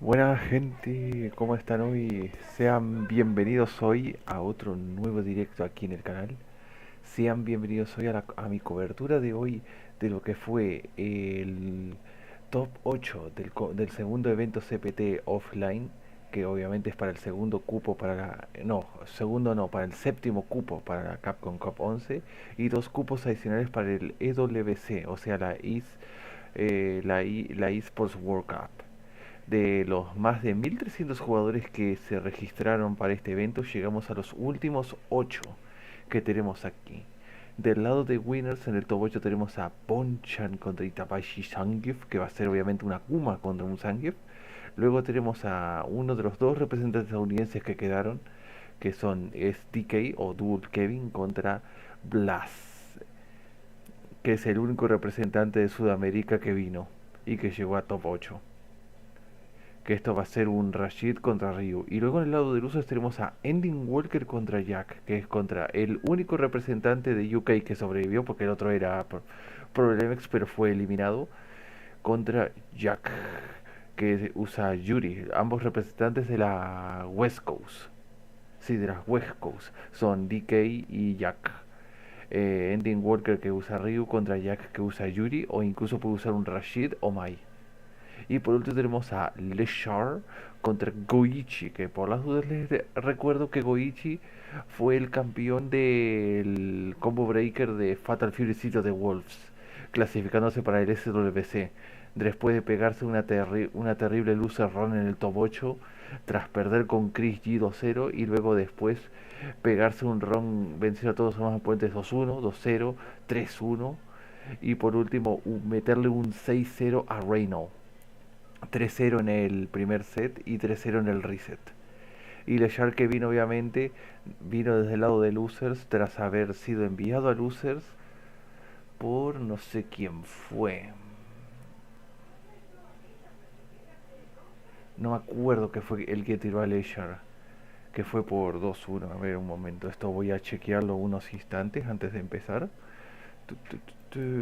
Buena gente, ¿cómo están hoy? Sean bienvenidos hoy a otro nuevo directo aquí en el canal. Sean bienvenidos hoy a mi cobertura de hoy de lo que fue el top 8 del segundo evento CPT offline, que obviamente es para el segundo cupo para no, segundo no, para el séptimo cupo para la Capcom Cup 11 y dos cupos adicionales para el EWC, o sea, la eSports World Cup. De los más de 1.300 jugadores que se registraron para este evento, llegamos a los últimos 8 que tenemos aquí. Del lado de Winners, en el top 8 tenemos a Bonchan contra Itabashi Zangief, que va a ser obviamente una Akuma contra un Zangief. Luego tenemos a uno de los dos representantes estadounidenses que quedaron, que son DK o Dual Kevin contra Blaz, que es el único representante de Sudamérica que vino y que llegó a top 8, que esto va a ser un Rashid contra Ryu. Y luego en el lado de luces tenemos a EndingWalker contra Jack, que es contra el único representante de UK que sobrevivió, porque el otro era Problemex, pero fue eliminado, contra Jack, que usa Juri. Ambos representantes de la West Coast. Sí, de las West Coast. Son DK y Jack. EndingWalker que usa Ryu contra Jack que usa Juri, o incluso puede usar un Rashid o Mai. Y por último tenemos a Leshar contra Goichi, que por las dudas les recuerdo que Goichi fue el campeón del combo breaker de Fatal Fury City de Wolves, clasificándose para el SWC, después de pegarse una terrible loser run en el top 8, tras perder con Chris G 2-0 y luego después pegarse un run venciendo a todos sus oponentes 2-1, 2-0, 3-1 y por último meterle un 6-0 a Reynolds, 3-0 en el primer set y 3-0 en el reset. Y Leshar, que vino obviamente, vino desde el lado de Losers tras haber sido enviado a Losers por no sé quién fue. No me acuerdo que fue el que tiró a Leshar, que fue por 2-1. A ver, un momento, esto voy a chequearlo unos instantes antes de empezar.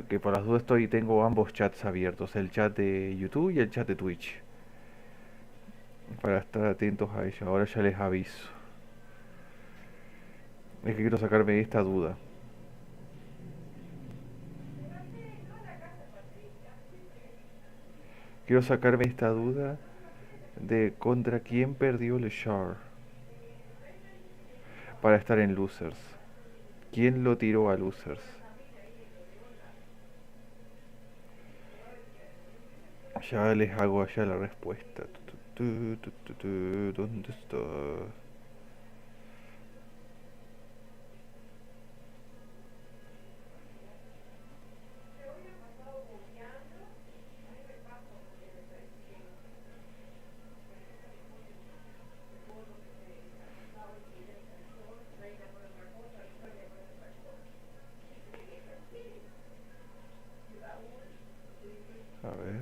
Que por las dudas tengo ambos chats abiertos, el chat de YouTube y el chat de Twitch, para estar atentos a ello. Ahora ya les aviso. Es que quiero sacarme de esta duda. Quiero sacarme esta duda de contra quién perdió Leshar para estar en Losers. ¿Quién lo tiró a Losers? Ya les hago allá la respuesta. ¿Dónde está? A ver.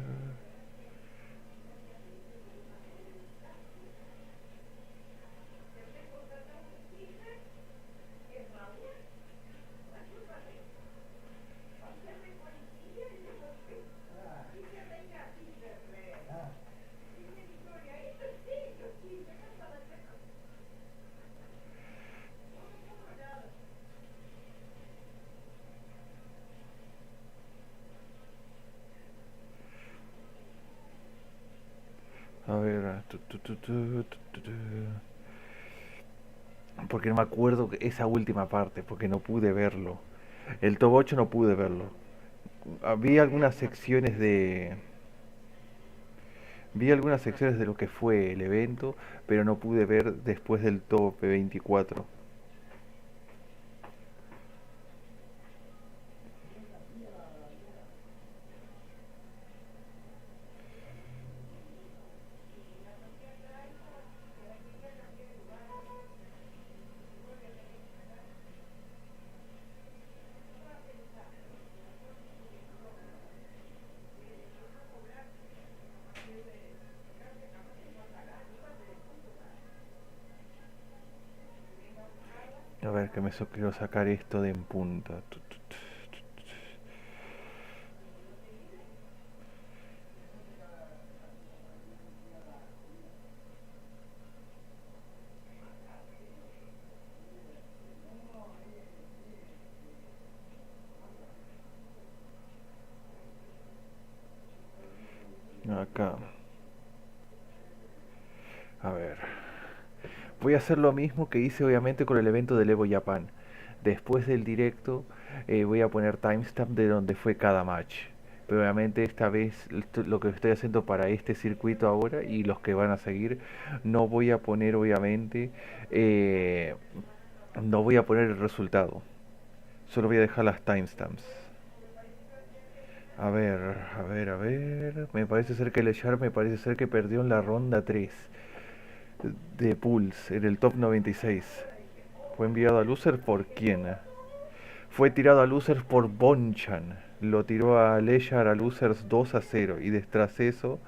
A ver. Porque no me acuerdo esa última parte, porque no pude verlo. El top 8 no pude verlo. Vi algunas secciones de... Vi algunas secciones de lo que fue el evento, pero no pude ver después del top 24. A ver, que quiero sacar esto de en punta. Acá. A ver. Voy a hacer lo mismo que hice obviamente con el evento del Evo Japan. Después del directo voy a poner timestamp de donde fue cada match. Pero obviamente esta vez lo que estoy haciendo para este circuito ahora y los que van a seguir, no voy a poner obviamente, no voy a poner el resultado. Solo voy a dejar las timestamps. A ver. Me parece ser que Leshar perdió en la ronda 3 de Pulse, en el top 96. Fue enviado a Losers por quién? Fue tirado a Losers por Bonchan. Lo tiró a Leshar a Losers 2-0. Y tras eso,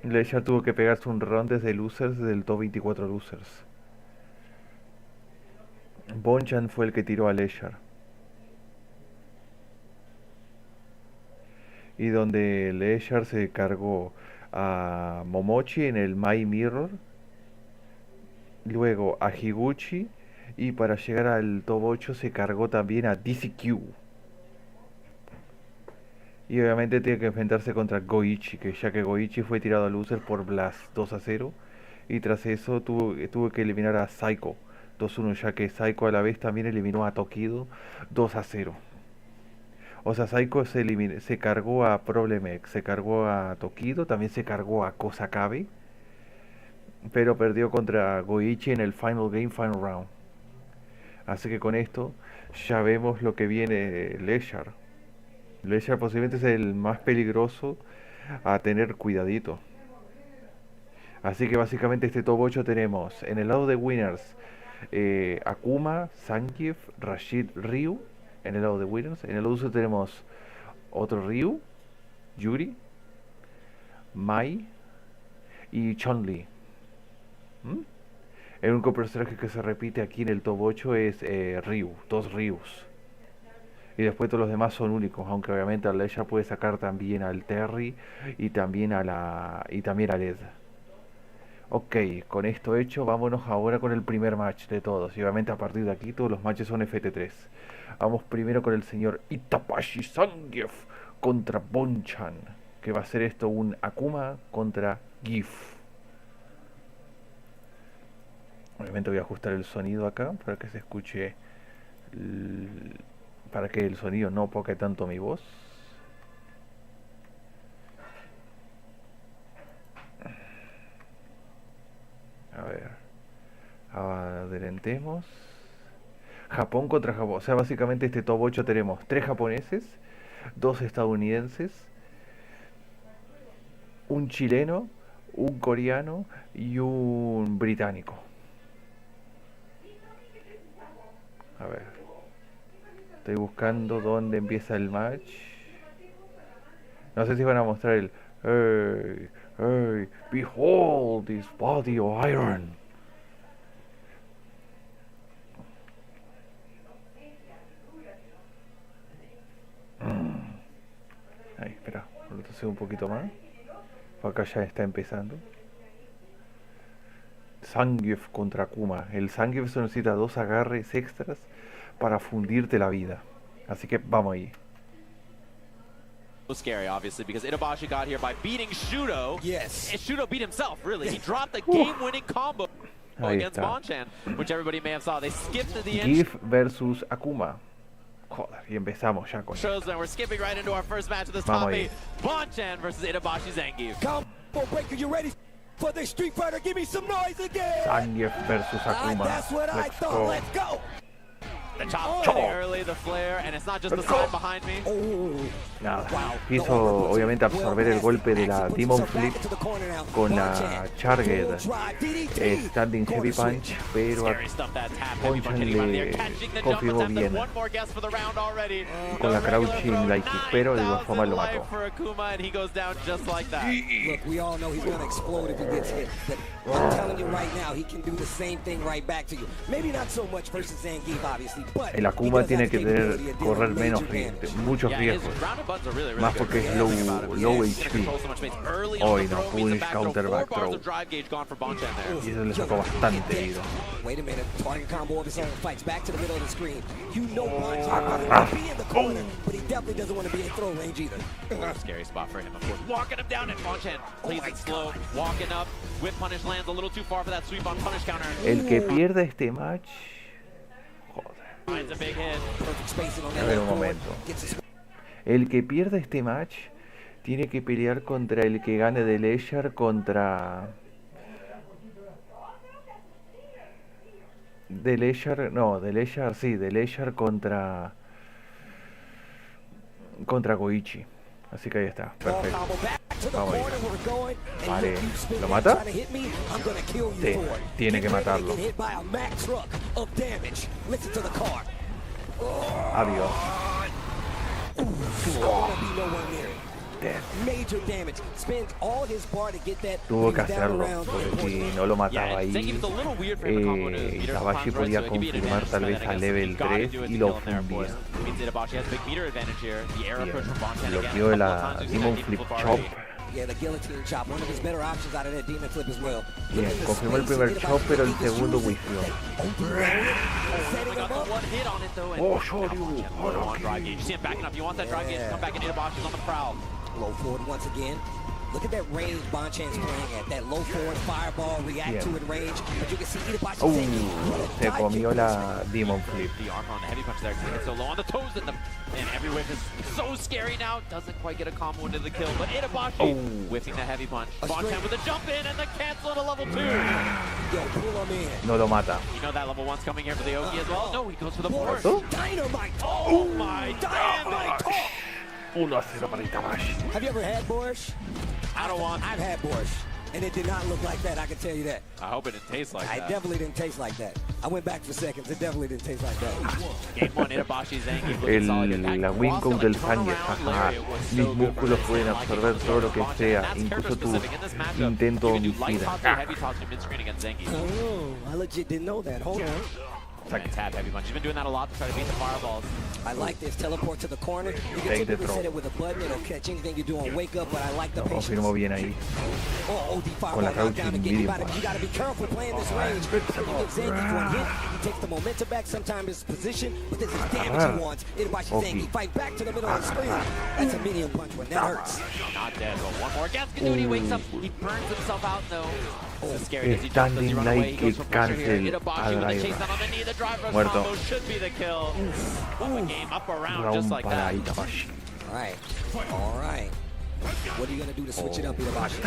Leshar tuvo que pegarse un round desde Losers del top 24 Losers. Bonchan fue el que tiró a Leshar. Y donde Leshar se cargó a Momochi en el My Mirror, luego a Higuchi, y para llegar al top 8 se cargó también a DCQ. Y obviamente tiene que enfrentarse contra Goichi, ya que Goichi fue tirado a loser por Blaz 2-0, y tras eso tuvo que eliminar a Psycho 2-1, ya que Psycho a la vez también eliminó a Tokido 2-0. O sea, Psycho se cargó a Problemex, se cargó a Tokido, también se cargó a Kosakabe, pero perdió contra Goichi en el Final Game, Final Round. Así que con esto ya vemos lo que viene Leshar. Leshar posiblemente es el más peligroso a tener cuidadito. Así que básicamente este top 8 tenemos en el lado de winners Akuma, Zangief, Rashid, Ryu. En el lado de winners. En el lado de uso tenemos otro Ryu, Juri, Mai y Chun. El único personaje que se repite aquí en el top 8 es Ryu, dos Ryus. Y después todos los demás son únicos, aunque obviamente Leshar puede sacar también al Terry y también a Led. Ok, con esto hecho, vámonos ahora con el primer match de todos. Y obviamente a partir de aquí todos los matches son FT3. Vamos primero con el señor Itabashi Zangief contra Bonchan, que va a ser esto un Akuma contra GIF. Obviamente voy a ajustar el sonido acá para que se escuche, para que el sonido no opaque tanto mi voz. A ver, adelantemos. Japón contra Japón. O sea, básicamente este top 8 tenemos 3 japoneses, 2 estadounidenses, un chileno, un coreano y un británico. A ver, estoy buscando dónde empieza el match. No sé si van a mostrar el hey, hey, behold this body of iron. Ahí, espera, lo retrocedo un poquito más. Acá ya está empezando. Zangief contra Akuma. El Zangief se necesita 2 agarres extras para fundirte la vida. Así que vamos ahí. Scary, obviously, because Itabashi got here by beating Shudo. Yes. And Shudo beat himself, really. He dropped the game-winning combo against Bonchan, which everybody may have saw. They skipped to the end. GIF versus Akuma. Joder, y empezamos ya con shows that we're skipping right into our first match of this top 8. Bonchan versus Itabashi Zangief. Combo breaker, you ready for the Street Fighter? Give me some noise again. Zangief versus Akuma. That's what I thought. Let's go. The top early, the flare, and it's not just the sign behind me. Nada, quiso obviamente absorber el golpe de la Demon Flip con la Charged Standing Heavy Punch, pero a Bonchan le confirmó bien con la Crouching Light Kick, pero de igual forma lo mató. Look, we all know he's gonna explode if he gets hit, but I'm telling you right now, he can do the same thing right back to you. Maybe not so much versus Zangief, obviously, El Akuma tiene que correr menos muchos riesgos. Más porque es low HP. Hoy no, punish counter back throw. Y eso le sacó bastante vida. Scary spot for him, of course. Walking him down, and Bonchan plays it slow. Walking up, whip punish lands a little too far for that sweep on punish counter. El que pierde este match... Joder. A ver un momento. El que pierde este match tiene que pelear contra el que gane de Leshar contra... De Leshar contra Goichi. Así que ahí está, perfecto. Vamos ahí. Vale, ¿lo mata? Sí, tiene que matarlo. Adiós. Tuvo que hacerlo, porque si no lo mataba ahí, Itabashi podía confirmar tal vez a level 3 y lo fundía. Bloqueó la Demon Flip Chop. Bien, confirmó el primer chop, pero el segundo wifió. Oh, Shoryu! Low forward once again. Look at that range Bonchan's playing at. That low forward fireball, react to it range. But you can see Itabashi se comió la Demon Flip. The arm on the heavy punch there, getting so low on the toes, and every whiff is so scary now. Doesn't quite get a combo into the kill, but Itabashi whiffing the heavy punch. Bonchan with a jump in and the cancel to level 2. Yo, pull him in. No lo mata. You know that level 1's coming here for the Oki as well? No, he goes for the force. Dynamite! Oh my dynamite! 1-0 para Itabashi. Have you ever had borscht? I've had borscht, and it did not look like that, I can tell you that. I hope it didn't taste like that. It definitely didn't taste like that. I went back for seconds, it definitely didn't taste like that. Game 1, Itabashi, Zangief. La win code del Zangief, jaja. Mis músculos pueden absorber todo lo que sea, incluso tu intento homicida. Oh, I legit didn't know that. Hold on. Tap heavy punch. He's been doing that a lot to try to beat the fireballs. I like this teleport to the corner. You can typically set it with a button. It'll catch anything you do on wake up, but I like the patience. Confirmó bien ahí. Con la crouching medium punch. You got to be careful playing this range. You give Zangief one hit, he takes the momentum back. Sometimes his position, but this is damage he wants. Itabashi Zangief fight back to the middle of the screen. That's a medium punch when that hurts. Not dead, but one more against He wakes up. He burns himself out though. This is scary. Does he jump? Does he run away? He goes for pressure here. Itabashi with the chase down on the knee. The drive rush combo should be the kill. The game up around just like that. All right. What are you gonna do to switch it up, Itabashi?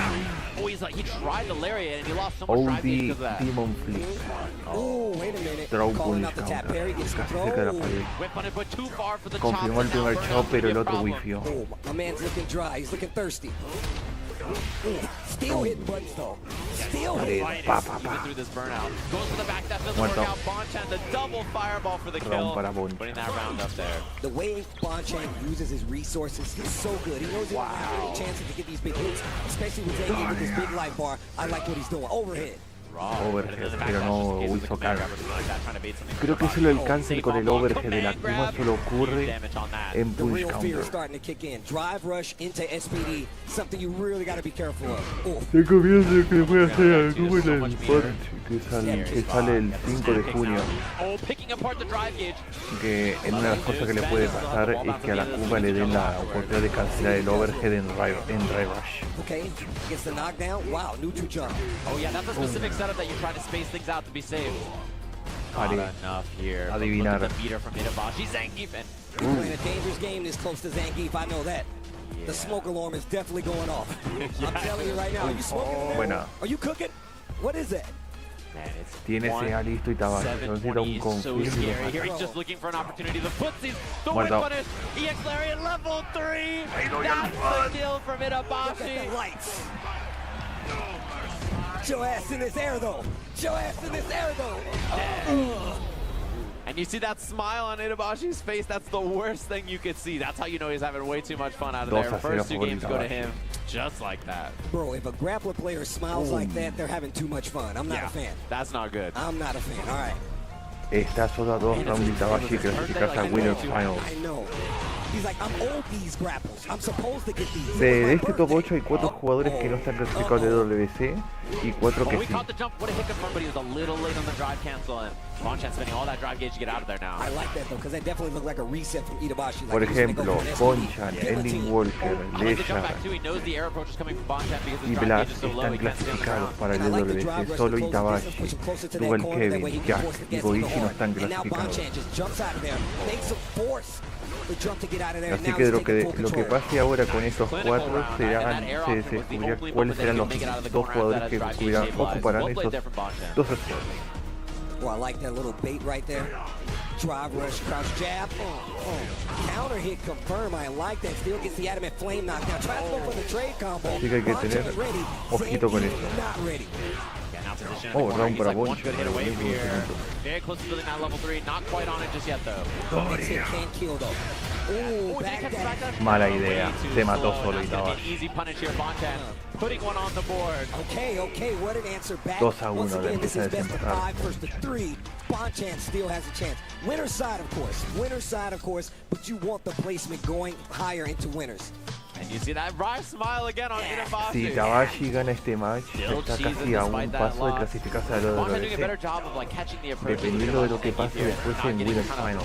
Oh, he tried the lariat and he lost so much drive because of that. Demon Flip. Oh, wait a minute. Calling out the tap parry, gets the throw. Whip on it, but too far for the confirmó el primer chop, pero el otro wifió. Oh, my man's looking dry. He's looking thirsty. Still hitting buttons though. Still hitting. Through this burnout. Goes for the back, that doesn't work out. Bonchan, the double fireball for the kill. Putting that round up there. The way Bonchan uses his resources is so good. He knows he has great chances to get these big hits, especially with Zangief with his big life bar. I like what he's doing. Overhead. Overhead, pero no hizo carga. Creo que solo el cancel con el overhead de la Akuma solo ocurre en push counter. Recomiendo que pueda hacer Akuma en el punch que sale el 5 de junio. Que en una de las cosas que le puede pasar es que a la Akuma le den la oportunidad de cancelar el overhead en Drive Rush. That you're trying to space things out to be safe. Not enough here. Adivinar. The beater from Itabashi, Zangief, and playing a dangerous game this close to Zangief. I know that. Yeah. The smoke alarm is definitely going off. I'm telling you right now. Are you smoking? Buena. Are you cooking? What is that? Man, it's tiene ese listo Itabashi. Necesita un confirmo. Here he's just looking for an opportunity. The footsies, the whip punish, EX Lariat level 3. That's the kill from Itabashi. Show ass in this air though. Show ass in this air though. And you see that smile on Itabashi's face. That's the worst thing you could see. That's how you know he's having way too much fun out of there. First 2 games go to him just like that. Bro, if a grappler player smiles like that, they're having too much fun. I'm not a fan. That's not good. I'm not a fan. All right. Está solo a 2 rounds de Itabashi clasificarse a Winners Finals. De este top 8 hay 4 jugadores que no están clasificados de WC y 4 que sí. Por ejemplo, Bonchan, EndingWalker, Leshar y Blaz están clasificados para el WC. Solo Itabashi, Dual Kevin, Jack y Goichi no están clasificados. Así que lo que pase ahora con estos 4 serán, se descubrirá cuáles serán los 2 jugadores que ocuparán esos 2 spots. Oh, I like that little bait right there. Drive, rush, crouch, jab. Counter hit confirm. I like that. Still gets the adamant flame knockdown. Tries to go for the trade combo. Así que hay que tener ojito con esto. Oh, round para Bonchan. Very close to building that level 3. Not quite on it just yet though. Mala idea. Se mató solo Itabashi. 2-1 le empieza a desempatar. Bonchan still has a chance. Winner's side, of course, but you want the placement going higher into winners. And you see that wry smile again on Itabashi. Si Itabashi gana este match, está casi a un paso de clasificarse a la WC. Dependiendo de lo que pase después en Winners Finals.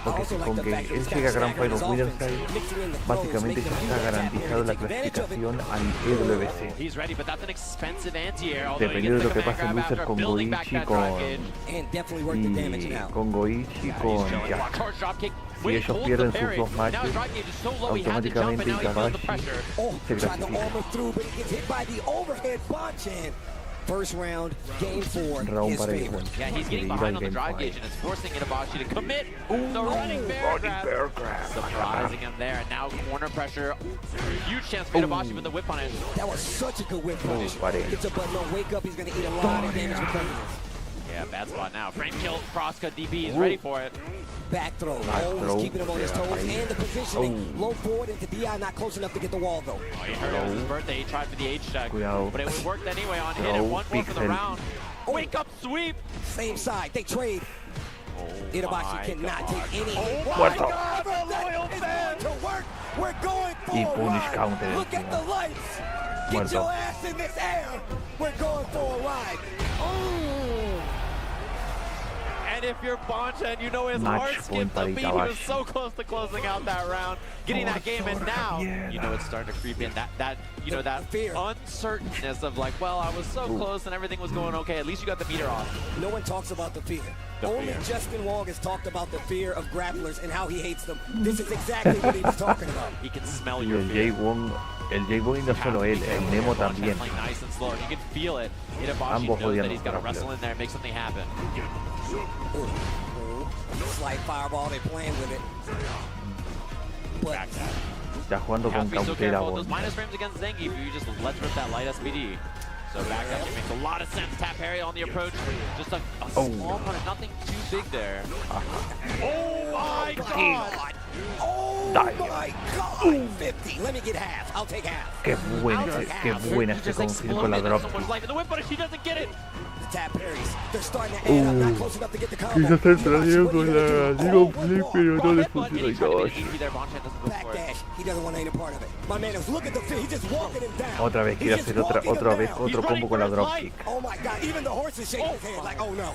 Porque si con que él llega a Grand Final Winners Side, básicamente ya está garantizado la clasificación al EWC. Dependiendo de lo que pase en Loser con Goichi con Jack. Si ellos pierden sus 2 matches, automáticamente Itabashi se clasifica. First round, game 4 round is para favored. Itabashi. Yeah, he's getting behind on the drive gauge and it's forcing Itabashi to commit the running bear grab. Surprising him there, and now corner pressure. Huge chance for Itabashi with the whip on it. That was such a good whip punish. Buddy. It's a button on wake up, he's going to eat a lot of damage because of this. Yeah, bad spot now. Frame kill, crosscut DB is ready for it. Back throw, always keeping him on his toes, and the positioning, low forward into DI, not close enough to get the wall though. Oh, he heard it was his birthday, he tried for the H check, but it would work anyway on hit, and one more for the round. Wake up sweep! Same side, they trade. Itabashi cannot take any. Muerto. Loyal fan to work. We're going Y for punish a ride. counter Look at the encima. lights. Get Muerto. your ass in this air. We're going for a ride. And if you're Bonchan, you know his Match heart skipped point a beat. para He was Itabashi. so close to closing out that round, getting that game, and now you know it's starting to creep in. That fear. uncertainness of like, well, I was so close and everything was going okay. At least you got the meter off. No one talks about the fear. Only Justin Wong has talked about the fear of grapplers and how he hates them. This is exactly what he was talking about. He can smell Y your el fear. J-Boy no solo él, el Nemo también. Playing nice and slow. You can feel it. Itabashi Ambos knows odian that he's got to los wrestle in there and make something happen. Slight fireball, they're playing with it. But Está jugando Have con to be so cautela careful with those Bonchan. minus frames against Zangief. You just let's rip that light SPD. So back up, it makes a lot of sense. Tap parry on the approach. Just a small punish, nothing too big there. Oh my god! oh Die. my god! 50. Let me get half. I'll take half. Qué buena este conflicto con la drop. So the whip punish, he doesn't get it. The tap parries. They're starting to add up. Not close enough to get the combo. Quiso hacer traición con la Digo Flip, pero no le But funcionó any try to Itabashi. be easy there, Bonchan doesn't go for it. Backdash. He doesn't want any part of it. My man, look at the fear. He's just walking him down. Otra vez quiere hacer otra vez otro combo con la dropkick. Oh my god, even the horse is shaking his head like, oh no.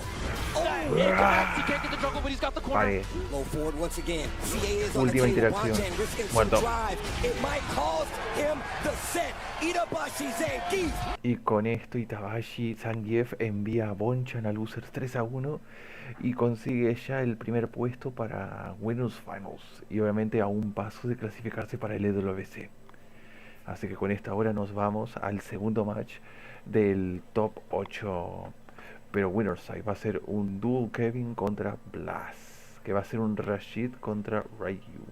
He can't get the juggle, but he's got the corner. Pare. Low forward once again. CA is on the Última table. interacción. Bonchan risking some Muerto. drive. It might cost him the set. Itabashi Zangief. Y con esto Itabashi Zangief envía a Bonchan a Losers 3-1 y consigue ya el primer puesto para Winners Finals y obviamente a un paso de clasificarse para el EWC. Así que con esta hora nos vamos al segundo match del top 8, pero Winners Side va a ser un dual Kevin contra Blaz, que va a ser un Rashid contra Ryu.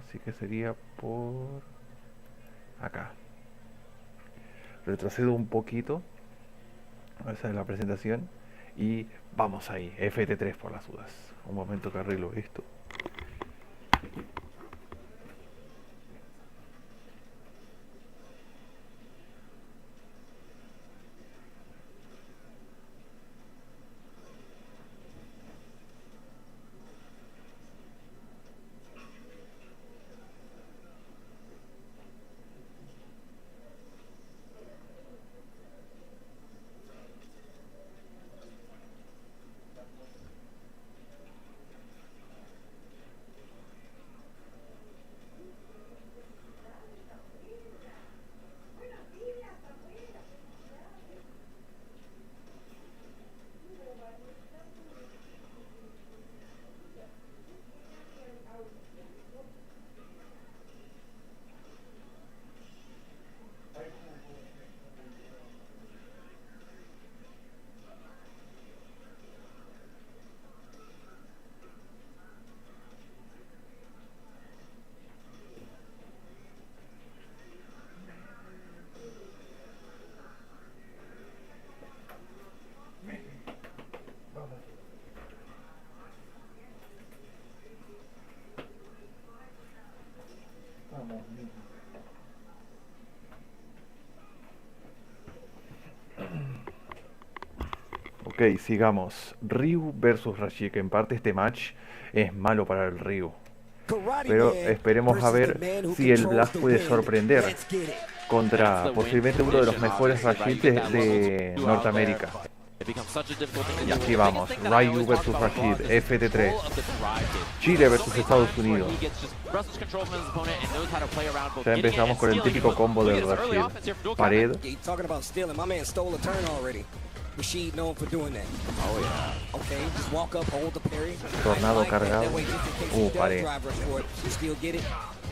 Así que sería por acá. Retrocedo un poquito. Esa es la presentación. Y vamos ahí. FT3 por las dudas. Un momento que arreglo esto. Ok, sigamos. Ryu versus Rashid, que en parte este match es malo para el Ryu. Pero esperemos a ver si el Blaz puede sorprender contra posiblemente uno de los mejores Rashid de Norteamérica. Y aquí vamos, Ryu vs Rashid, FT3. Chile vs Estados Unidos. Ya empezamos con el típico combo del Rashid. Pared. Rashid known for doing that. Oh yeah. Okay, just walk up, hold the parry. Tornado cargado. Pared. You still get it.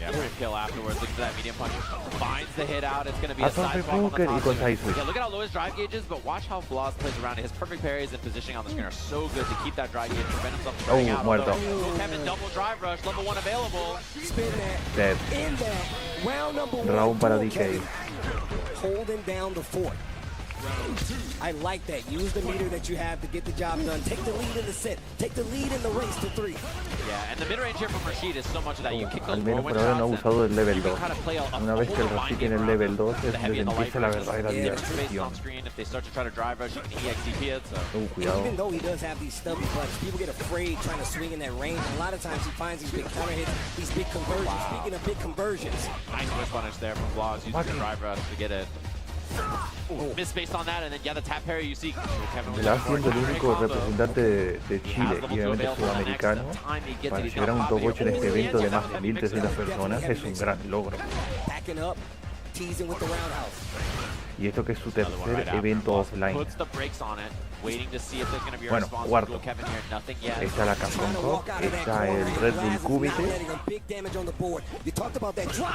Yeah, great kill afterwards. Look at that medium punch. Finds the hit out. It's going to be a side bomb on the top. Yeah, look at how low his drive gauge is, but watch how Blaz plays around it. His perfect parries and positioning on the screen are so good to keep that drive gauge, prevent himself from turning out. Muerto. Kevin double drive rush, level 1 available. Spin that. Dead. In that. Round number 1. Round para DK. Holding down the fort. I like that. Use the meter that you have to get the job done. Take the lead in the set. Take the lead in the race to 3. Yeah, and the mid-range here from Rashid is so much of that. You kick those Al menos por ahora no ha usado el level 2. Una vez que el Rashid tiene el level 2 es donde empieza la verdadera diversión. Cuidado. Even though he does have these stubby butts, people get afraid trying to swing in that range. A lot of times he finds these big counter hits, these big conversions. Wow. Speaking of big conversions. Nice whip punish there from Blaz, using the drive rush to get it. Miss based on that, and then yeah, the tap parry you see. Blaz siendo el único representante de Chile y obviamente sudamericano para llegar a un top 8 en este evento de más de 1.300 personas es un gran logro. Y esto que es su tercer evento offline. Bueno, cuarto. Está la Capcom Cup, está el Red Bull Cubite.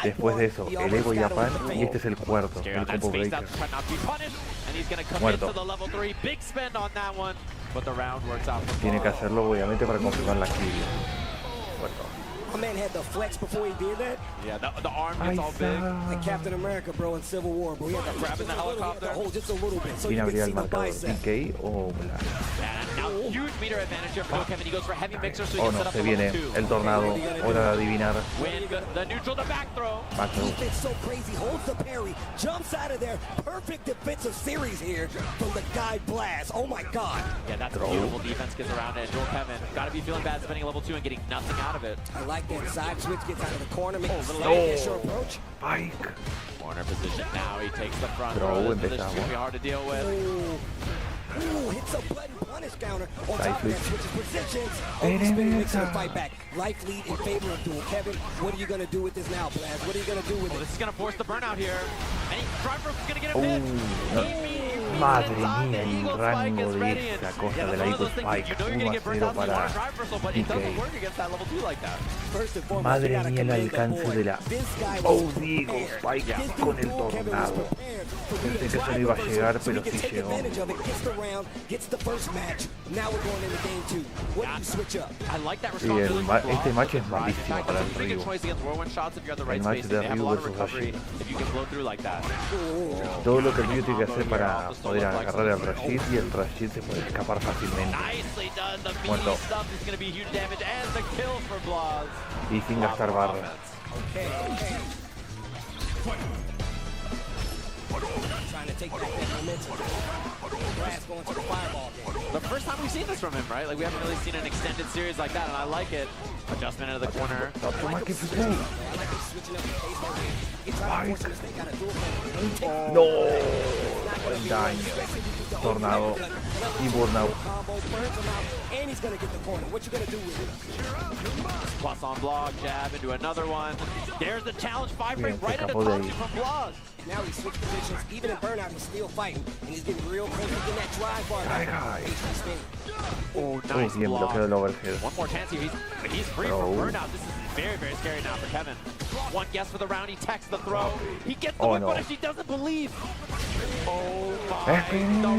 Después de eso, el Evo Japan y este es el cuarto, el Combo Breaker. Muerto. Tiene que hacerlo obviamente para confirmar la kill. Muerto. My man had the flex before he did that. Yeah, the arm gets all big. Like Captain America, bro, in Civil War, bro. He had to grab in the helicopter. Hold just a little bit. So ¿Quién you habría can el see the marcador? bicep. DK o Blaz? Now, huge meter advantage here for Kevin. He goes for heavy mixer, so he can set No, up se the viene level 2. el tornado. Hora de adivinar. Win the neutral to back throw. Back throw. Defense so crazy. Holds the parry. Jumps out of there. Perfect defensive series here from the guy Blaz. Oh my God. Yeah, that's a beautiful defense. Gets around it. Joel Kevin gotta be feeling bad spending level 2 and getting nothing out of it. I like that side switch. Gets out of the corner. Makes a No. initial approach. Spike. Corner position now. He takes the front Throw row. and This is empezamos. gonna be hard to deal with. Ooh, hits a button punish counter. On Side top of that, switch. switches positions. Spin makes it a fight back. Life lead in favor of Dual. Kevin, what are you going to do with this now, Blaz? What are you going to do with Well, it? this is gonna force the burnout here. And driver is gonna get a hit. Madre mía, el rango de esta cosa de la Eagle Spike. 1-0 para DK. Madre mía, el alcance de la Eagle Spike con el tornado. Pensé que se no iba a llegar, pero sí llegó. Y este match es malísimo para el Ryu. El match de Ryu vs Rashid. Todo lo que el Ryu tiene que hacer para poder agarrar al Rashid y el Rashid se puede escapar fácilmente. Muerto. Y sin gastar barras. The first time we've seen this from him, right? Like we haven't really seen an extended series like that, and I like it. Adjustment into the corner. No, buen daño. Tornado y burnout. And he's gonna get the corner. What you gonna do with it? Plus on block, jab into another one. There's the challenge 5 frame right at the escapó de top ahí. from Blaz. Now he switched positions. Even in burnout, he's still fighting. And he's getting real close to that drive bar. Oh, nice bien block. bloqueo del overhead. One more chance here. He's free from burnout. This is very, very scary now for Kevin. One guess for the round. He texts the throw. He gets the whip punish. He doesn't believe. Oh my. The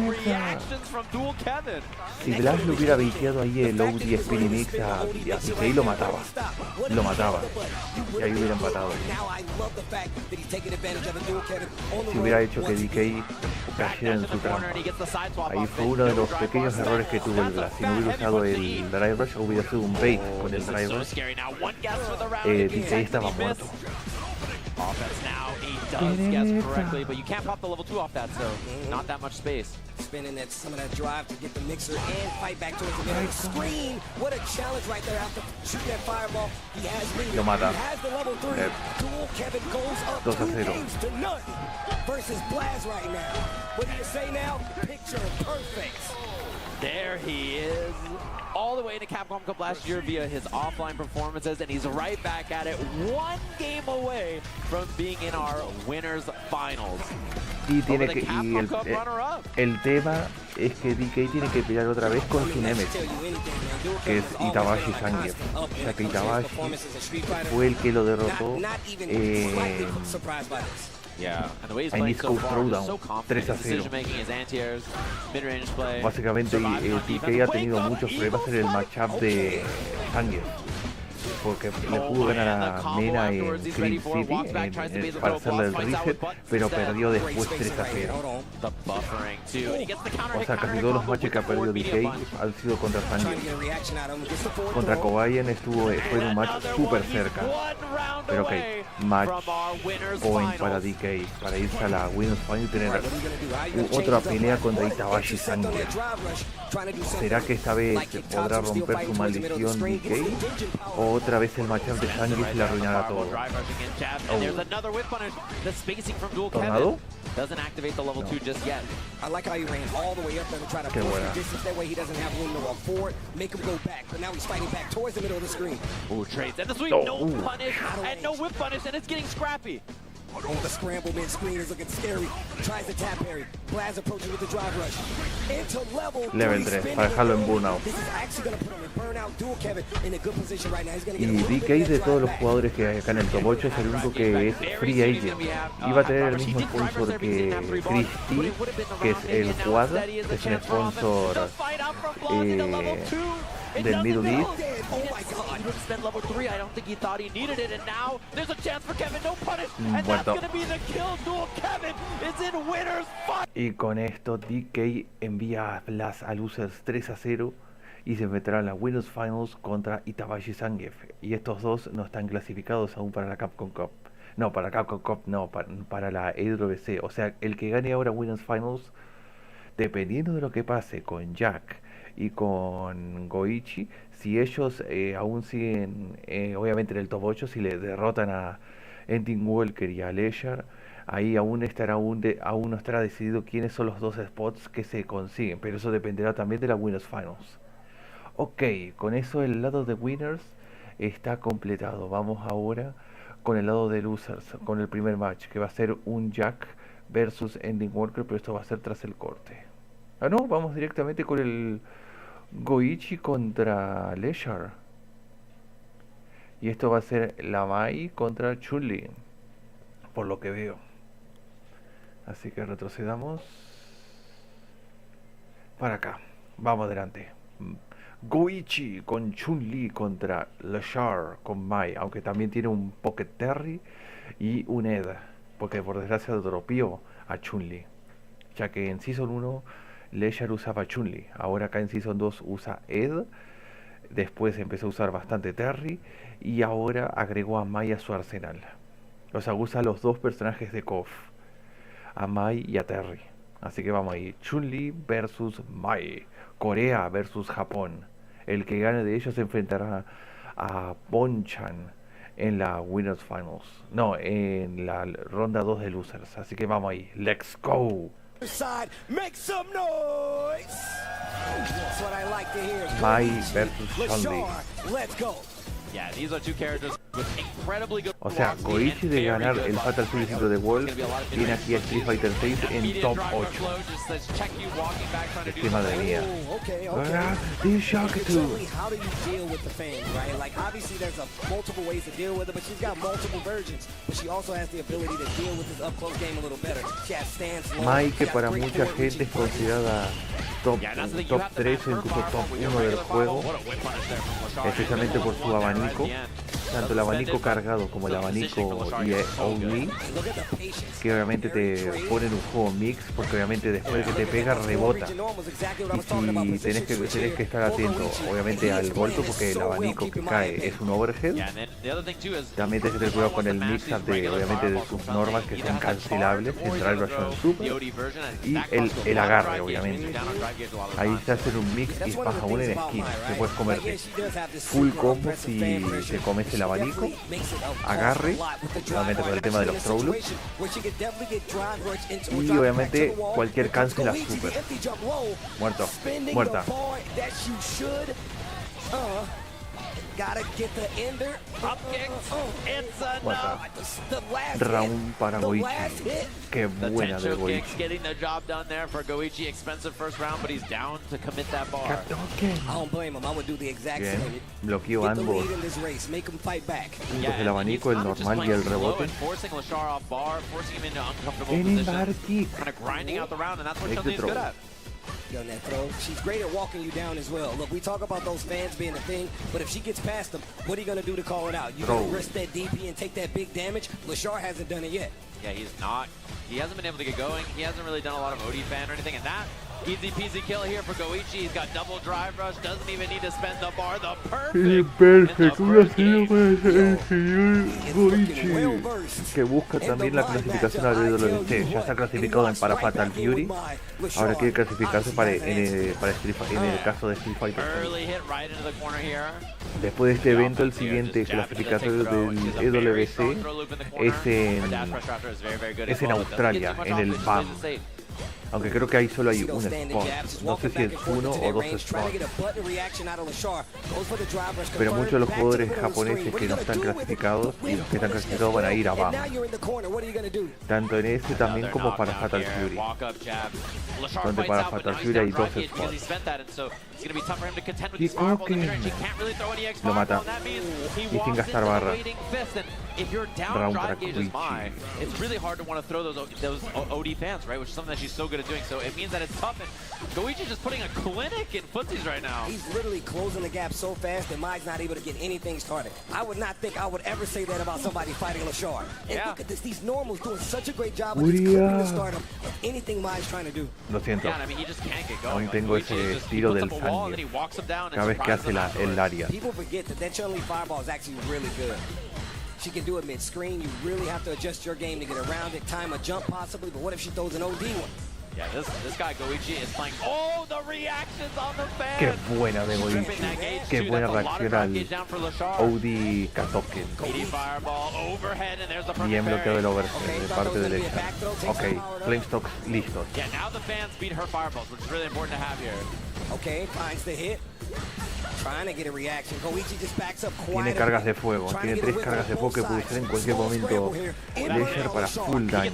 reactions from Dual Kevin. Si Blaz le hubiera baiteado ahí el OD Spinning Mix a DK, lo mataba. Lo mataba. Y ahí hubiera empatado. Si hubiera hecho que DK cayera en su trampa. Ahí fue uno de los pequeños errores que tuvo el Blaz. Si no hubiera usado el Drive Rush, hubiera sido un bait con el Drive Rush. DK estaba muerto. Offense now he does guess correctly, but you can't pop the level 2 off that, so not that much space. Spinning some of that drive to get the mixer and fight back towards the middle. Screen! What a challenge right there after shooting that fireball. He has lead. Lo mata. He has the level 3. Duel Kevin goes up 2 games to none versus Blaz right now. What do you say now? Picture perfect. There he is, all the way to Capcom Cup last year via his offline performances, and he's right back at it, 1 game away from being in our winners finals. Y tiene que, el tema es que DK tiene que pelear otra vez con su Nemesis, que es Itabashi Zangief. O sea que Itabashi fue el que lo derrotó en East Coast Throwdown 3-0. Básicamente DK ha tenido muchos problemas en el matchup de Zangief, porque le pudo ganar a Mena en City para hacerle el reset, pero perdió después 3-0. O sea, casi todos los matches que ha perdido DK han sido contra Zangief. Contra Kobayan fue un match súper cerca. Pero ok, match point para DK, para irse a la Winners Final y tener otra pelea contra Itabashi Zangief. ¿Será que esta vez podrá romper su maldición DK? ¿O otra vez el matchup de Zangief le arruinará todo? ¿Tornado? Doesn't activate the level 2 just yet. I like how he ran all the way up there to try to push the distance. That way he doesn't have room to walk forward, make him go back. But now he's fighting back towards the middle of the screen. Ooh, trades. And the sweep, no punish, and no whip punish, and it's getting scrappy. Oh, the scramble mid-screen is looking scary. Tries to tap parry. Blaz approaching with the drive rush. Into level 3, para dejarlo en burnout. Y DK de todos los jugadores que hay acá en el top 8 es el único que es free agent. Iba a tener el mismo sponsor que Christie, que es el Quad, que es un sponsor del Middle East. Muerto. Y con esto DK envía a Blaz a Losers 3-0 y se meterá en la Winners Finals contra Itabashi Zangief. Y estos dos no están clasificados aún para la Capcom Cup. No, para Capcom Cup no, para la EWC. O sea, el que gane ahora Winners Finals, dependiendo de lo que pase con Jack y con Goichi, si ellos aún siguen obviamente en el top 8, si le derrotan a EndingWalker y a Leshar, ahí aún no estará decidido quiénes son los 2 spots que se consiguen, pero eso dependerá también de la Winners Finals. Ok, con eso el lado de Winners está completado. Vamos ahora con el lado de Losers, con el primer match, que va a ser un Jack versus EndingWalker, pero esto va a ser tras el corte. Ah no, vamos directamente con el Goichi contra Leshar. Y esto va a ser la Mai contra Chun, por lo que veo. Así que retrocedamos para acá. Vamos adelante. Goichi con Chun contra Leshar con Mai, aunque también tiene un Pocket Terry y un Ed, porque por desgracia dropió a Chun, ya que en Season 1 Leshar usaba Chun, ahora acá en Season 2 usa Ed, después empezó a usar bastante Terry y ahora agregó a Mai a su arsenal. O sea, usa los 2 personajes de KOF, a Mai y a Terry. Así que vamos ahí, Chun-Li versus Mai, Corea versus Japón. El que gane de ellos se enfrentará a Bonchan en la Winners Finals. No, en la ronda 2 de Losers. Así que vamos ahí, let's go. Mai versus Chun-Li. O sea, Goichi de ganar el Fatal Fury 5 de Wolf viene aquí a Street Fighter 6 en top 8. Es que madre mía. Mai, que para mucha gente es considerada top 3 o incluso top 1 del juego, especialmente por su abanico. tanto el abanico cargado como el abanico OV, que obviamente te ponen un juego mix, porque obviamente después de que te pega rebota. Y si tenés que estar atento, obviamente al golpe, porque el abanico que cae es un overhead. También tenés que tener cuidado con el mix-up de, obviamente, de sus normas que son cancelables, el drive rush super, y el agarre, obviamente. Ahí se hacen un mix y baja uno en esquina, que puedes comerte full combo si te comes el abanico, agarre, obviamente por el tema de los throw loops, y obviamente cualquier cancel a super. Muerto, muerta. Muerta. Round para Goichi. Qué buena de Goichi. Bien, bloqueo ambos. Juntos el abanico, el normal y el rebote. En bar kick. Exit throw. On that throw. She's great at walking you down as well. Look, we talk about those fans being a thing, but if she gets past them, what are you going to do to call it out? You going to risk that DP and take that big damage? Leshar hasn't done it yet. Yeah, he's not. He hasn't been able to get going. He hasn't really done a lot of OD fan or anything, and that easy peasy kill here for Goichi. He's got double drive rush, doesn't even need to spend the bar. The perfect Goichi, que busca también la clasificación al WC. Ya está clasificado para Fatal Fury. Ahora quiere clasificarse en el caso de Street Fighter. Después de este evento, el siguiente clasificatorio del EWC es en Australia, en el BAM. Aunque creo que ahí solo hay un spot. No sé si es uno o dos spots. Pero muchos de los jugadores japoneses que no están clasificados y los que están clasificados van a ir a BAM. Tanto en ese también como para Fatal Fury. Donde para Fatal Fury hay dos spots. Y Koken lo mata. Y sin gastar barra. Round para Koichi. Doing so, it means that it's tough, and Goichi's just putting a clinic in footsies right now. He's literally closing the gap so fast that Mai's not able to get anything started. I would not think I would ever say that about somebody fighting Leshar. And look at this, these normals doing such a great job of just clipping the stardom of anything Mai's trying to do. Lo siento. Yeah, I mean, he just can't get going. Aún tengo ese tiro del Zangief cada vez que hace el área. People forget that Chun-Li fireball is actually really good. She can do it mid-screen. You really have to adjust your game to get around it, time a jump possibly, but what if she throws an OD one? Yeah, this guy Goichi is playing. Oh, the reactions on the fan. Qué buena de Goichi. Qué buena reacción al OD Katoken. Bien bloqueado el overhead de parte de Leshar. Ok, Flamestocks listos. Yeah, now the fans beat her fireballs, which is really important to have here. Okay, finds the hit. Trying to get a reaction. Goichi just backs up Tiene cargas de fuego, tiene 3 cargas de fuego que puede ser en cualquier momento Leshar para full daño.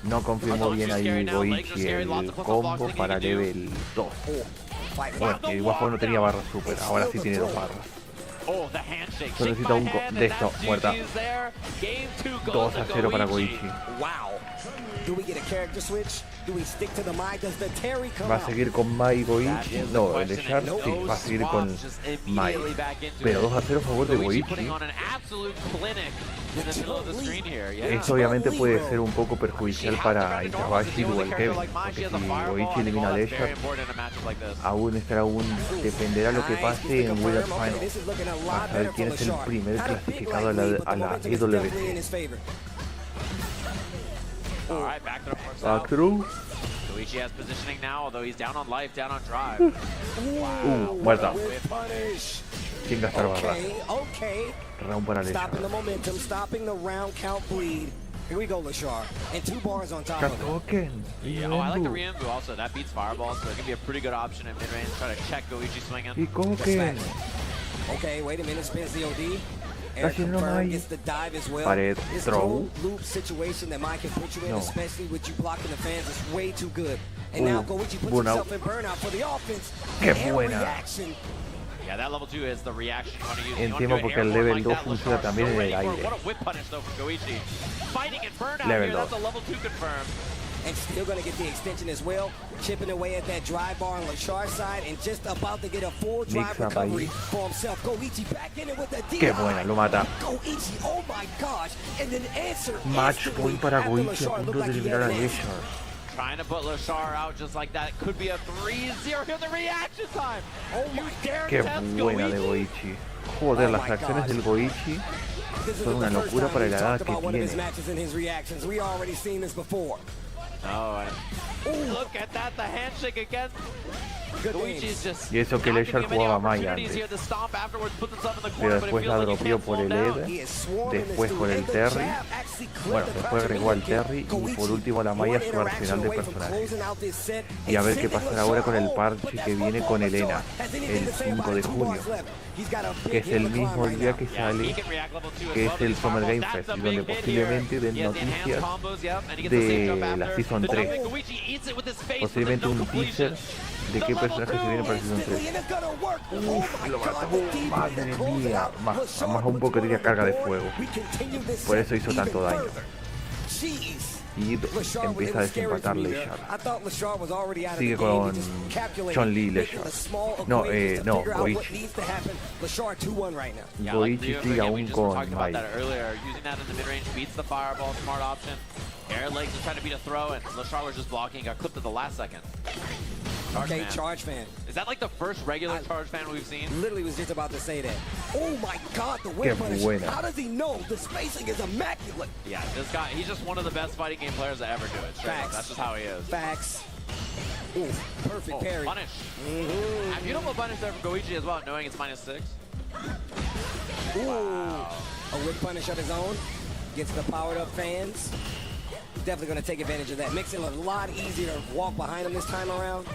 No confirmó bien ahí Goichi el combo para level 2. Bueno, de igual forma no tenía barra super, ahora sí tiene 2 barras. Solo necesita un de esto, muerta. 2-0 para Goichi. Va a seguir con Mai Goichi. No, el Leshar sí, va a seguir con Mai. Pero 2-0 a favor de Goichi. Esto obviamente puede ser un poco perjudicial para Itabashi o el Kevin, porque si Goichi elimina a Leshar, dependerá lo que pase en Winners Final, para saber quién es el primer clasificado a la EWC. Back through. Goichi has positioning now, although he's down on life, down on drive. Muerta. Sin gastar barra. Round para Leshar. Stopping the momentum, stopping the round count bleed. Here we go, Leshar. And 2 bars on top of it. Yeah, I like the re-embu also. That beats fireball, so it can be a pretty good option at mid-range. Try to check Goichi swinging. Y Koken. Okay, wait a minute, spins the OD. Casi no hay. Pared, throw. No. Qué buena. Encima porque el level 2 funciona también en el aire. Level 2. and still going to get the extension as well. Chipping away at that drive bar on Leshar's side and just about to get a full drive recovery for himself. Goichi back in it with the Qué buena, lo mata. Goichi, oh my gosh. And then answer Match point para Goichi a punto de eliminar a Leshar. Trying to put Leshar out just like that. It could be a 3-0. Here's the reaction time. Oh my god. Qué buena de Goichi. Joder, las acciones del Goichi son una locura para la edad que tiene. Oh, look at that, the handshake again. Y eso que Leshar jugaba Maya antes. Pero después la dropeó por el Ed, después por el Terry. Bueno, después agregó al Terry y por último la Maya su arsenal de personajes. Y a ver qué pasará ahora con el parche que viene con Elena, el 5 de junio. Que es el mismo día que sale, que es el Summer Game Fest, y donde posiblemente den noticias de la Season 3. Posiblemente un teaser de qué personaje se viene para el Season 3. Lo mató, madre mía. Más un poco que tenía carga de fuego. Por eso hizo tanto daño. Y empieza a desempatar Leshar. Sigue con Chun Leshar. No, Goichi. Goichi sigue aún con Mai. Air legs is trying to beat a throw, and Leshar was just blocking. Got clipped at the last second. Charge fan. Is that like the first regular charge fan we've seen? Literally was just about to say that. Oh my god, the whip punish. How does he know? The spacing is immaculate. Yeah, this guy, he's just one of the best fighting game players to ever do it. Facts. That's just how he is. Facts. Ooh, perfect parry. Punish. A beautiful punish there from Goichi as well, knowing it's -6. Ooh. Wow. A whip punish of his own. Gets the powered up fans. Definitely going to take advantage of that. Makes it a lot easier to walk behind him this time around.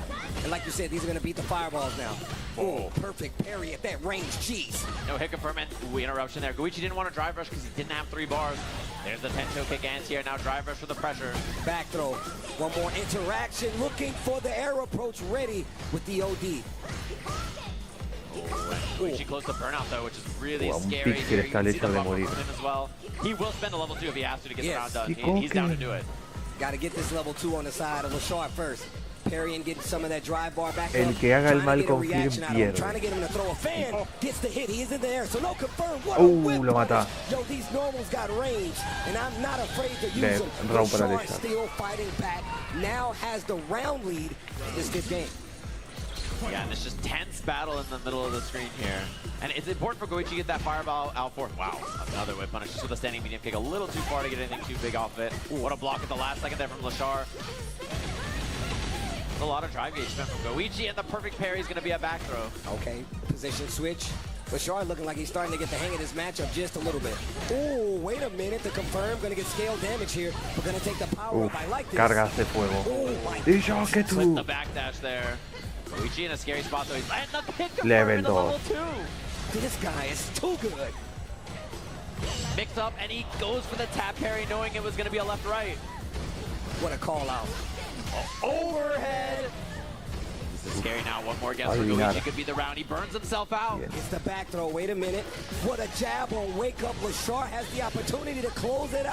And like you said, these are going to beat the fireballs now. Oh, perfect parry at that range. Jeez. No hit confirmment. Ooh, interruption there. Goichi didn't want to drive rush because he didn't have 3 bars. There's the Tento kick anti-air. Now drive rush for the pressure. Back throw. One more interaction. Looking for the air approach ready with the OD. Goichi close to burnout though, which is really scary. Here you can see the bumper from him as well. He will spend a level 2 if he has to get the round done. He's down to do it. Got to get this level 2 on the side of Leshar first. Parrying, getting some of that drive bar back. El que haga el mal con Film pierde. Trying to get him to throw a fan. Gets the hit. He is in the air, so no confirm. What lo mata. Yo, these normals got range, and I'm not afraid to use them. Leshar still fighting back. Now has the round lead in this fifth game. Yeah, and it's just tense battle in the middle of the screen here. And it's important for Goichi to get that fireball out for him. Wow, another whip punish just with a standing medium kick. A little too far to get anything too big off it. Ooh, what a block at the last second there from Leshar. A lot of drive gauge spent from Goichi, and the perfect parry is going to be a back throw. Okay, position switch. Leshar looking like he's starting to get the hang of this matchup just a little bit. Oh, wait a minute to confirm. Going to get scale damage here. We're going to take the power up. I like this. Cargas de fuego. Flip the backdash there. Goichi in a scary spot though. He's landing the kick level 2. This guy is too good. Mix up, and he goes for the tap parry knowing it was going to be a left-right. What a call out. Overhead. This is scary now. One more guess for Goichi could be the round. He burns himself out. It's the back throw. Wait a minute. What a jab on wake up. Leshar has the opportunity to close it.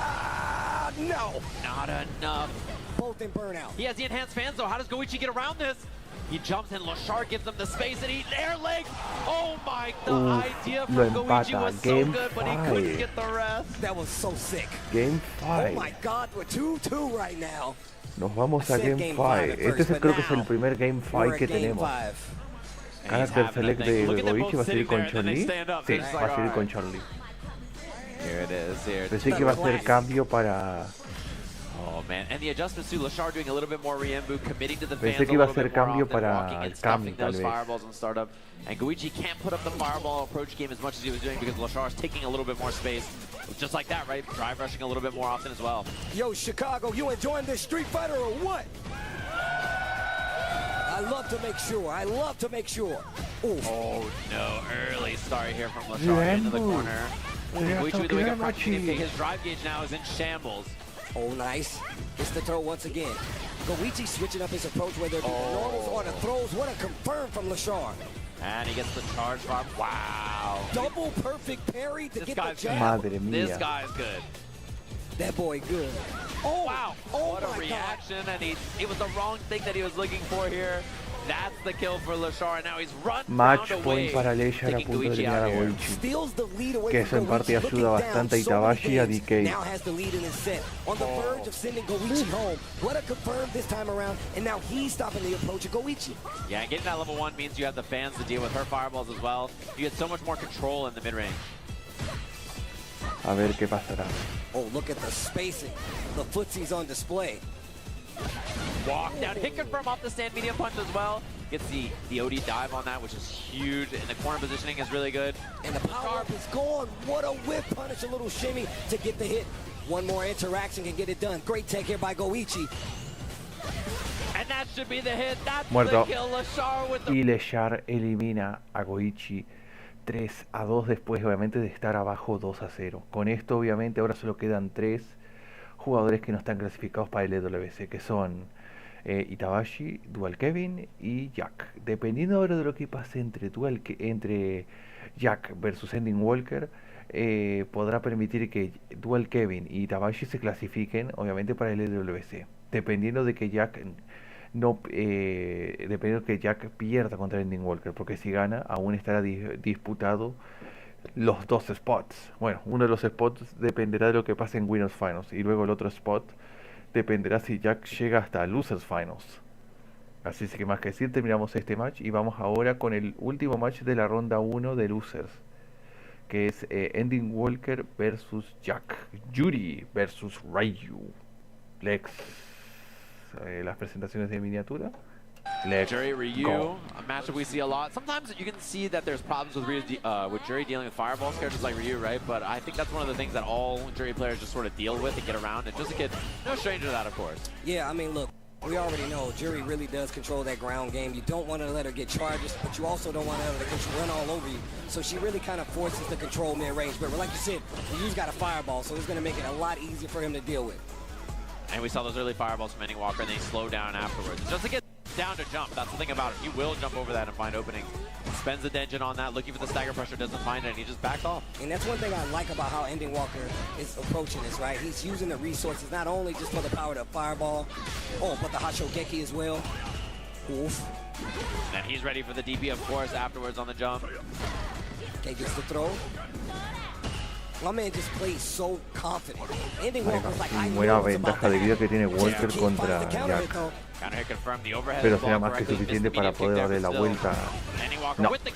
No. Not enough. Both in burnout. He has the enhanced fans though. How does Goichi get around this? He jumps and Leshar gives him the space and he air leg. Oh my, the idea from Goichi was so good, but he couldn't get the rest. That was so sick. Game 5. Oh my god, we're 2-2 right now. Nos vamos a Game 5. Este creo que es el primer Game 5 que tenemos. Character Select de Goichi va a seguir con Chun-Li. Sí, va a seguir con Chun-Li. Pensé que va a ser cambio para... Oh man, and the adjustments to Leshar doing a little bit more re-embu, committing to the fans Pensé que iba a ser cambio often, para el Kami, tal those vez. fireballs on startup. And Goichi can't put up the fireball approach game as much as he was doing because Leshar's taking a little bit more space. Just like that, right? Drive rushing a little bit more often as well. Yo, Chicago, you enjoying this Street Fighter or what? I love to make sure. I love to make sure. Ooh. Oh no, early start here from Leshar into the corner. Goichi with the wake up punch. His drive gauge now is in shambles. Oh, nice. It's the throw once again. Goichi switching up his approach, whether it be the normals or the throws. What a confirm from Leshar. And he gets the charge bar. Wow. Double perfect parry to get the jab. Madre mía. This guy's good. That boy good. Oh, wow. Oh what a reaction. God. And it was the wrong thing that he was looking for here. That's the kill for Leshar, and now he's run Match point para Leshar a punto de eliminar a Goichi, que eso en parte ayuda bastante a Itabashi y a DK. Now has the lead in his set, on the verge of sending Goichi home. What a confirm this time around, and now he's stopping the approach of Goichi. Yeah, and getting that level 1 means you have the fans to deal with her fireballs as well. You get so much more control in the mid-range. A ver qué pasará. Oh, look at the spacing. The footsie's on display. Walk down, hit confirm off the stand medium punch as well. Gets the OD dive on that, which is huge, and the corner positioning is really good. And the power up is gone. What a whip punish, a little shimmy to get the hit. One more interaction can get it done. Great tech here by Goichi. And that should be the hit. That's Muerto. the kill. Leshar with the... Y Leshar elimina a Goichi 3-2 después obviamente de estar abajo 2-0. Con esto obviamente ahora solo quedan 3 jugadores que no están clasificados para el EWC, que son Itabashi, Dual Kevin y Jack. Dependiendo ahora de lo que pase entre Jack versus EndingWalker, podrá permitir que Dual Kevin y Itabashi se clasifiquen obviamente para el EWC. Dependiendo de que Jack pierda contra EndingWalker, porque si gana aún estará disputado los 2 spots. Bueno, uno de los spots dependerá de lo que pase en Winners Finals, y luego el otro spot dependerá si Jack llega hasta Losers Finals. Así que más que decir, terminamos este match y vamos ahora con el último match de la ronda 1 de Losers, que es EndingWalker versus Jack, Juri versus Ryu. Lex, las presentaciones de miniatura. Juri, Ryu, a matchup we see a lot. Sometimes you can see that there's problems with Juri dealing with fireballs, characters like Ryu, right? But I think that's one of the things that all Juri players just sort of deal with and get around. And just a kid, no stranger to that, of course. Yeah, I mean, look, we already know Juri really does control that ground game. You don't want to let her get charges, but you also don't want to let her just run all over you. So she really kind of forces the control mid-range. But like you said, Ryu's got a fireball, so it's going to make it a lot easier for him to deal with. And we saw those early fireballs from EndingWalker, and they slow down afterwards. Just to get down to jump, that's the thing about it. He will jump over that and find opening. Spends the engine on that, looking for the stagger pressure, doesn't find it, and he just backs off. And that's one thing I like about how EndingWalker is approaching this, right? He's using the resources not only just for the power to fireball, but the hot shogeki as well. Oof. And he's ready for the DP, of course, afterwards on the jump. Okay, gets the throw. My man just plays so confident. EndingWalker's like, buena ventaja de vida que tiene Walker contra Jack. Pero será más que suficiente para poder darle la vuelta. No, muerta.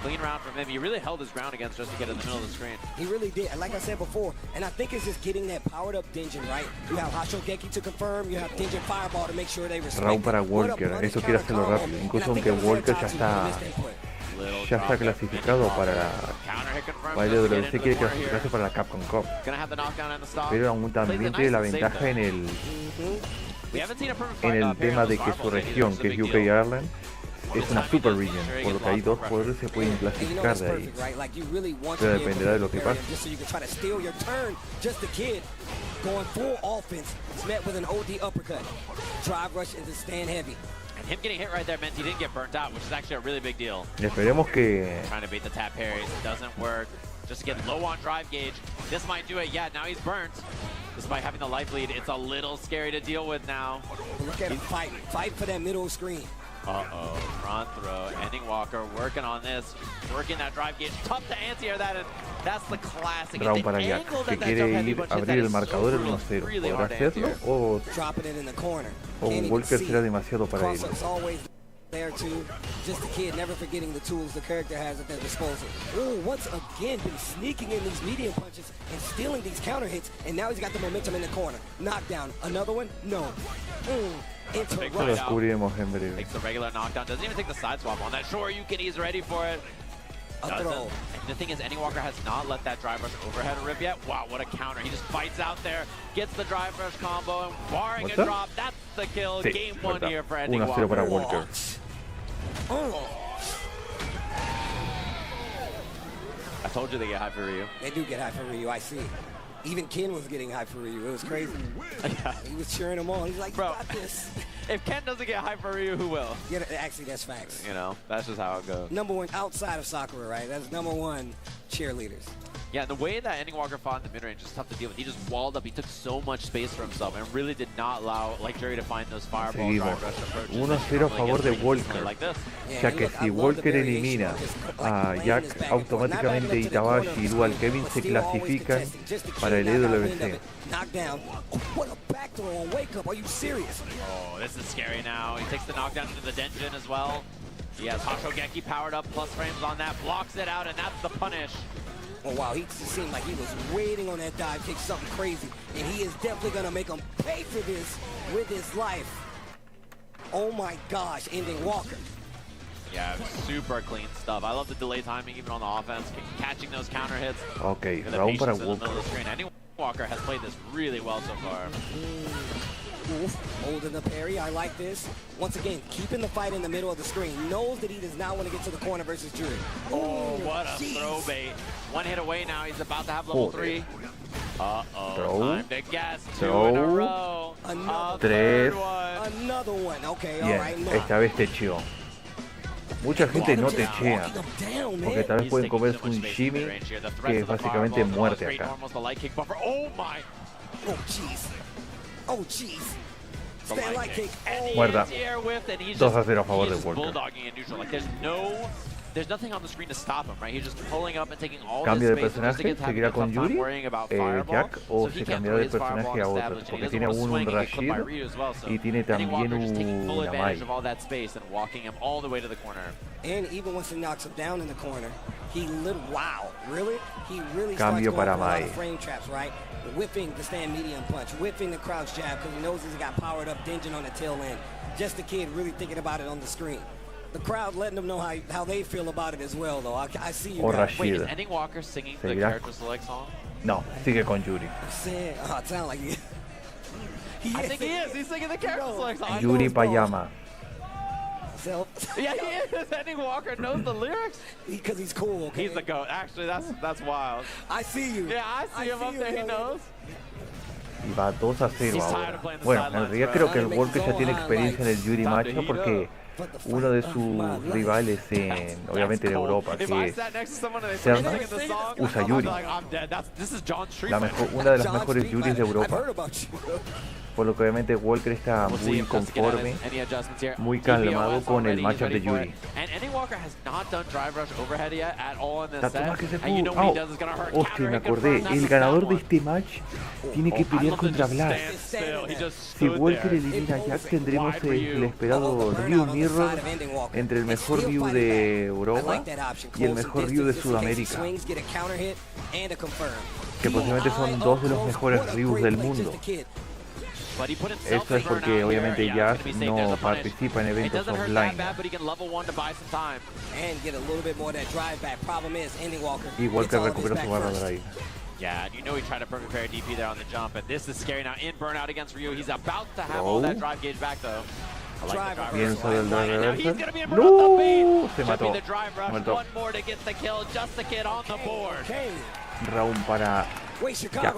Clean round from him. He really held his ground against just to get in the middle of the screen. He really did. And like I said before, and I think it's just getting that powered up Denjin, right? You have Hashogeki to confirm, you have Denjin Fireball to make sure they respect. Round para Walker. Eso quiere hacerlo rápido. Incluso aunque Walker ya está clasificado para el WC, quiere clasificarse para la Capcom Cup. Pero aún también tiene la ventaja en el tema de que su región, que es UK Ireland, es una super region, por lo que hay 2 jugadores que se pueden clasificar de ahí. Pero dependerá de lo que pase. Going full offense, met with an OD uppercut. Drive rush into stand heavy. And him getting hit right there meant he didn't get burnt out, which is actually a really big deal. Esperemos que... Trying to bait the tap parries, doesn't work. Just to get low on drive gauge. This might do it. Yeah, now he's burnt. Despite having the life lead, it's a little scary to deal with now. But look at him fighting. Fight for that middle screen. Uh-oh, front throw. EndingWalker working on this. Working that drive gauge. Tough to anti-air that, and that's the classic. Round para Jack, que quiere ir a abrir el marcador en 1-0. ¿Podrá hacerlo o Walker será demasiado para él? There too, just a kid, never forgetting the tools the character has at their disposal. Ooh, once again, been sneaking in these medium punches and stealing these counter hits, and now he's got the momentum in the corner. Knockdown, another one? No. Lo descubriremos en breve. Takes the regular knockdown, doesn't even take the side swap on that. Sure, you can, he's ready for it. And the thing is, EndingWalker has not let that drive rush overhead rip yet. Wow, what a counter. He just fights out there, gets the drive rush combo, and barring a drop, that's the kill. Sí, Game 1 here for 1-0 EndingWalker. para Walker. I told you they get high for Ryu. They do get high for Ryu, I see. Even Ken was getting high for Ryu. It was crazy. Yeah. He was cheering him on. He's like, you got this. If Ken doesn't get high for Ryu, who will? Yeah, actually, that's facts. You know, that's just how it goes. Number 1 outside of Sakura, right? That's number 1 cheerleaders. Yeah, the way that EndingWalker fought in the mid-range is tough to deal with. He just walled up, he took so much space for himself and really did not allow like Juri to find those fireball drive rush approaches. 1-0 a favor de Walker, ya que si Walker elimina a Jack, automáticamente Itabashi y Dual Kevin se clasifican para el EWC. Oh, this is scary now. He takes the knockdown into the Denjin as well. He has Hashogeki powered up, plus frames on that, blocks it out, and that's the punish. Oh wow, he seemed like he was waiting on that dive kick, something crazy. And he is definitely gonna make him pay for this with his life. Oh my gosh, EndingWalker. Yeah, super clean stuff. I love the delay timing even on the offense, catching those counter hits. Okay, round para Walker. EndingWalker has played this really well so far. Oof, holding the parry, I like this. Once again, keeping the fight in the middle of the screen. Knows that he does not want to get to the corner versus Juri. Oh, what a throw bait. One hit away now, he's about to have level 3. Uh-oh, time to guess. 2 in a row. Another one. Okay, all right. Bien, esta vez techeó. Mucha gente no techea, porque tal vez pueden comerse un shimmy, que es básicamente muerte acá. Oh, jeez. Muerta. 2-0 a favor de Walker. Cambio de personaje, seguirá con Juri, Jack, o se cambiará de personaje a otro, porque tiene aún un Rashid y tiene también una Mai. Cambio para Mai. Whipping the stand medium punch, whipping the crouch jab because he knows he's got powered up Denjin on the tail end. Just the kid really thinking about it on the screen. The crowd letting them know how they feel about it as well, though. I see you guys. Wait, is EndingWalker singing the character select song? No, sigue con Juri. It sounds like he I think he is. He's singing the character select song. Juri Payama. Yeah, he is. EndingWalker knows the lyrics. Because he's cool. Okay? He's the GOAT. Actually, that's wild. I see you. Yeah, I see him up there. He knows. Y va 2-0 ahora. Bueno, en realidad creo que el Walker ya tiene experiencia en el Juri matchup porque uno de sus rivales obviamente en Europa, que es Serna, usa Juri. Una de las mejores Juris de Europa. Por lo que obviamente Walker está muy conforme, muy calmado con el matchup de Juri. Hostia, me acordé, el ganador de este match tiene que pelear contra Blaz. Si Walker elimina a Jack, tendremos el esperado Ryu Mirror entre el mejor Ryu de Europa y el mejor Ryu de Sudamérica, que posiblemente son dos de los mejores Ryus del mundo. Esto es porque obviamente Jazz no participa en eventos offline. Y Walker recuperó su barra drive. Yeah, and you know he tried to perfect parry DP there on the jump, and this is scary now. In burnout against Ryu, he's about to have all that drive gauge back though. Bien sobre el drive reversal. ¡No! Se mató. Muerto. Round para Jack,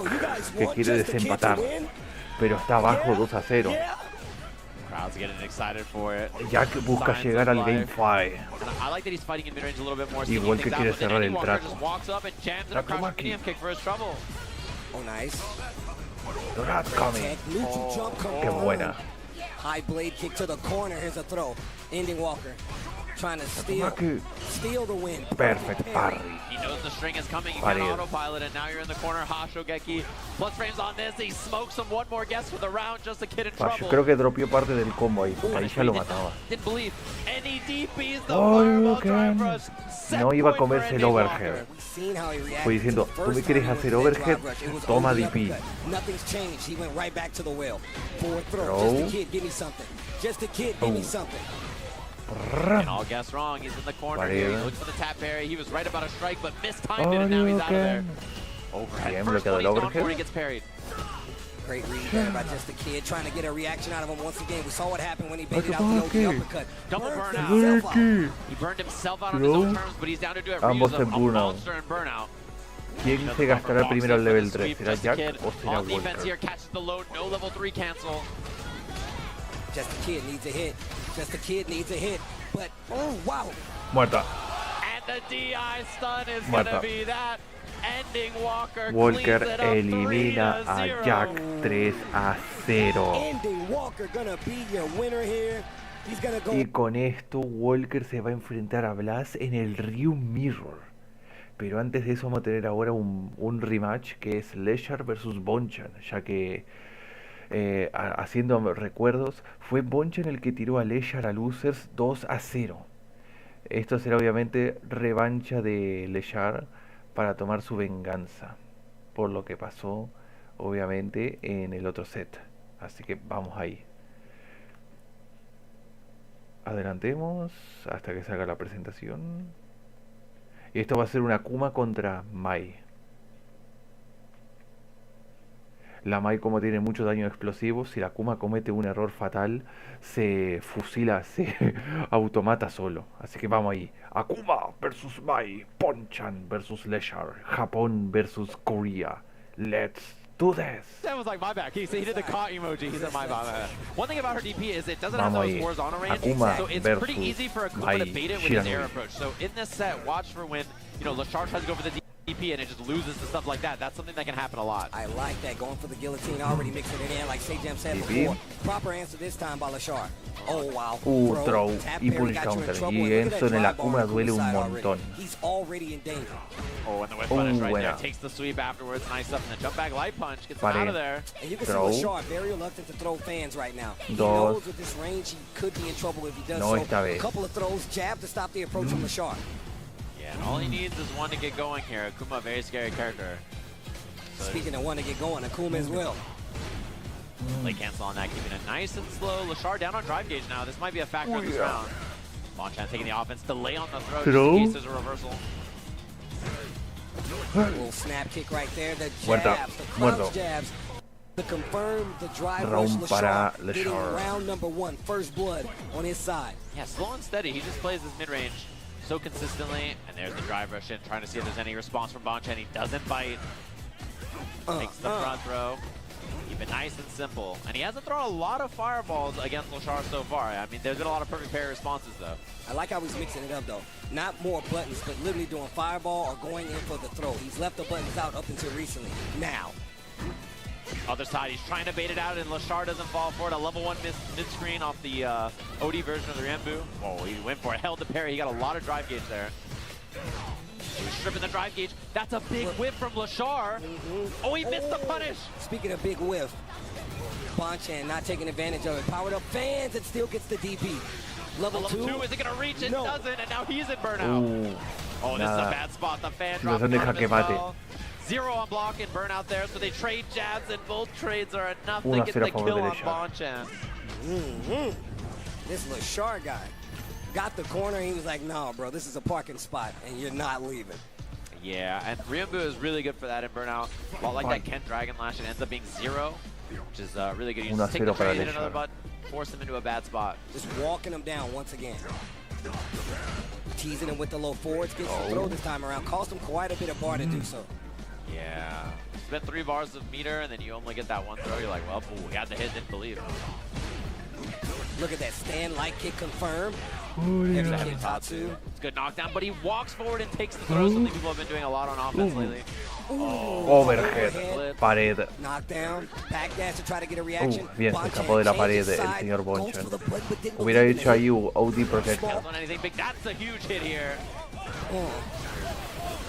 que quiere desempatar, pero está abajo 2-0. Jack busca llegar al Game 5. Igual que quiere cerrar el trato. Takamaki. The rat coming. Qué buena. High blade kick to the corner. Here's a throw. EndingWalker trying to steal the win. Perfect parry. He knows the string is coming. You can autopilot it. Now you're in the corner. Hashogeki. Plus frames on this. He smokes him. One more guess for the round. Just a kid in trouble. Yo creo que dropeó parte del combo ahí. Ahí ya lo mataba. Didn't believe any DPs. The fireball drive rush. No iba a comerse el overhead. Fue diciendo, tú me quieres hacer overhead, toma DP. Nothing's changed. He went right back to the well. Forward throw. Just a kid, give me something. Just a kid, give me something. And all guess wrong. He's in the corner here. He looks for the tap parry. He was right about a strike, but mistimed it, and now he's out of there. Overhead. First one he's gone for, he gets parried. Great read there by Just a Kid, trying to get a reaction out of him once again. We saw what happened when he baited out the uppercut. Double burnout. He burned himself out on his own terms, but he's down to do it. Ambos en burnout. Burnout. ¿Quién se gastará primero el level 3? ¿Será Jack o será Walker? Catches the load, no level 3 cancel. Just a Kid needs a hit. Just a Kid needs a hit. But, oh, wow. Muerta. And the DI stun is gonna be that. EndingWalker Walker cleans it up elimina a 3-0. Jack 3-0. EndingWalker gonna be your winner here. He's gonna go. Y con esto Walker se va a enfrentar a Blaz en el Ryu Mirror. Pero antes de eso vamos a tener ahora un rematch que es Leshar versus Bonchan, ya que haciendo recuerdos, fue Bonchan el que tiró a Leshar a Losers 2-0. Esto será obviamente revancha de Leshar para tomar su venganza por lo que pasó obviamente en el otro set. Así que vamos ahí. Adelantemos hasta que salga la presentación. Y esto va a ser una Akuma contra Mai. La Mai, como tiene mucho daño explosivo, si la Akuma comete un error fatal, se fusila, se automata solo. Así que vamos ahí. Akuma versus Mai. Bonchan versus Leshar. Japón versus Korea. Let's do this. That was like my back. He did the caught emoji. He said my bad. One thing about her DP is it doesn't have those horizontal range, so it's pretty easy for Akuma to bait it with his air approach. So in this set, watch for when Leshar tries to go for the DP and it just loses to stuff like that. That's something that can happen a lot. I like that, going for the guillotine, already mixing it in, like Sejam said before. Proper answer this time by Leshar. Oh wow. Throw y punish counter. Y eso en el Akuma duele un montón. He's already in danger. Oh, and the whip punish right there. Takes the sweep afterwards. Nice stuff. And the jump back light punch gets him out of there. And you can see Leshar very reluctant to throw fans right now. He knows with this range he could be in trouble if he does so. A couple of throws, jab to stop the approach from Leshar. Yeah, and all he needs is one to get going here. Akuma, very scary character. So speaking of one to get going, Akuma as well. Play cancel on that, keeping it nice and slow. Leshar down on drive gauge now. This might be a factor in this round. Bonchan taking the offense, delay on the throw. Just in case there's a reversal. A little snap kick right there. The jabs, the crouch jabs. To confirm the drive rush, Leshar getting round number 1, first blood on his side. Yeah, slow and steady. He just plays his mid-range so consistently. And there's the drive rush in, trying to see if there's any response from Bonchan. He doesn't bite. Takes the front throw. Keep it nice and simple. And he hasn't thrown a lot of fireballs against Leshar so far. I mean, there's been a lot of perfect parry responses, though. I like how he's mixing it up, though. Not more buttons, but literally doing fireball or going in for the throw. He's left the buttons out up until recently. Now. Other side, he's trying to bait it out, and Leshar doesn't fall for it. A level 1 mid-screen off the OD version of the Rambu. Oh, he went for it. Held the parry. He got a lot of drive gauge there. He's stripping the drive gauge. That's a big whiff from Leshar. Oh, he missed the punish. Speaking of big whiff, Bonchan not taking advantage of it. Powered up fans and still gets the DP. Level 2. Is it going to reach? It doesn't, and now he's in burnout. Oh, this is a bad spot. The fan dropped as well. 0 on block and burnout there, so they trade jabs, and both trades are enough to get the kill on Bonchan. This Leshar guy got the corner, and he was like, no, bro, this is a parking spot, and you're not leaving. Yeah, and Ryumbu is really good for that in burnout. Well, like that Ken Dragon Lash, it ends up being 0, which is really good. You just take the trade, hit another button, force him into a bad spot. Just walking him down once again. Teasing him with the low forwards, gets the throw this time around. Cost him quite a bit of bar to do so. Yeah. Spent 3 bars of meter, and then you only get that one throw. You're like, well, we had the hit, didn't believe. Look at that stand light kick confirmed. It's good knockdown, but he walks forward and takes the throw. Something people have been doing a lot on offense lately. Overhead, pared. Knockdown, backdash to try to get a reaction. Bien, se escapó de la pared el señor Bonchan. Hubiera hecho ahí OD protection. That's a huge hit here.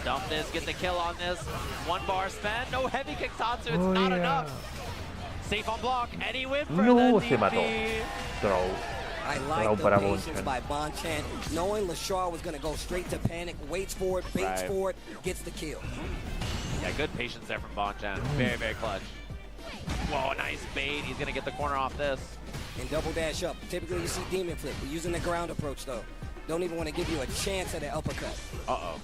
Dump this, get the kill on this. 1 bar spend, no heavy kicksatsu, it's not enough. Safe on block, and he went for the DP. Throw. I like the patience by Bonchan, knowing Leshar was going to go straight to panic, waits for it, baits for it, gets the kill. Yeah, good patience there from Bonchan. Very, very clutch. Whoa, nice bait. He's going to get the corner off this. And double dash up. Typically you see demon flip. We're using the ground approach, though. Don't even want to give you a chance at an uppercut. Uh-oh.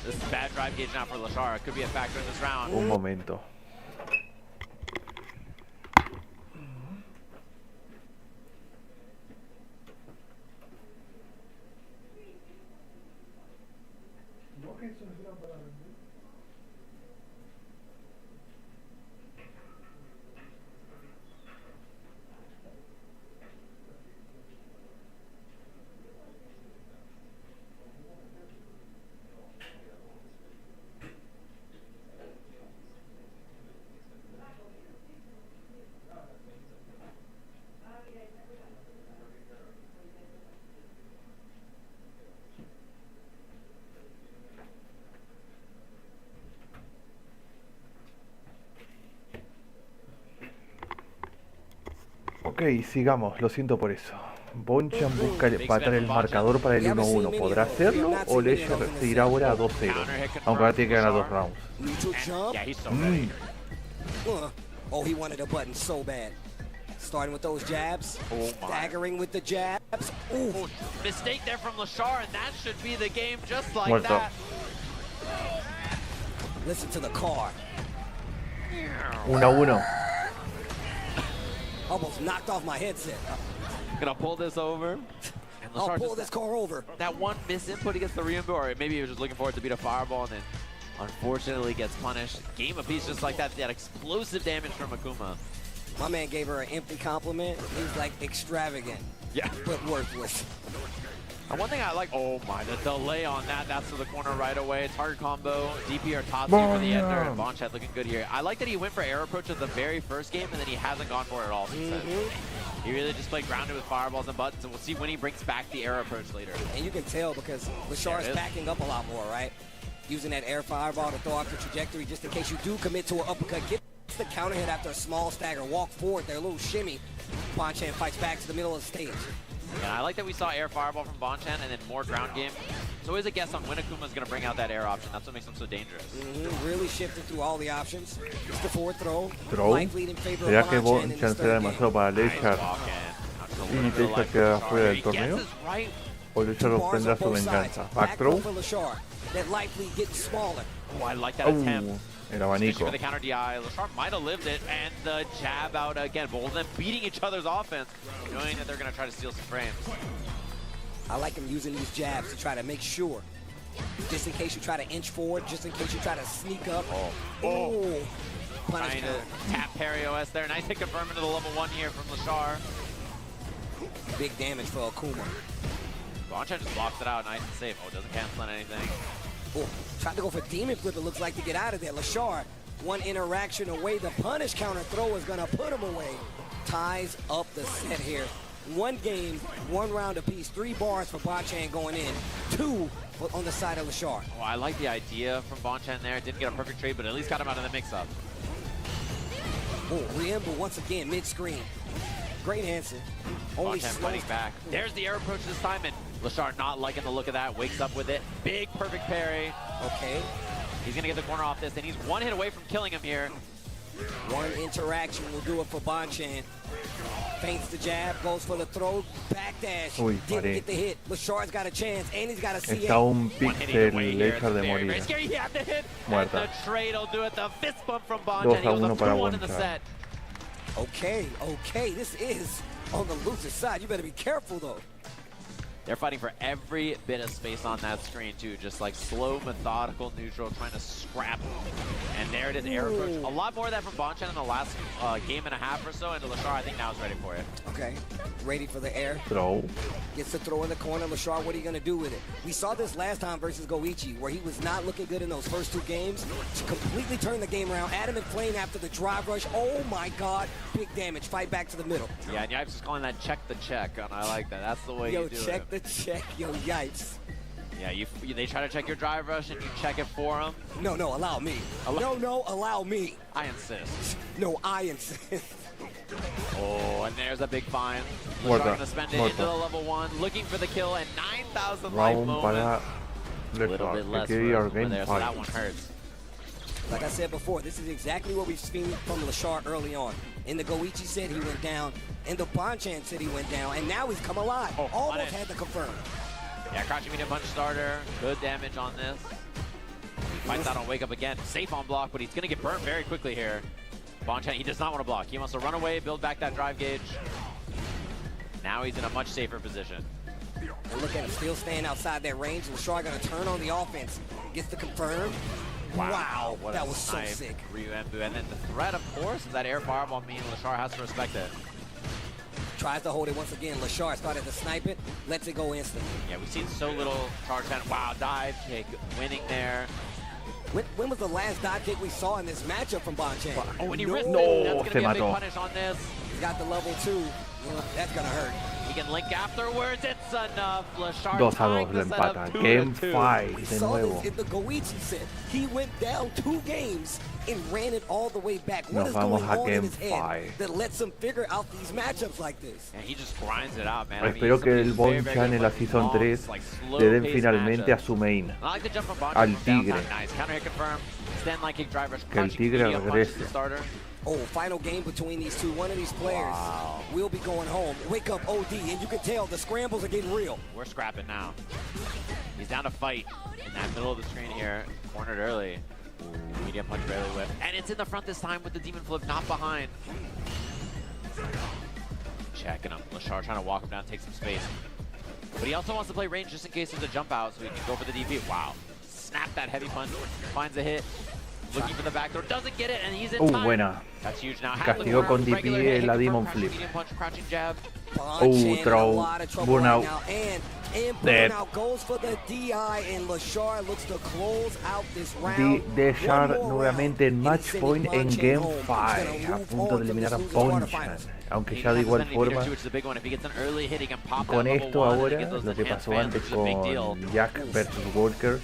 This is bad drive gauge now for Leshar. It could be a factor in this round. Un momento. Ok, sigamos, lo siento por eso. Bonchan busca empatar el marcador para el 1-1. ¿Podrá hacerlo o Leshar se irá ahora a 2-0? Aunque ahora tiene que ganar 2 rounds. Oh, he wanted a button so bad. Starting with those jabs, staggering with the jabs. Ooh. Mistake there from Leshar, and that should be the game just like Muerto. that. Listen to the car. 1-1. Almost knocked off my headset. Gonna pull this over. And I'll Leshar pull this car over. That one misinput against the Ryumbu, or maybe he was just looking forward to beat a fireball and then unfortunately gets punished. Game apiece just like that. That explosive damage from Akuma. My man gave her an empty compliment. He's like extravagant. Yeah. But worthless. And one thing I like, oh my, the delay on that, that's to the corner right away. Target combo, DP or Tatsu for the ender, and Bonchan looking good here. I like that he went for air approach at the very first game, and then he hasn't gone for it at all since then. He really just played grounded with fireballs and buttons, and we'll see when he brings back the air approach later. And you can tell because Leshar is backing up a lot more, right? Using that air fireball to throw off the trajectory just in case you do commit to an uppercut. Get the counter hit after a small stagger. Walk forward there, a little shimmy. Bonchan fights back to the middle of the stage. Yeah, I like that we saw air fireball from Bonchan and then more ground game. It's always a guess on when Akuma's going to bring out that air option. That's what makes him so dangerous. Really shifting through all the options. It's the forward throw. Throw. ¿Será que Bonchan será demasiado para Leshar y Leshar queda fuera del torneo? ¿O Leshar obtendrá su venganza? Back throw. Oh, I like that attempt. El abanico. For the counter DI, Leshar might have lived it, and the jab out again. Both of them beating each other's offense, knowing that they're going to try to steal some frames. I like him using these jabs to try to make sure. Just in case you try to inch forward, just in case you try to sneak up. Oh. Trying to tap parry OS there. Nice hit confirm into the level 1 here from Leshar. Big damage for Akuma. Bonchan just blocks it out nice and safe. Oh, doesn't cancel on anything. Oh, tried to go for demon flip, it looks like, to get out of there. Leshar, one interaction away. The punish counter throw is going to put him away. Ties up the set here. One game, 1 round apiece. 3 bars for Bonchan going in. 2 on the side of Leshar. Oh, I like the idea from Bonchan there. Didn't get a perfect trade, but at least got him out of the mix-up. Oh, Ryumbu once again, mid-screen. Great answer. Only fighting back. There's the air approach this time, and Leshar not liking the look of that. Wakes up with it. Big perfect parry. Okay. He's going to get the corner off this, and he's 1 hit away from killing him here. 1 interaction will do it for Bonchan. Feints the jab, goes for the throw, backdash. Didn't get the hit. Leshar's got a chance, and he's got a CA. Está un pixel Leshar de morir. Very scary. He had the hit. Muerta. And the trade will do it. The fist bump from Bonchan. He was a 2-1 in the set. Okay, this is on the loser side. You better be careful, though. They're fighting for every bit of space on that screen, too. Just like slow, methodical, neutral, trying to scrap. And there it is, air approach. A lot more of that from Bonchan in the last game and a half or so. And Leshar, I think now is ready for it. Okay, ready for the air. Throw. Gets the throw in the corner. Leshar, what are you going to do with it? We saw this last time versus Goichi, where he was not looking good in those first 2 games. To completely turn the game around. Adamant flame after the drive rush. Oh, my God. Big damage. Fight back to the middle. Yeah, and Yipes is calling that check the check. And I like that. That's the way you do it. Yo, check the check. Yo, Yipes. Yeah, they try to check your drive rush and you check it for them. No, allow me. No, allow me. I insist. No, I insist. Oh, and there's a big fine. Leshar gonna spend it into the level 1, looking for the kill, and 9,000 life moment. A little bit less for there, so that one hurts. Like I said before, this is exactly what we've seen from Leshar early on. In the Goichi set, he went down. In the Bonchan set, he went down. And now he's come alive. Oh, almost had to confirm. Yeah, crouching medium punch starter. Good damage on this. He fights out on wake up again. Safe on block, but he's going to get burnt very quickly here. Bonchan, he does not want to block. He wants to run away, build back that drive gauge. Now he's in a much safer position. And look at him, still staying outside that range. Leshar going to turn on the offense. Gets the confirm. Wow, that was so sick. Ryumbu. And then the threat, of course, of that air fireball means Leshar has to respect it. Tries to hold it once again. Leshar started to snipe it, lets it go instant. Yeah, we've seen so little charge time. Wow, dive kick, winning there. When was the last dive kick we saw in this matchup from Bonchan? Oh, and he risked it. That's going to be a big punish on this. He's got the level 2. You know, that's going to hurt. He can link afterwards. It's enough. Leshar 2-2 lo empata. Game 5 de nuevo. He went down 2 games and ran it all the way back. What Nos is vamos going a on in Game his head 5. that lets him figure out these matchups like this? And he just grinds it out, man. Espero que el Bonchan en la Season 3 le den finalmente a su main, al tigre. Que el tigre regrese. Oh, final game between these two. One of these players will be going home. Wake up OD, and you can tell the scrambles are getting real. We're scrapping now. He's down to fight in that middle of the screen here. Cornered early. Ooh, medium punch barely whip. And it's in the front this time with the demon flip, not behind. Checking him. Leshar trying to walk him down, take some space. But he also wants to play range just in case there's a jump out so he can go for the DP. Wow. Snap that heavy punch. Finds a hit. Looking for the back throw, doesn't get it, and he's in time. Buena. That's huge now. Castigó con DP la Demon Flip. Throw. Burnout. Dead. Leshar nuevamente en match point en Game 5. A punto de eliminar a Bonchan. Aunque ya de igual forma. Con esto ahora, lo que pasó antes con Jack versus Walker.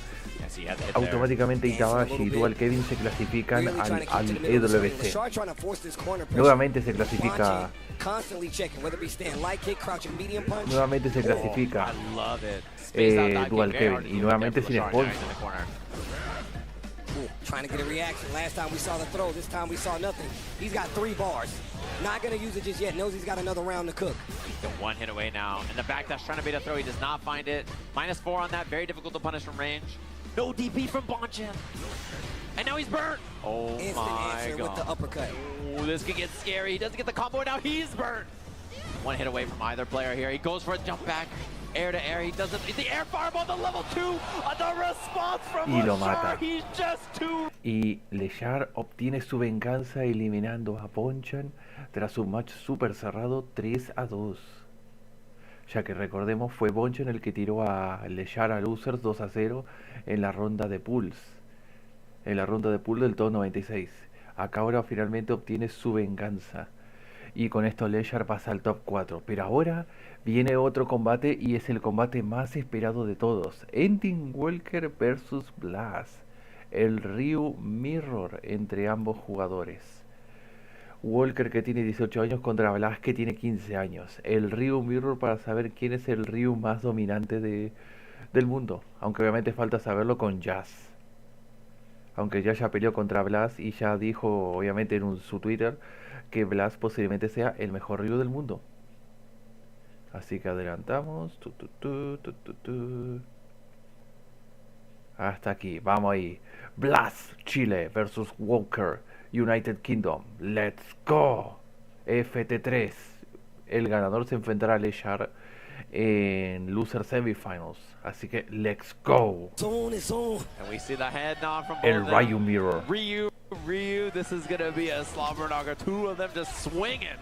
Automáticamente Itabashi y Dual Kevin se clasifican al EWC. Nuevamente se clasifica. Nuevamente se clasifica Dual Kevin y nuevamente sin sponsor. Trying to get a reaction. Last time we saw the throw, this time we saw nothing. He's got 3 bars. Not going to use it just yet. Knows he's got another round to cook. The one hit away now. In the back dash trying to bait a throw. He does not find it. -4 on that. Very difficult to punish from range. No DP from Bonchan. And now he's burnt. Oh my god. With the uppercut. Ooh, this could get scary. He doesn't get the combo. Now he's burnt. One hit away from either player here. He goes for a jump back. Air to air. He doesn't. The air fireball, the level 2. The response from Y lo mata. He's just too. Y Leshar obtiene su venganza eliminando a Bonchan tras un match super cerrado 3-2. Ya que recordemos fue Bonchan el que tiró a Leshar a losers 2-0 en la ronda de pools. En la ronda de pool del top 96. Acá ahora finalmente obtiene su venganza. Y con esto Leshar pasa al top 4. Pero ahora viene otro combate y es el combate más esperado de todos. EndingWalker versus Blaz. El Ryu Mirror entre ambos jugadores. Walker que tiene 18 años contra Blaz que tiene 15 años. El Ryu Mirror para saber quién es el Ryu más dominante del mundo. Aunque obviamente falta saberlo con Jazz. Aunque ya peleó contra Blaz y ya dijo obviamente en su Twitter que Blaz posiblemente sea el mejor Ryu del mundo. Así que adelantamos. Hasta aquí, vamos ahí. Blaz, Chile versus Walker, United Kingdom. Let's go. FT3. El ganador se enfrentará a Leshar en loser semifinals. Así que let's go. And we see the head nod from El Ryu Mirror. Ryu, this is gonna be a slobber knocker. 2 of them just swinging.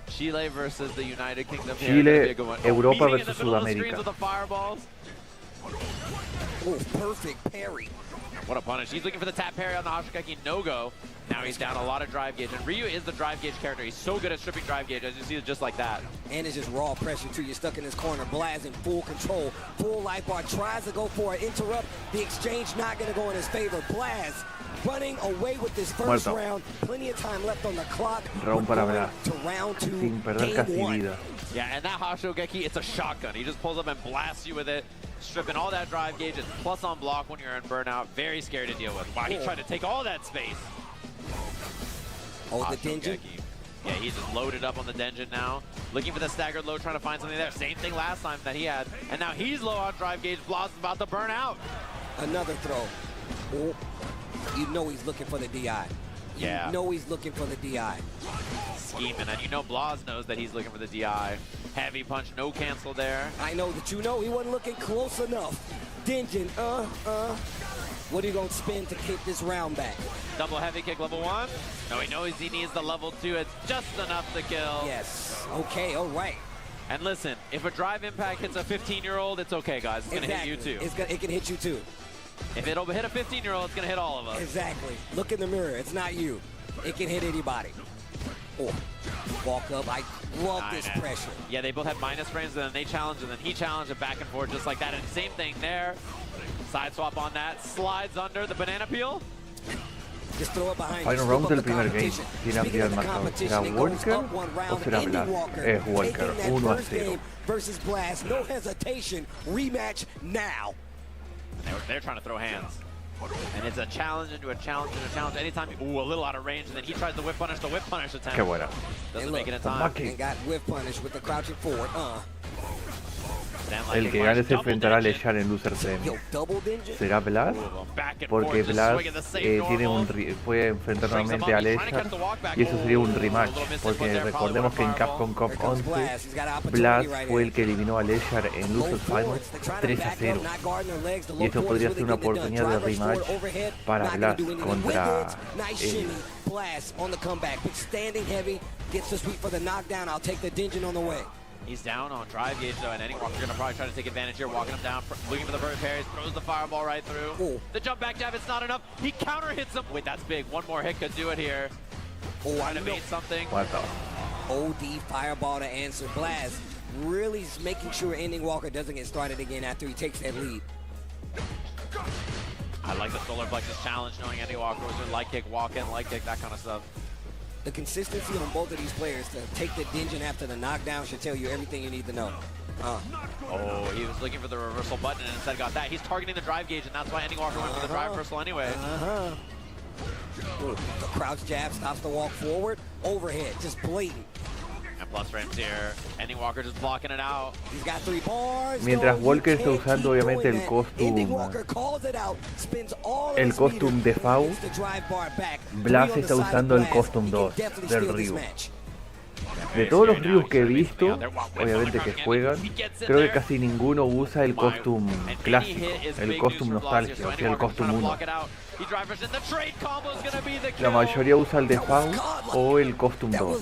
Chile versus the United Kingdom. Chile, Europa versus Sudamérica. Oh, perfect parry. What a punish. He's looking for the tap parry on the Hashikaki no-go. Now he's down a lot of drive gauge. And Ryu is the drive gauge character. He's so good at stripping drive gauge. As you see, it's just like that. And it's just raw pressure, too. You're stuck in this corner. Blaz in full control. Full life bar. Tries to go for an interrupt. The exchange not going to go in his favor. Blaz running away with this first round. Plenty of time left on the clock. Round para Blaz. To round 2, Sin perder casi vida. Yeah, and that Hashogeki, it's a shotgun. He just pulls up and blasts you with it. Stripping all that drive gauge. It's plus on block when you're in burnout. Very scary to deal with. Wow, he tried to take all that space. Oh, the Denjin? Yeah, he's just loaded up on the Denjin now. Looking for the staggered low, trying to find something there. Same thing last time that he had. And now he's low on drive gauge. Blaz is about to burn out. Another throw. Oh, you know he's looking for the DI. Yeah. You know he's looking for the DI. Scheming, and you know Blaz knows that he's looking for the DI. Heavy punch, no cancel there. I know that you know he wasn't looking close enough. Denjin, what are you going to spin to kick this round back? Double heavy kick, level 1. No, he knows he needs the level 2. It's just enough to kill. Yes. Okay, all right. And listen, if a drive impact hits a 15-year-old, it's okay, guys. It's going to hit you too. It can hit you too. If it'll hit a 15-year-old, it's going to hit all of us. Exactly. Look in the mirror. It's not you. It can hit anybody. Oh, walk up. I love this pressure. Yeah, they both had minus frames, and then they challenged, and then he challenged it back and forth just like that. And same thing there. Side swap on that. Slides under the banana peel. Just throw it behind. Final round del primer game. ¿Quién abrió el marcador? ¿Será Walker o será Blaz? Es Walker, 1-0. Versus Blaz, no hesitation. Rematch now. They're trying to throw hands. And it's a challenge into a challenge into a challenge. Anytime, ooh, a little out of range, and then he tries the whip punish attempt. Qué buena. Doesn't make it in time. And got whip punish with the crouching forward. El que gane se enfrentará a Leshar en Loser Semi. ¿Será Blaz? Porque Blaz puede enfrentar nuevamente a Leshar y eso sería un rematch. Porque recordemos que en Capcom Cup 11 Blaz fue el que eliminó a Leshar en Loser Finals 3-0. Y esto podría ser una oportunidad de rematch para Blaz contra ellos. He's down on drive gauge though, and EndingWalker's gonna probably try to take advantage here, walking him down, looking for the bird parries, throws the fireball right through. Ooh. The jump back jab, it's not enough. He counter hits him. Wait, that's big. One more hit could do it here. Oh, trying to bait something. What the? OD fireball to answer. Blaz really making sure EndingWalker doesn't get started again after he takes that lead. I like the solar plexus challenge, knowing EndingWalker was doing light kick, walk in, light kick, that kind of stuff. The consistency on both of these players to take the Dingeon after the knockdown should tell you everything you need to know. Oh, he was looking for the reversal button and instead got that. He's targeting the drive gauge, and that's why EndingWalker went for the drive reversal anyway. The crouch jab stops the walk forward. Overhead, just blatant. And plus frames here. EndingWalker just blocking it out. He's got 3 bars. Mientras Walker está usando obviamente el costume de FAU, Blaz está usando el costume 2 del Ryu. De todos los Ryus que he visto, obviamente que juegan, creo que casi ninguno usa el costume clásico, el costume nostalgia, o sea, el costume 1. La mayoría usa el de FAU o el costume 2.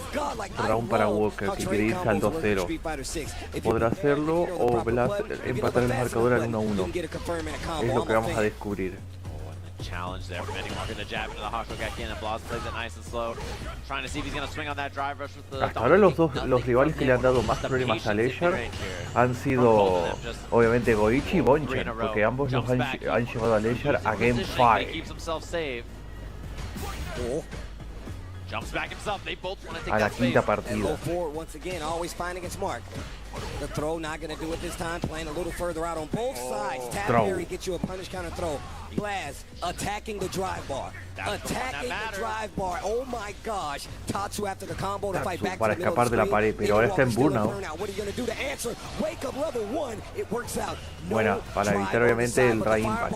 Round para Walker, que quiere irse al 2-0. Podrá hacerlo o Blaz empatar el marcador al 1-1. Es lo que vamos a descubrir. Challenge there from EndingWalker to jab into the Hoshogeki, and Blaz plays it nice and slow, trying to see if he's going to swing on that drive rush with the... Hasta ahora los rivales que le han dado más problemas a Leshar han sido obviamente Goichi y Bonchan, porque ambos los han llevado a Leshar a Game 5. A la quinta partida. The throw not going to do it this time, playing a little further out on both sides. Throw. Get you a punish counter throw. Blaz attacking the drive bar. Attacking the drive bar. Oh my gosh. Tatsu after the combo to fight back para escapar de la pared, pero ahora está en burnout. What are you going to do to answer? Wake up level 1. It works out. Buena, para evitar obviamente el Ray Impact.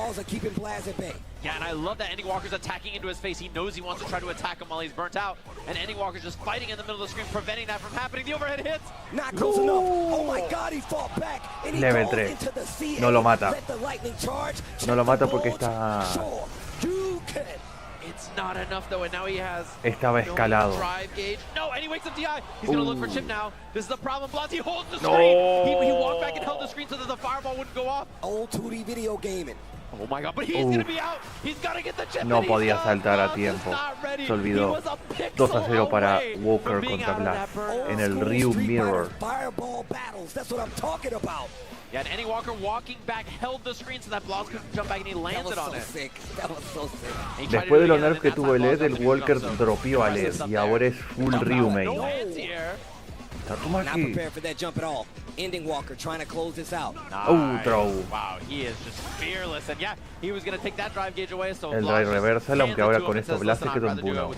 Yeah, and I love that EndingWalker's attacking into his face. He knows he wants to try to attack him while he's burnt out. And EndingWalker's just fighting in the middle of the screen, preventing that from happening. The overhead hits. Not close enough. Oh my God, he fought back. And he Level 3. No lo mata. No lo mata porque está... It's not enough though, and now he has estaba escalado. Drive gauge. No, and he wakes up DI. He's gonna look for chip now. This is the problem. Blaz, he holds the screen. He walked back and held the screen so that the fireball wouldn't go off. Old 2D video gaming. Oh my God, but he's gonna be out. He's gotta get the chip. No podía saltar a tiempo. Se olvidó. 2-0 para Walker contra Blaz en el Ryu Mirror. Fireball battles. That's what I'm talking about. Yeah, and EndingWalker walking back held the screen so that Blaz couldn't jump back and he landed on it. That was so sick. Después de los nerfs que tuvo el Ed, el Walker dropeó al Ed y ahora es full Ryu main. Not prepared for that jump at all. EndingWalker trying to close this out. Throw. Wow, he is just fearless. And yeah, he was going to take that drive gauge away. So el drive reversal, aunque ahora con esto Blaz se quedó en burnout.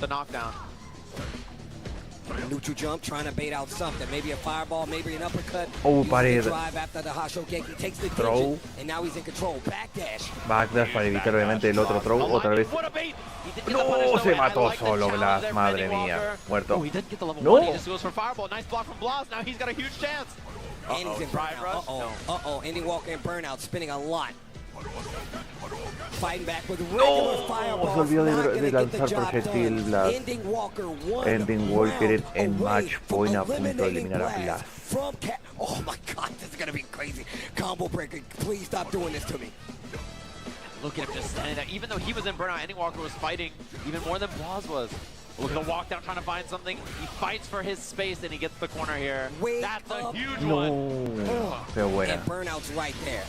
Neutral jump, trying to bait out something. Maybe a fireball, maybe an uppercut. Pared. Drive after the Hoshogeki takes the throw. And now he's in control. Backdash. Backdash para evitar obviamente el otro throw. Otra vez. No, se mató solo Blaz. Madre mía. Muerto. No. And he's in burnout. EndingWalker in burnout, spinning a lot. Fighting back with regular fireball. Se olvidó de lanzar proyectil Blaz. EndingWalker en match point a punto de eliminar a Blaz. Oh my God, this is gonna be crazy. Combo breaker, please stop doing this to me. Look at him just standing there. Even though he was in burnout, EndingWalker was fighting even more than Blaz was. Look at the walk down trying to find something. He fights for his space and he gets the corner here. That's a huge one. Qué buena. And burnout's right there.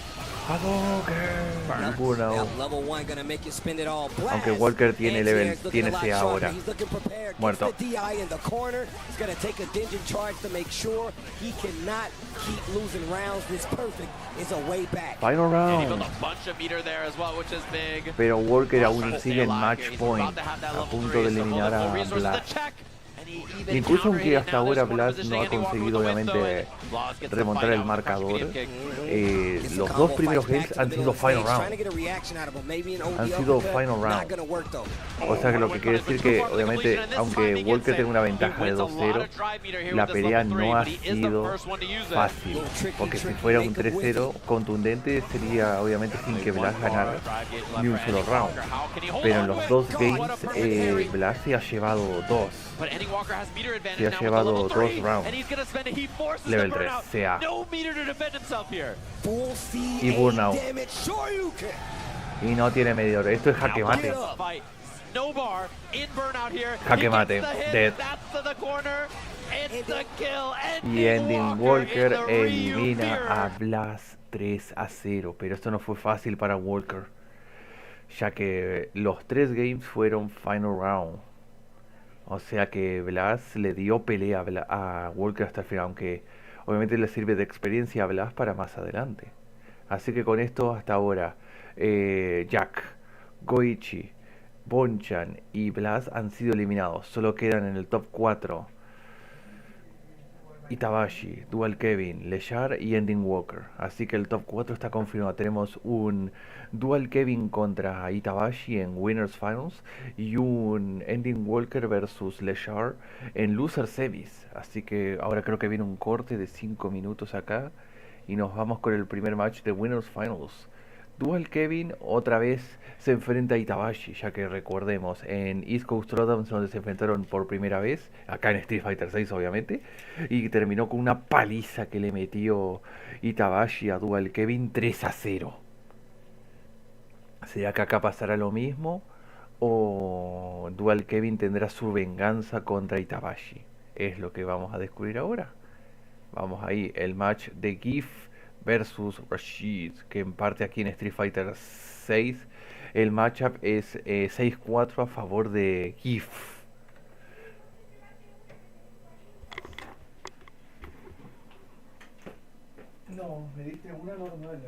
Burnout. Level 1 gonna make you spend it all. Blaz. Aunque Walker tiene level, tiene C ahora. Muerto. He's gonna take a dungeon charge to make sure he cannot keep losing rounds. This perfect is a way back. Final round. Pero Walker aún sigue en match point, a punto de eliminar a Blaz. Incluso aunque hasta ahora Blaz no ha conseguido obviamente remontar el marcador, los dos primeros games han sido final round. Han sido final round. O sea que lo que quiere decir que obviamente aunque Walker tenga una ventaja de 2-0, la pelea no ha sido fácil. Porque si fuera un 3-0 contundente sería obviamente sin que Blaz ganara ni un solo round. Pero en los dos games Blaz se ha llevado dos. Se ha llevado dos rounds. Level 3, CA. Y burnout. Y no tiene medidor. Esto es jaque mate. Jaque mate. Dead. Y EndingWalker elimina a Blaz 3-0. Pero esto no fue fácil para Walker, ya que los 3 games fueron final round. O sea que Blaz le dio pelea a Walker hasta el final, aunque obviamente le sirve de experiencia a Blaz para más adelante. Así que con esto hasta ahora, Jack, Goichi, Bonchan y Blaz han sido eliminados. Solo quedan en el top 4 Itabashi, Dual Kevin, Leshar y EndingWalker. Así que el top 4 está confirmado. Tenemos un Dual Kevin contra Itabashi en Winners Finals y un EndingWalker versus Leshar en Loser Semis. Así que ahora creo que viene un corte de 5 minutos acá y nos vamos con el primer match de Winners Finals. Dual Kevin otra vez se enfrenta a Itabashi, ya que recordemos en East Coast Roadhouse donde se enfrentaron por primera vez, acá en Street Fighter 6 obviamente, y terminó con una paliza que le metió Itabashi a Dual Kevin 3-0. ¿Será que acá pasará lo mismo o Dual Kevin tendrá su venganza contra Itabashi? Es lo que vamos a descubrir ahora. Vamos ahí, el match de Zangief versus Rashid, que en parte aquí en Street Fighter 6 el matchup es 6-4 a favor de Zangief. No, me diste una normal.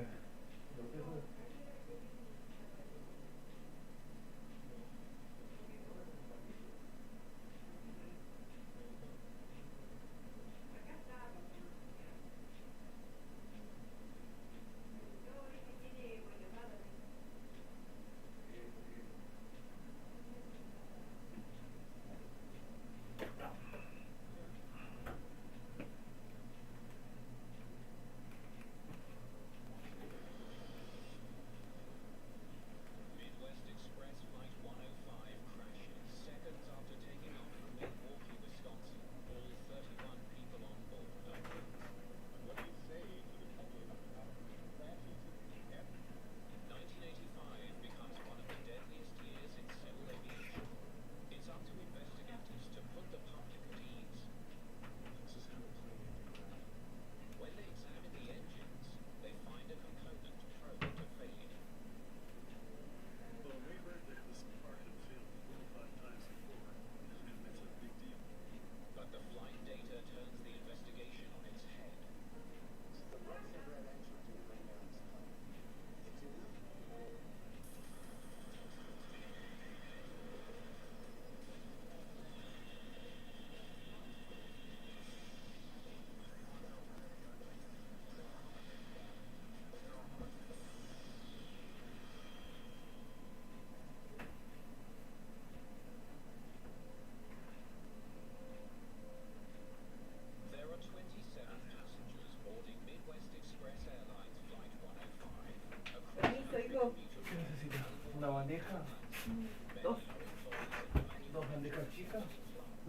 Dos bandejas chicas.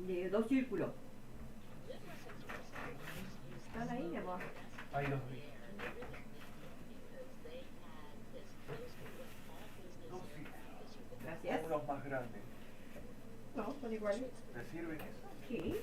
De 2 círculos. ¿Están ahí, mi amor? Ahí los vi. Gracias. Unos más grandes. No, son iguales. igual. Sí.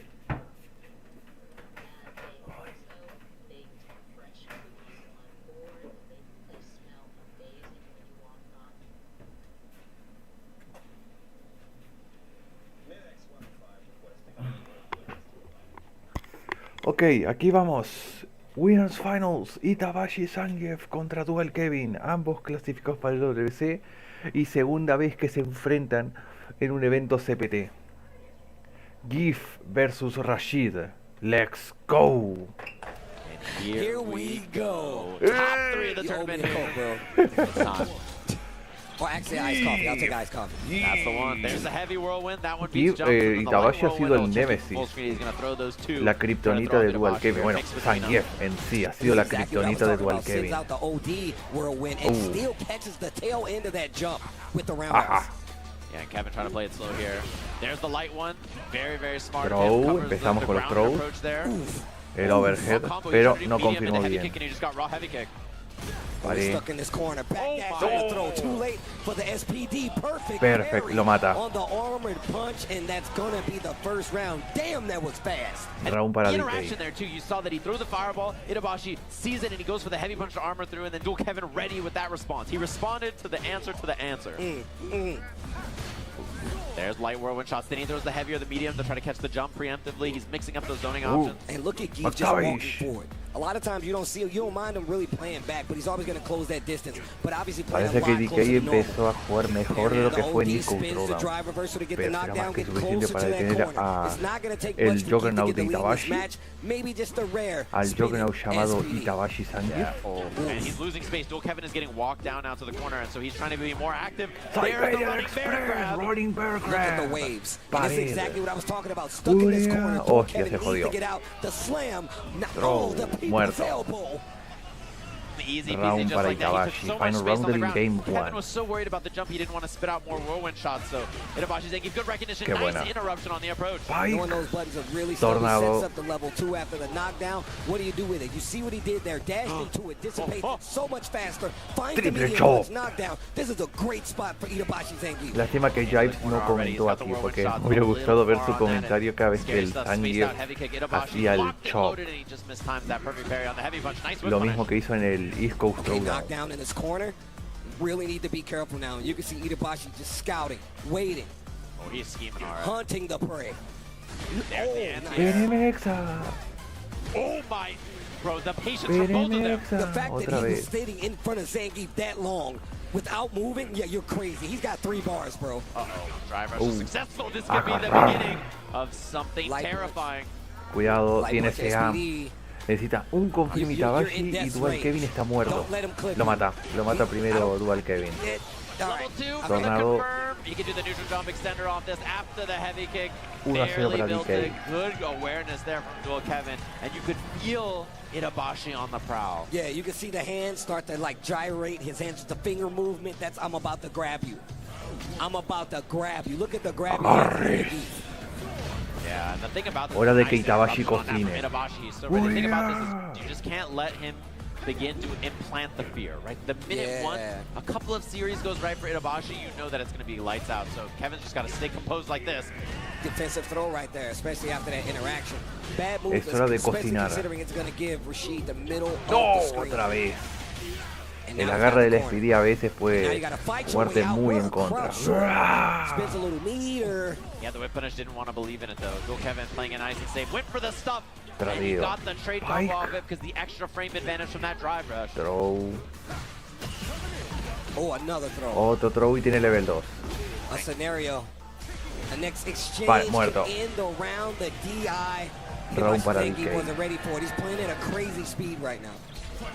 Ok, aquí vamos. Winners Finals, Itabashi y Zangief contra Dual Kevin, ambos clasificados para el WC y segunda vez que se enfrentan en un evento CPT. Zangief versus Rashid. Let's go. Here we go. Top 3 of the tournament. It's time. Or actually, iced coffee. I'll take iced coffee. That's the one. There's the heavy whirlwind. That one Y beats jump. The Itabashi light ha sido el whirlwind, némesis, full screen, he's gonna throw those two. la kriptonita de Dual Kevin. Bueno, Zangief en sí ha sido la kriptonita de Dual Kevin. Sends out the OD whirlwind and still catches the tail end of that jump with the roundhouse. Ajá. Yeah, Kevin trying to play it slow here. There's the light one. Very, very smart. Throw, Covers empezamos the con los ground throws. approach there. El overhead, Combo, pero he's no medium confirmó into heavy bien. kick, and he just got raw heavy kick. Vale. Stuck in this corner. Back Oh dash my. on the throw. Too late for the SPD. Perfect. Perfect, parry lo mata. on the armored punch, and that's gonna be the first round. Damn, that was fast. Round para The DK. interaction there too, you saw that he throws the fireball, Itabashi sees it and he goes for the heavy punch to armor through, and then Dual Kevin ready with that response. He responded to the answer to the answer. There's light whirlwind shots. Then he throws the heavy or the medium to try to catch the jump preemptively. He's mixing up those zoning options. And look at Geef just walking forward. A lot of times you don't mind him really playing back, but he's always going to close that distance. But obviously playing Parece a que lot closer DK to normal. empezó a jugar mejor de lo que fue en Eco Throwdown, pero será más que suficiente para detener a el Juggernaut de Itabashi, al Juggernaut llamado Itabashi Zangief. And he's losing space. Dual Kevin is getting walked down out to the corner, and so he's trying to be more active. Side There's the Radial running bear Express, grab. Running Bear Look at the Grab. waves. And this is Pared. exactly what I was talking about. Stuck in this corner. Hostia, Kevin se needs jodió. to get out. The slam. Throw, The people's muerto. elbow. Easy peasy, Round just para like that. He took Itabashi. so much Final space round on the del ground. game Kevin 1. was so worried about the jump, he didn't want to spit out more whirlwind shots. So Itabashi Zangief, good recognition, Qué nice buena. interruption on the approach. Knowing those buttons are really slowly Tornado. sets up the level 2 after the knockdown. What do you do with it? You see what he did there. Dashed into it, dissipates so much faster. Finds the Triple medium chop. punch knockdown. This is a great spot for Itabashi Zangief. Lástima que Jives no comentó aquí, porque me hubiera gustado ver su comentario cada vez que el Zangief hacía el chop. Lo mismo que hizo en el East Coast Throwdown. Knockdown in this corner. Really need to be careful now. You can see Itabashi just scouting, waiting, Oh, he's scheming all right. hunting the prey. There's the answer. Beremexa, Oh my, bro, the patience from both of them. The Beremexa, fact that otra he was vez. sitting in front of Zangief that long without moving, yeah, you're crazy. He's got 3 bars, bro. Uh-oh, drive rush is successful. This could be the Agarrar. beginning of something Light terrifying. Cuidado, Like tiene with ese SPD. Necesita un confirm Itabashi y Dual Kevin está muerto. Lo mata primero Dual Kevin. Level 2, Tornado. confirm. You can do the neutral jump extender off this after the heavy kick. 1-0 Barely para built DK. it. Good awareness there from Dual Kevin. And you could feel Itabashi on the prowl. Yeah, you can see the hands start to like gyrate. His hands, the finger movement. That's I'm about to grab you. I'm about to grab you. Look at the grab. Yeah, and the thing about this Hora de is que nice Itabashi interruption on that cocine. from Itabashi. So the thing about this is you just can't let him begin to implant the fear, right? The minute one, a couple of series goes right for Itabashi, you know that it's going to be lights out. So Kevin's just got to stay composed like this. Defensive throw right there, especially after that interaction. Bad move, Es hora de especially cocinar. considering it's going to give Rashid the middle No, of the screen. otra vez. And El now he's agarre got the del corner. SPD a veces Now you puede gotta fight your jugarte way out. muy en Work, contra. crouch, short. Spins a little meter. Yeah, the whip punish didn't want to believe in it though. Dual Kevin playing it nice and safe. Went for the stuff. And he Perdido. got the trade combo off it because the extra frame advantage from that drive rush. Throw. Oh, another throw. Otro throw y tiene level 2. A scenario. A next exchange Vale, muerto. to end the round. The DI. Round para Zangief DK. wasn't ready for it. He's playing at a crazy speed right now.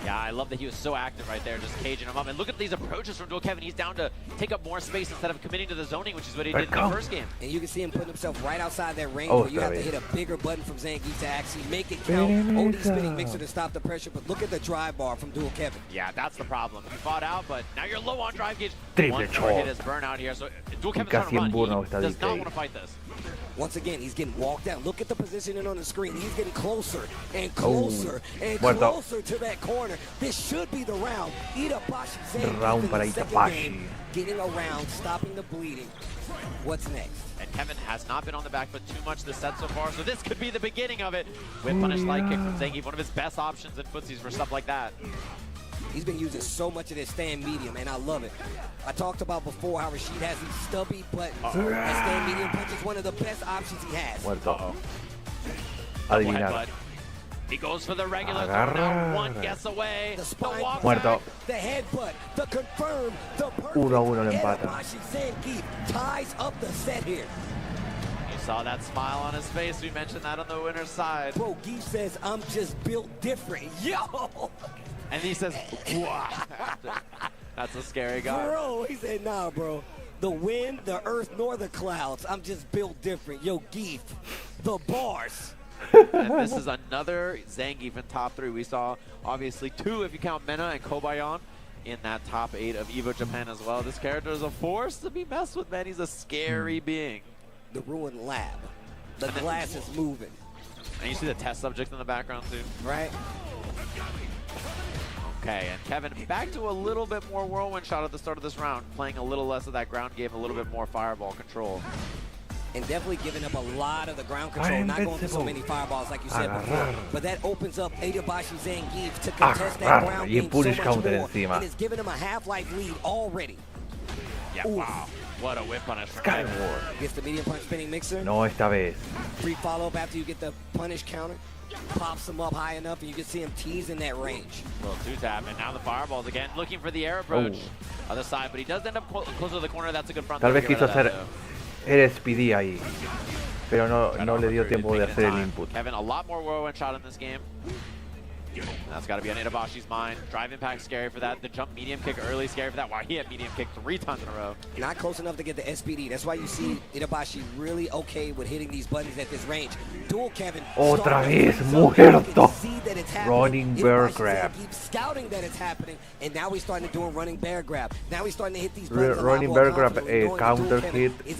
Yeah, I love that he was so active right there, just caging him up. And look at these approaches from Dual Kevin. He's down to take up more space instead of committing to the zoning, which is what he did in the first game. And you can see him putting himself right outside that range Oh, where you have to está hit bien. a bigger button from Zangief to actually make it count. OD spinning mixer to stop the pressure, but look at the drive bar from Dual Kevin. Yeah, that's the problem. You fought out, but now you're low on drive gauge. Triple One more chop. hit is burnout here, so Dual Kevin's casi trying en to burnout run. está He does not DK. want to fight this. Once again, he's getting walked out. Look at the positioning on the screen. He's getting closer and closer and closer to that corner. This should be the round. Itabashi Zangief round para in the second Itabashi. game, getting around, stopping the bleeding. What's next? And Kevin has not been on the back foot too much this set so far, so this could be the beginning of it. Whip punish light kick from Zangief, one of his best options in footsies for stuff like that. He's been using so much of this stand medium, and I love it. I talked about before how Rashid has these stubby buttons. That stand medium punch is one of the best options he has. Muerto. Adivinar. He goes for the regular throw now, one guess away. The spine Muerto. The headbutt, the confirm, the perfect. 1-1 lo empata. Itabashi Zangief ties up the set here. You saw that smile on his face. We mentioned that on the winner's side. Bro, Geef says, I'm just built different. Yo! And he says, wow. That's a scary guy. Bro, he said, nah, bro. The wind, the earth, nor the clouds. I'm just built different. Yo, Geef, the bars. And this is another Zangief in top 3. We saw, obviously, 2 if you count Mena and Kobayan in that top 8 of Evo Japan as well. This character is a force to be messed with, man. He's a scary being. The ruined lab. The glass is moving. And you see the test subject in the background, too. Right? Okay, and Kevin back to a little bit more whirlwind shot at the start of this round, playing a little less of that ground game, a little bit more fireball control. And definitely giving up a lot of the ground control, not going for so many fireballs like you said before. But that opens up Itabashi Zangief to contest that ground game so much more. And it's giving him a half-life lead already. Yeah, wow. What a whip punish from Skyward. Gets the medium punch spinning mixer. No esta vez. Free follow-up after you get the punish counter. Pops him up high enough and you can see him tease in that range. Little two-tap, and now the fireballs again, looking for the air approach. Other side, but he does end up closer to the corner. That's a good front. Tal vez quiso hacer el SPD ahí, pero no le dio tiempo de hacer el input. Kevin, a lot more whirlwind shot in this game. That's got to be on Itabashi's mind. Drive impact scary for that. The jump medium kick early scary for that. Wow, he had medium kick 3 times in a row. Not close enough to get the SPD. That's why you see Itabashi really okay with hitting these buttons at this range. Dual Kevin. Otra vez muerto. Running bear grab. Keep scouting that it's happening, and now he's starting to do a running bear grab. Now he's starting to hit these buttons. Running bear grab, counter hit, y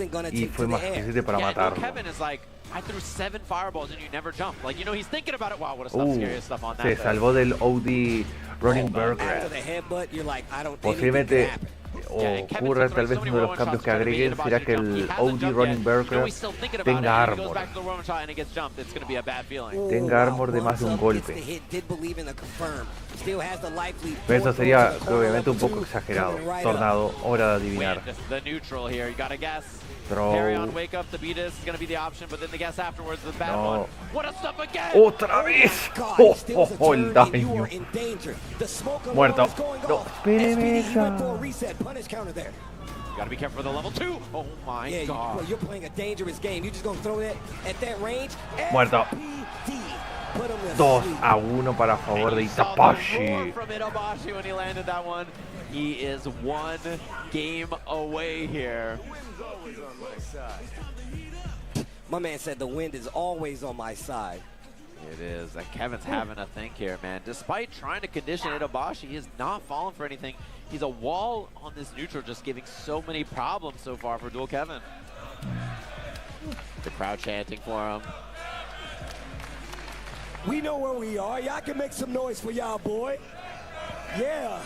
fue más suficiente para matarlo. Kevin is like, I threw 7 fireballs and you never jumped. Like, you know, he's thinking about it. Wow, what a stuff, scary stuff on that. Se salvó del OD running bear grab. Posiblemente ocurra tal vez uno de los cambios que agreguen será que el OD running bear grab tenga armor. Tenga armor de más de un golpe. Pero eso sería obviamente un poco exagerado. Tornado, hora de adivinar. Carry on, wake up, the beat is going to be the option, but then the guess afterwards, the bad one. What a stuff again! ¡Otra vez! El daño! Muerto. No, espéreme esa. Gotta be careful for the level 2. Oh my god. You're playing a dangerous game. You're just going to throw that at that range. Muerto. 2-1 para favor de Itabashi. From Itabashi when he landed that one. He is 1 game away here. My man said the wind is always on my side. It is. And Kevin's having a think here, man. Despite trying to condition Itabashi, he has not fallen for anything. He's a wall on this neutral, just giving so many problems so far for Dual Kevin. The crowd chanting for him. We know where we are. Y'all can make some noise for y'all, boy. Yeah.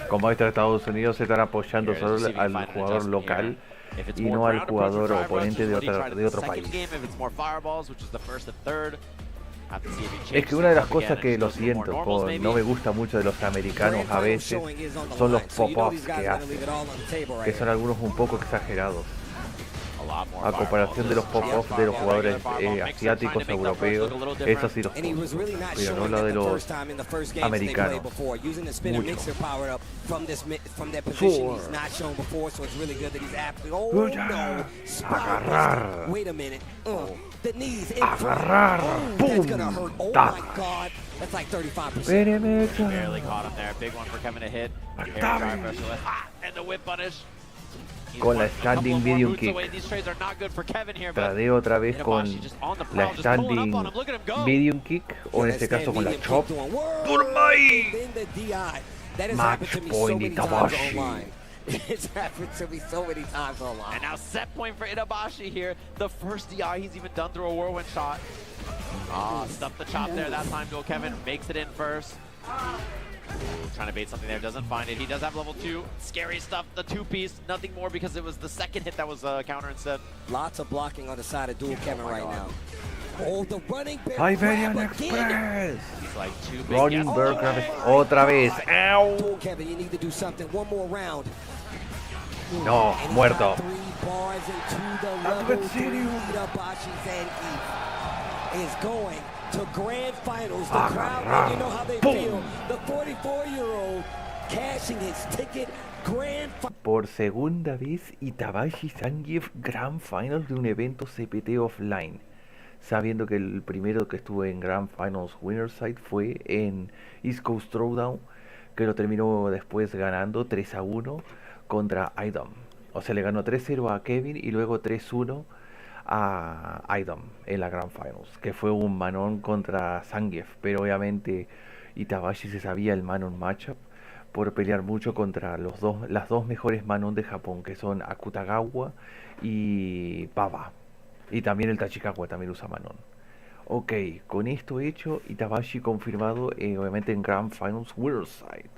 Como estos Estados Unidos se están apoyando solo al jugador local y no al jugador oponente de otro país. Es que una de las cosas que lo siento, no me gusta mucho de los americanos a veces, son los pop-ups que hacen, que son algunos un poco exagerados. A comparación de los pop-ups de los jugadores asiáticos, europeos, eso sí los compro, pero no lo de los americanos. Agarrar. Agarrar. ¡Pum! ¡Tac! Barely caught him there. Big one for Kevin to hit. And the whip punish. Con la standing medium kick. Tradeo otra vez con la standing medium kick, o en este caso con la chop. ¡Durmai! Match point Itabashi. It's happened to me so many times online. And now set point for Itabashi here. The first DI he's even done through a whirlwind shot. Stuffed the chop there that time. Dual Kevin makes it in first. Ooh, trying to bait something there, doesn't find it. He does have level 2. Scary stuff, the 2-piece. Nothing more because it was the second hit that was counter instead. Lots of blocking on the side of Dual Kevin right now. Oh, the running bear Iberian Express. He's like too big. Running bear grab otra vez. Ow. Dual Kevin, you need to do something. One more round. No, And he's muerto. got 3 bars into the level 3. Itabashi Zangief is going to grand finals. The crowd, you know how they feel. The 44-year-old cashing his ticket. Grand Por segunda vez, Itabashi Zangief Grand Finals de un evento CPT offline. Sabiendo que el primero que estuvo en Grand Finals Winner Side fue en East Coast Throwdown, que lo terminó después ganando 3-1 contra Idom. O sea, le ganó 3-0 a Kevin y luego 3-1 a Idom en la Grand Finals, que fue un Manon contra Zangief. Pero obviamente Itabashi se sabía el Manon matchup por pelear mucho contra las dos mejores Manon de Japón, que son Akutagawa y Baba. Y también el Tachikawa también usa Manon. Ok, con esto hecho, Itabashi confirmado obviamente en Grand Finals Winner Side.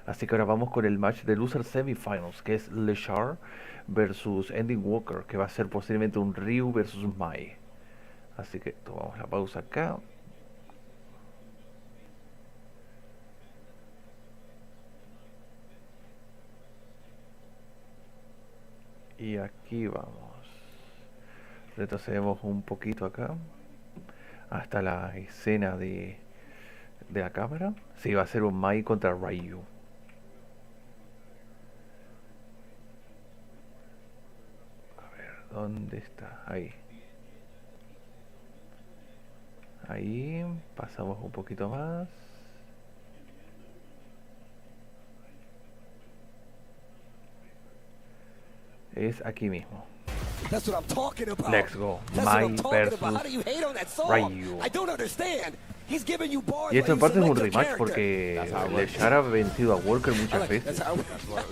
Así que ahora vamos con el match de Loser Semifinals, que es Leshar versus EndingWalker, que va a ser posiblemente un Ryu versus Mai. Así que tomamos la pausa acá. Y aquí vamos. Retrocedemos un poquito acá hasta la escena de la cámara. Sí, va a ser un Mai contra Ryu. A ver, ¿dónde está? Ahí. Ahí, pasamos un poquito más. Es aquí mismo. That's what I'm talking about. Let's go. That's what I'm Mai talking versus about. How do you hate on that song? Ryu. I don't understand. He's giving you bars Y esto en like parte es you un select a rematch character. porque Leshar ha vencido a Walker muchas veces. That's how it works.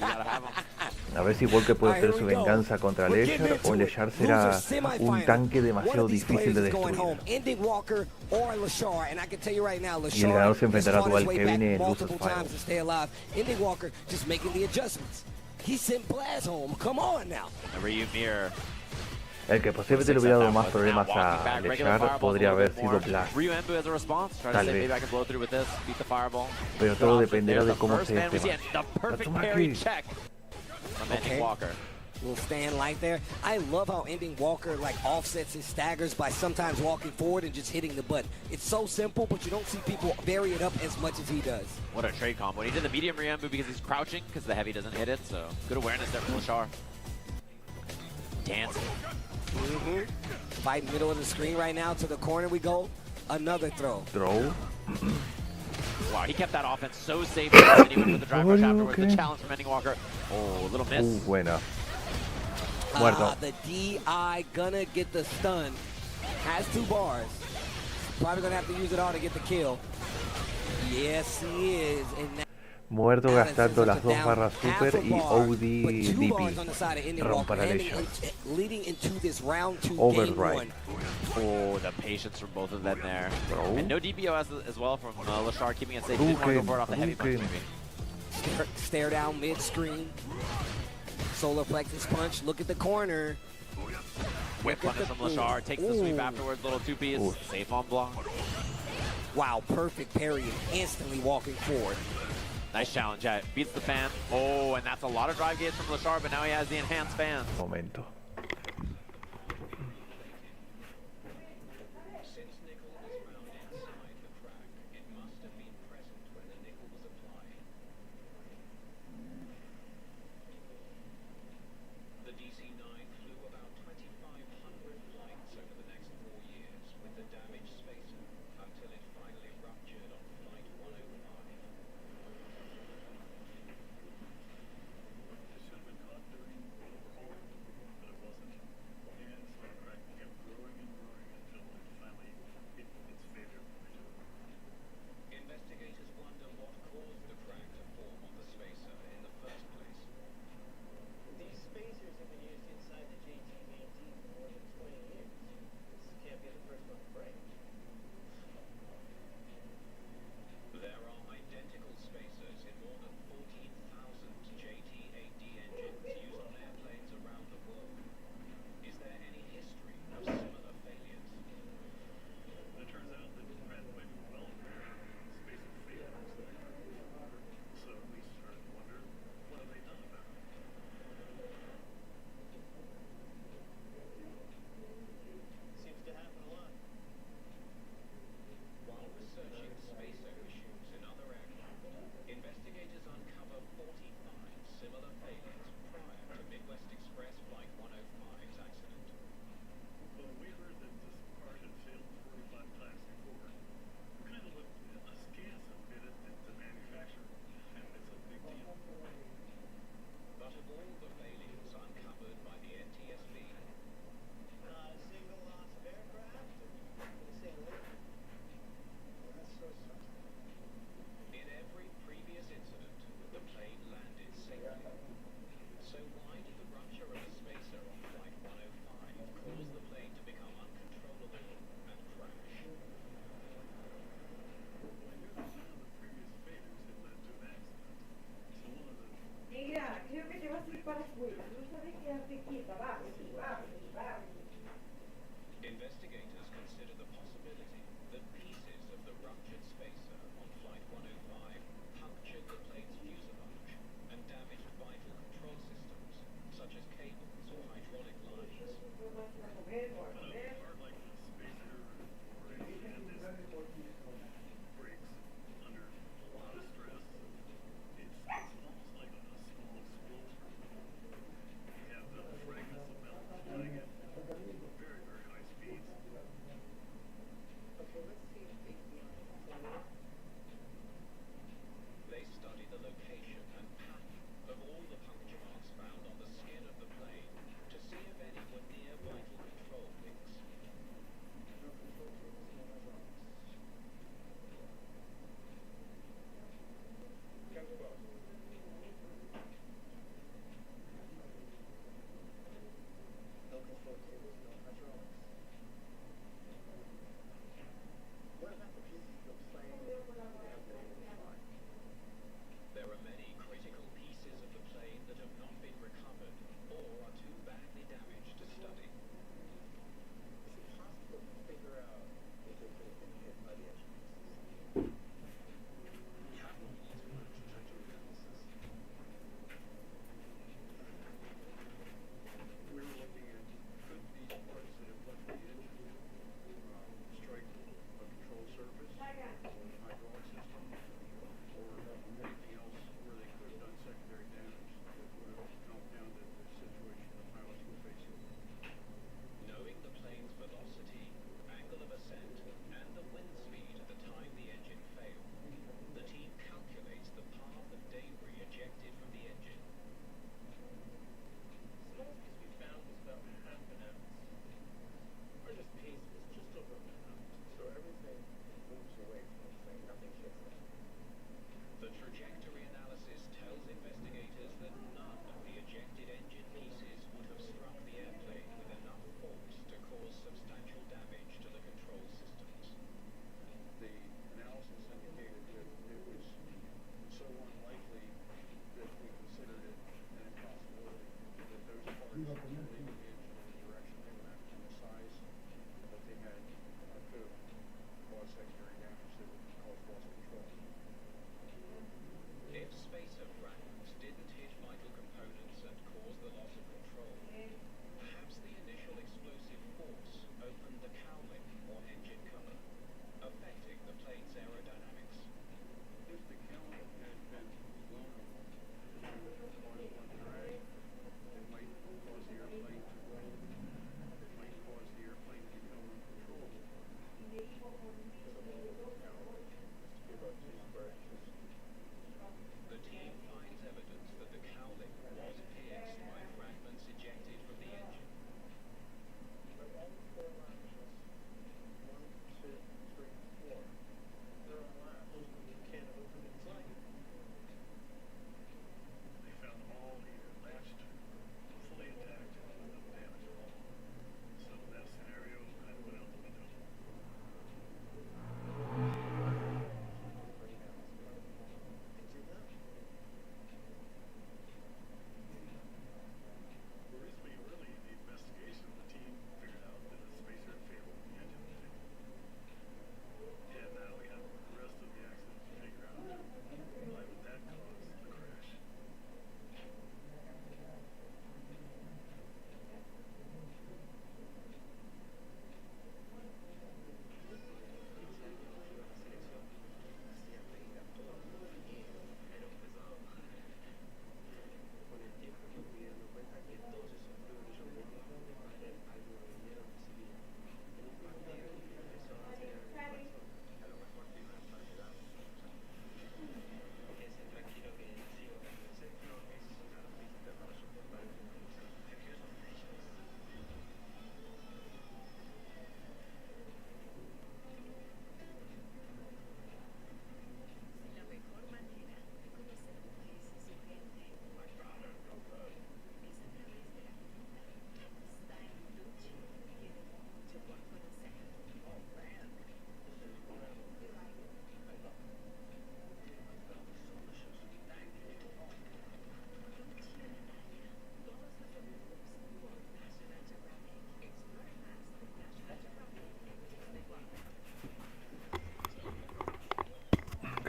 A ver si Walker puede hacer su venganza contra Leshar o Leshar será un tanque demasiado difícil de destruir. EndingWalker or Leshar, and I can tell you right now, Y el ganador se enfrentará a Leshar Dual Kevin en Losers Finals. to stay alive. EndingWalker just making the adjustments. He sent Blaz home. Come on now. Ryu mirror. El que posiblemente le hubiera dado más problemas a Leshar podría haber sido Blaz. Tal vez. Pero todo dependerá de cómo se este match. Little stand light there. I love how EndingWalker like offsets his staggers by sometimes walking forward and just hitting the butt. It's so simple, but you don't see people vary it up as much as he does. What a trade combo. He did the medium Ryambu because he's crouching, because the heavy doesn't hit it, so good awareness there from Leshar. Dancing. Fight middle of the screen right now. To the corner we go. Another throw. Throw. Wow, he kept that offense so safe, and he went with the drive rush afterwards. The challenge from EndingWalker. Oh, a little miss. Buena. Muerto. The DI gonna get the stun. Has 2 bars. Probably gonna have to use it all to get the kill. Yes, he is. And Muerto gastando las 2 barras super y OD DP. Rompa la Leshar. Overdrive. Oh, the patience from both of them there. Bro. And no DPO as well from Leshar, keeping it safe. He didn't want to go for it off the heavy punch maybe. Stare down mid-screen. Solar plexus punch. Look at the corner. Whip punish from Leshar. Takes the sweep afterwards. Little 2-piece. Safe on block. Wow, perfect parry. Instantly walking forward. Nice challenge. Yeah, beats the fan. Oh, and that's a lot of drive gates from Leshar, but now he has the enhanced fan. Momento.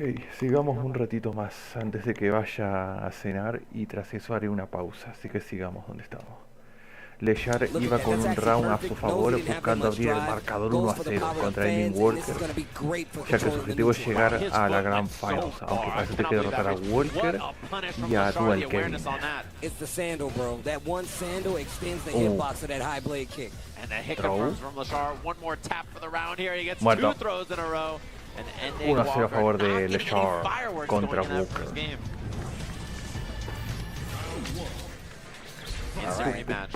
Ok, sigamos un ratito más antes de que vaya a cenar y tras eso haré una pausa, así que sigamos donde estamos. Leshar iba con un round a su favor buscando abrir el marcador 1-0 contra EndingWalker, ya que su objetivo es llegar a la Grand Finals, aunque parece que derrotar a Walker y a Dual Kevin. Muerto. 1-0 a favor de Leshar contra Walker. Rematch.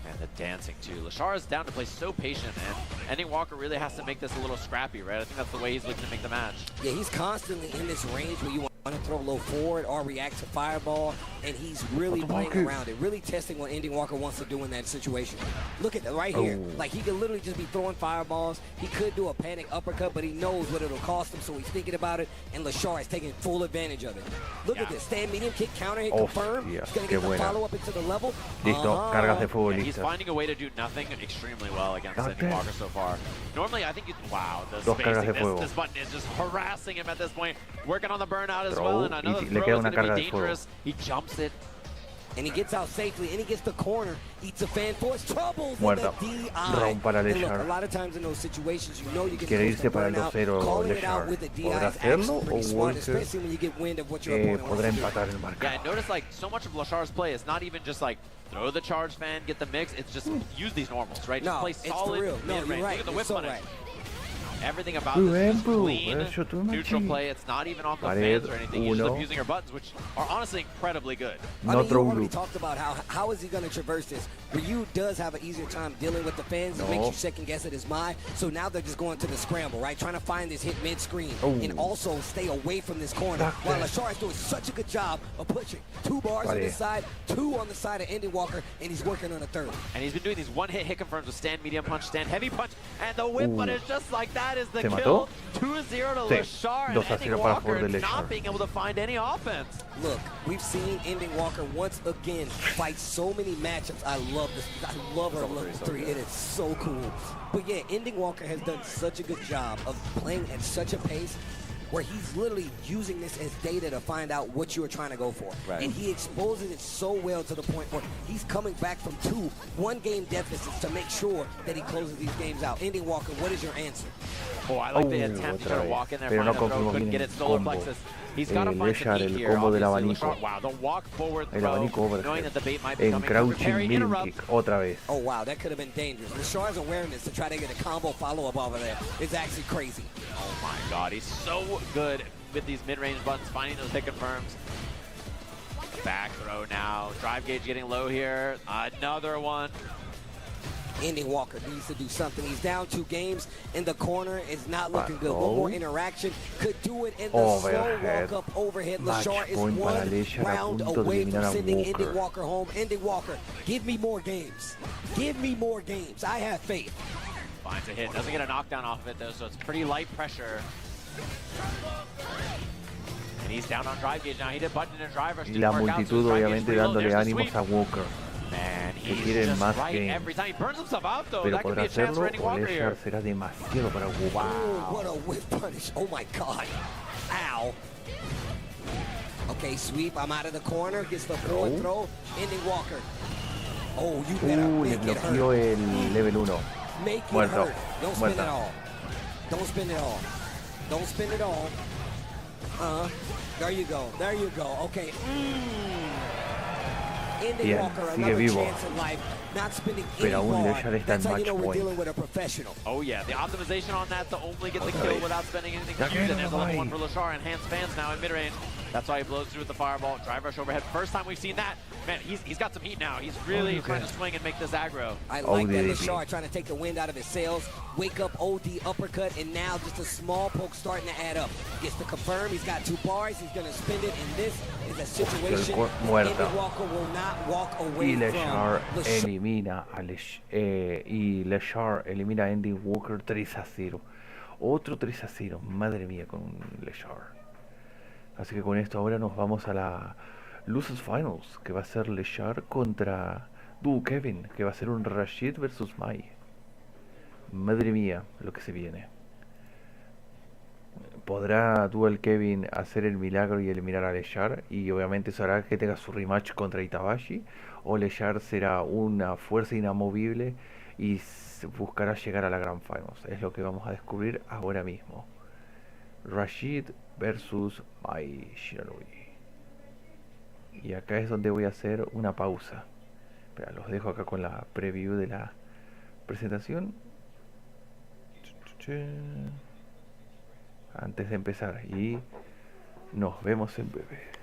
And the dancing too. Leshar is down to play so patient, and EndingWalker really has to make this a little scrappy, right? I think that's the way he's looking to make the match. Yeah, he's constantly in this range where you want to throw low forward or react to fireball, and he's really playing around it, really testing what EndingWalker wants to do in that situation. Look at that right here. Like, he could literally just be throwing fireballs. He could do a panic uppercut, but he knows what it'll cost him, so he's thinking about it, and Leshar is taking full advantage of it. Look at this. Stand medium, kick, counter hit, confirm. He's going to get the follow-up into the level. Listo, cargas de fuego listas. He's finding a way to do nothing extremely well against EndingWalker so far. Normally, I think wow, the spacing, this button is just harassing him at this point. Working on the burnout as well, and another throw is going to be dangerous. He jumps it. And he gets out safely, and he gets the corner, eats a fan force, troubles Muerto. in the Round para Leshar. a lot of times in those situations, you know you get Quiere irse para el burnout, 2-0 calling it out Leshar. with the DI ¿Podrá is hacerlo actually pretty o smart, Walker especially when you get wind of what your opponent podrá wants to do. empatar el marcador? Yeah, notice like so much of Leshar's play is not even just like throw the charge fan, get the mix. It's just use these normals, right? Just No, play it's solid for real. No, mid-range. you're right. Look at the You're whip so punish. right. Everything about this is clean, Eso neutral play. It's not even off the fans or anything. He's just abusing her buttons, which are honestly incredibly good. I mean, you already talked about how is he going to traverse this. Ryu does have an easier time dealing with the fans. It makes you second guess it as mine. So now they're just going to the scramble, right? Trying to find this hit mid-screen and also stay away from this corner. While Leshar is doing such a good job of pushing 2 bars on this side, 2 on the side of EndingWalker, and he's working on a 3rd. And he's been doing these one-hit hit confirms with stand medium punch, stand heavy punch, and the whip punish just like that is the kill. 2-0 to Leshar, and EndingWalker not being able to find any offense. Look, we've seen EndingWalker once again fight so many matchups. I love this. I love her level 3. It is so cool. But yeah, EndingWalker has done such a good job of playing at such a pace where he's literally using this as data to find out what you are trying to go for. Right. And he exposes it so well to the point where he's coming back from 2 one-game deficits to make sure that he closes these games out. EndingWalker, what is your answer? Oh, I like the attempt to try to walk in there, find a throw, couldn't get it, solar plexus. He's got to find some heat here, obviously. Wow, the walk forward throw, knowing that the bait might be coming. Crouching middle kick, otra vez. Oh wow, that could have been dangerous. Leshar's awareness to try to get a combo follow-up over there is actually crazy. Oh my god, he's so good with these mid-range buttons, finding those hit confirms. Back throw now, drive gauge getting low here, another one. EndingWalker needs to do something. He's down 2 games in the corner. It's not looking good. One more interaction could do it in the slow walk-up overhead. Leshar is 1 round away from sending EndingWalker home. EndingWalker, give me more games. Give me more games. I have faith. Finds a hit. Doesn't get a knockdown off of it, though, so it's pretty light pressure. And he's down on drive gauge now. He did button and a drive rush. Y la multitud obviamente dándole ánimos a Walker. Man, que quieren más right every time. He burns himself out, though. Pero that could podrá be a chance for hacerlo o EndingWalker here. Leshar será demasiado para Walker. Wow, what a whip punish. Oh my god. Ow. Okay, sweep. I'm out of the corner. Gets the forward throw. EndingWalker. Oh, you better make le it bloqueó hurt. el level 1. Make it Muerto. hurt. Don't spin it all. Don't spin it all. Don't spin it all. There you go. There you go. Okay. EndingWalker, another chance in life, not spinning any bar. That's how you know we're dealing with a professional. Oh yeah, the optimization on that to only get the kill without spending anything huge. And there's a level 1 for Leshar. Enhanced fans now in mid-range. That's why he blows through with the fireball. Drive rush overhead. First time we've seen that. Man, he's got some heat now. He's really trying to swing and make this aggro. I like that Leshar trying to take the wind out of his sails. Wake up OD uppercut, and now just a small poke starting to add up. Gets to confirm. He's got 2 bars. He's going to spend it, and this is a situation EndingWalker will not walk away Leshar from. Leshar elimina a Leshar elimina a EndingWalker 3-0. Otro 3-0. Madre mía con Leshar. Así que con esto ahora nos vamos a la Losers Finals, que va a ser Leshar contra Kevin, que va a ser un Rashid versus Mai. Madre mía, lo que se viene. ¿Podrá Dual Kevin hacer el milagro y eliminar a Leshar? Y obviamente eso hará que tenga su rematch contra Itabashi. ¿O Leshar será una fuerza inamovible y buscará llegar a la Grand Finals? Es lo que vamos a descubrir ahora mismo. Rashid versus Mai Shiranui. Y acá es donde voy a hacer una pausa. Espera, los dejo acá con la preview de la presentación. Antes de empezar. Y nos vemos en breve.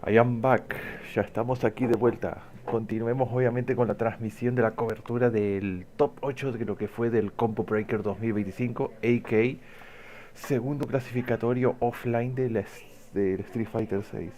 I am back, ya estamos aquí de vuelta. Continuemos obviamente con la transmisión de la cobertura del top 8 de lo que fue del Combo Breaker 2025, a.k.a. segundo clasificatorio offline del Street Fighter 6.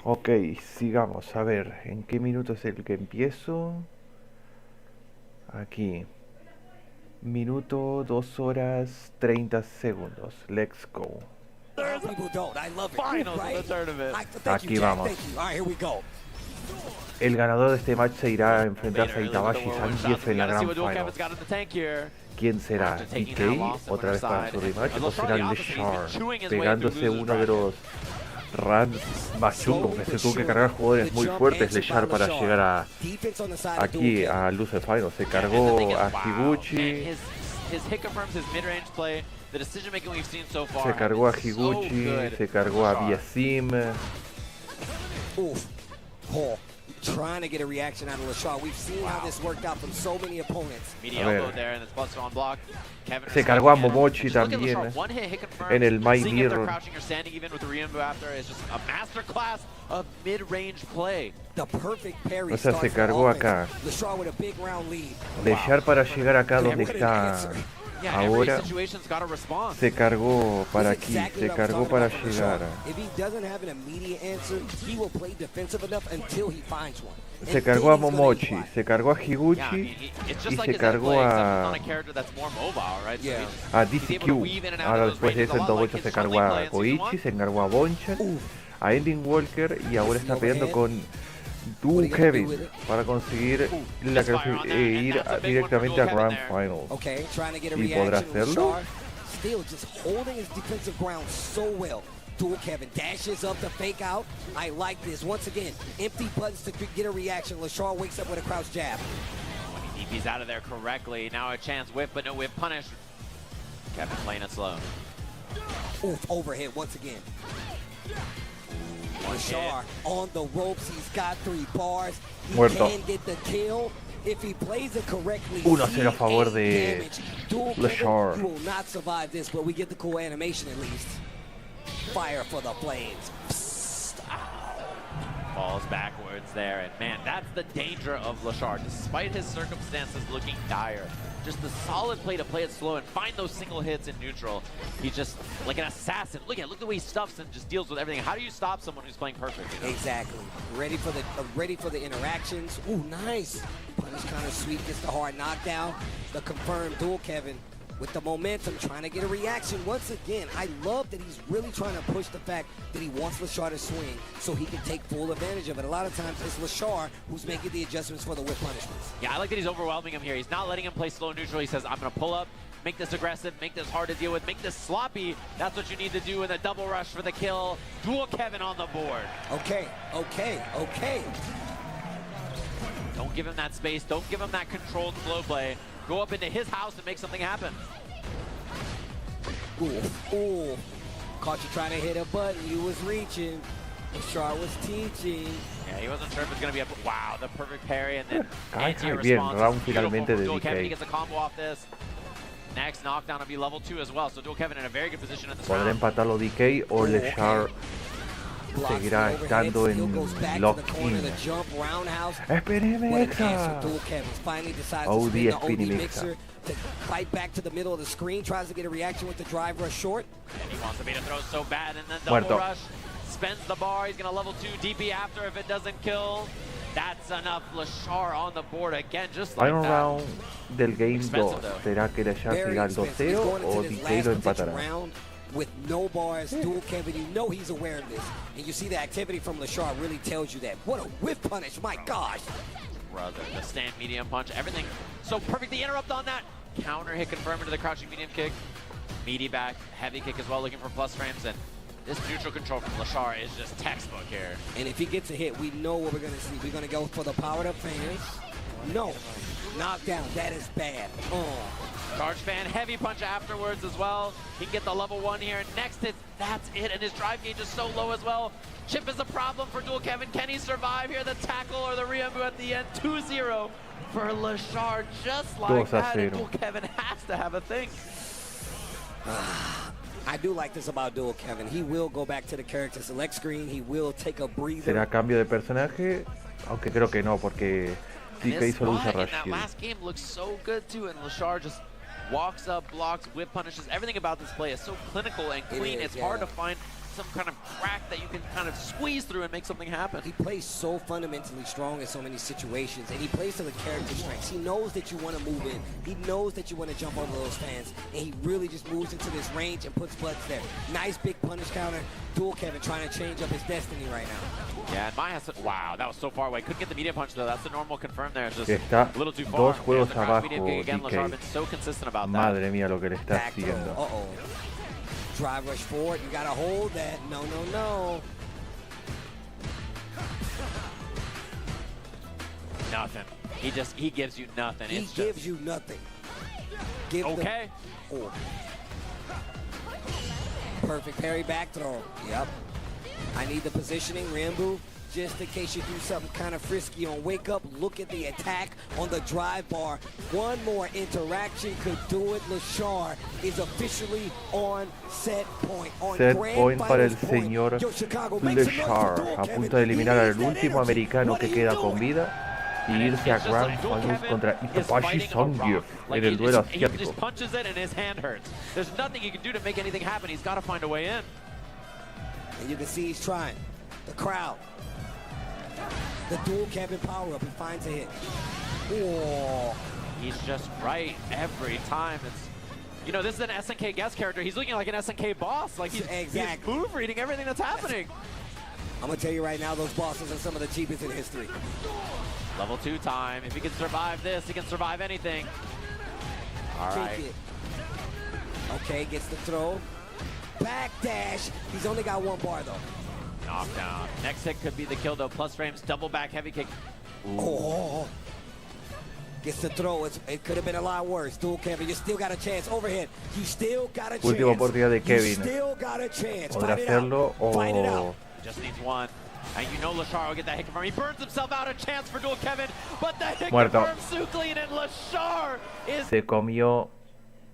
Ok, sigamos. A ver, ¿en qué minuto es el que empiezo? Aquí. Minuto 2 horas 30 segundos. Let's go. Aquí vamos. El ganador de este match se irá a enfrentarse a Itabashi y Zangief en la Grand Final. ¿Quién será? ¿DK? ¿Otra vez para su rematch? ¿O será Leshar? Pegándose uno de los runs más chungos, que se tuvo que cargar jugadores muy fuertes Leshar para llegar aquí a Luce Final. Se cargó a Higuchi. Se cargó a Higuchi, se cargó a Biasim. Trying to get a reaction out of Leshar. We've seen how this worked out from so many opponents. Se cargó a Momochi también en el My Mirror. O sea, se cargó acá. Leshar para llegar acá donde está ahora. Se cargó para aquí, se cargó para llegar. Se cargó a Momochi, se cargó a Higuchi y se cargó a DCQ. Ahora después de eso en todo 8 se cargó a Koichi, se cargó a Bonchan, a EndingWalker y ahora está peleando con Duo Kevin para conseguir ir directamente a Grand Final. ¿Y podrá hacerlo? Dual Kevin dashes up the fake out. I like this. Once again, empty buttons to get a reaction. Leshar wakes up with a crouch jab. When he DP's out of there correctly. Now a chance whip, but no whip punish. Kevin playing it slow. Oof, overhead once again. Leshar on the ropes. He's got 3 bars. He can get the kill. If he plays it correctly, 1-0 a favor de Leshar. Will not survive this, but we get the cool animation at least. Fire for the flames. Falls backwards there, and man, that's the danger of Leshar. Despite his circumstances looking dire, just the solid play to play it slow and find those single hits in neutral. He's just like an assassin. Look the way he stuffs and just deals with everything. How do you stop someone who's playing perfect? You know? Exactly. Ready for the interactions. Ooh, nice. Punish kind of sweet, gets the hard knockdown. The confirmed dual Kevin. With the momentum, trying to get a reaction. Once again, I love that he's really trying to push the fact that he wants Leshar to swing so he can take full advantage of it. A lot of times, it's Leshar who's making the adjustments for the whip punishments. Yeah, I like that he's overwhelming him here. He's not letting him play slow neutral. He says, I'm going to pull up, make this aggressive, make this hard to deal with, make this sloppy. That's what you need to do in a double rush for the kill. Dual Kevin on the board. Okay. Don't give him that space. Don't give him that controlled flow play. Go up into his house and make something happen. Ooh. Caught you trying to hit a button. You was reaching. Leshar was teaching. Yeah, he wasn't sure if it was going to be a... Wow, the perfect parry and then anti response. Round finalmente de Dual Kevin, he DK. gets a combo off this. Next knockdown will be level 2 as well. So Dual Kevin in a very good position in this ¿Podrá round. empatarlo DK o Leshar seguirá estando en lock-in. Spinimexa. OD Spinimexa. To fight back to the middle of the screen, tries to get a reaction with the drive rush short. And he wants to be to throw so bad, and then double rush. Spends the bar, he's gonna level 2 DP after if it doesn't kill. That's enough. Leshar on the board again, just like Final that. round del game 2. ¿Será que Leshar seguirá al 2-0 o DK lo empatará? With no bars, dual Kevin, you know he's aware of this. And you see the activity from Leshar really tells you that. What a whiff punish, my gosh. Brother, the stand medium punch, everything so perfect. The interrupt on that. Counter hit confirmed into the crouching medium kick. Meaty back, heavy kick as well, looking for plus frames. And this neutral control from Leshar is just textbook here. And if he gets a hit, we know what we're going to see. We're going to go for the powered up fans. No. Knockdown. That is bad. Charge fan, heavy punch afterwards as well. He can get the level 1 here. Next hit, that's it. And his drive gauge is so low as well. Chip is a problem for Dual Kevin. Can he survive here? The tackle or the Ryumbu at the end. 2-0 for Leshar, just like that. And Dual Kevin has to have a think. I do like this about Dual Kevin. He will go back to the character select screen. He will take a breather. ¿Será cambio de personaje? Aunque creo que no, porque DK solo usa Rashid. That last game looks so good too, and Leshar just walks up, blocks, whip punishes. Everything about this play is so clinical and clean. It's hard to find some kind of crack that you can kind of squeeze through and make something happen. He plays so fundamentally strong in so many situations, and he plays to the character strengths. He knows that you want to move in. He knows that you want to jump over those fans, and he really just moves into this range and puts butts there. Nice big punish counter. Dual Kevin trying to change up his destiny right now. Yeah, and Maya said, wow, that was so far away. Couldn't get the medium punch though. That's the normal confirm there. It's just Está a little too far. Dos juegos abajo, again, Leshar DK. been so consistent about that. Madre mía lo que le está haciendo. Drive rush forward, you gotta hold that. No, no, no. Nothing. He gives you nothing. He gives you nothing. Okay. Perfect parry back throw. Yep. I need the positioning, Ryumbu. Just in case you do something kind of frisky on wake up, look at the attack on the drive bar. One more interaction could do it. Leshar is officially on set point. Set point para el señor Leshar, a punto de eliminar al último americano que queda con vida y irse a Grand Finals contra Itabashi Zangief en el duelo asiático. He just punches it and his hand hurts. There's nothing he can do to make anything happen. He's got to find a way in. And you can see he's trying. The crowd. The dual Kevin power up, he finds a hit. Oh. He's just right every time. It's, you know, this is an SNK guest character. He's looking like an SNK boss. Like he's move reading everything that's happening. I'm gonna tell you right now, those bosses are some of the cheapest in history. Level 2 time. If he can survive this, he can survive anything. All right. Okay, gets the throw. Backdash. He's only got 1 bar though. Knockdown. Next hit could be the kill though. Plus frames, double back, heavy kick. Ooh. Oh. Gets the throw. It could have been a lot worse. Dual Kevin, you still got a chance. Overhead. You still got a chance. Última oportunidad de Kevin. You still got a chance. Podrá hacerlo o... Just needs 1. And you know Leshar will get that hit confirm. He burns himself out. A chance for Dual Kevin. But the hit confirms so clean, and Leshar is... Se comió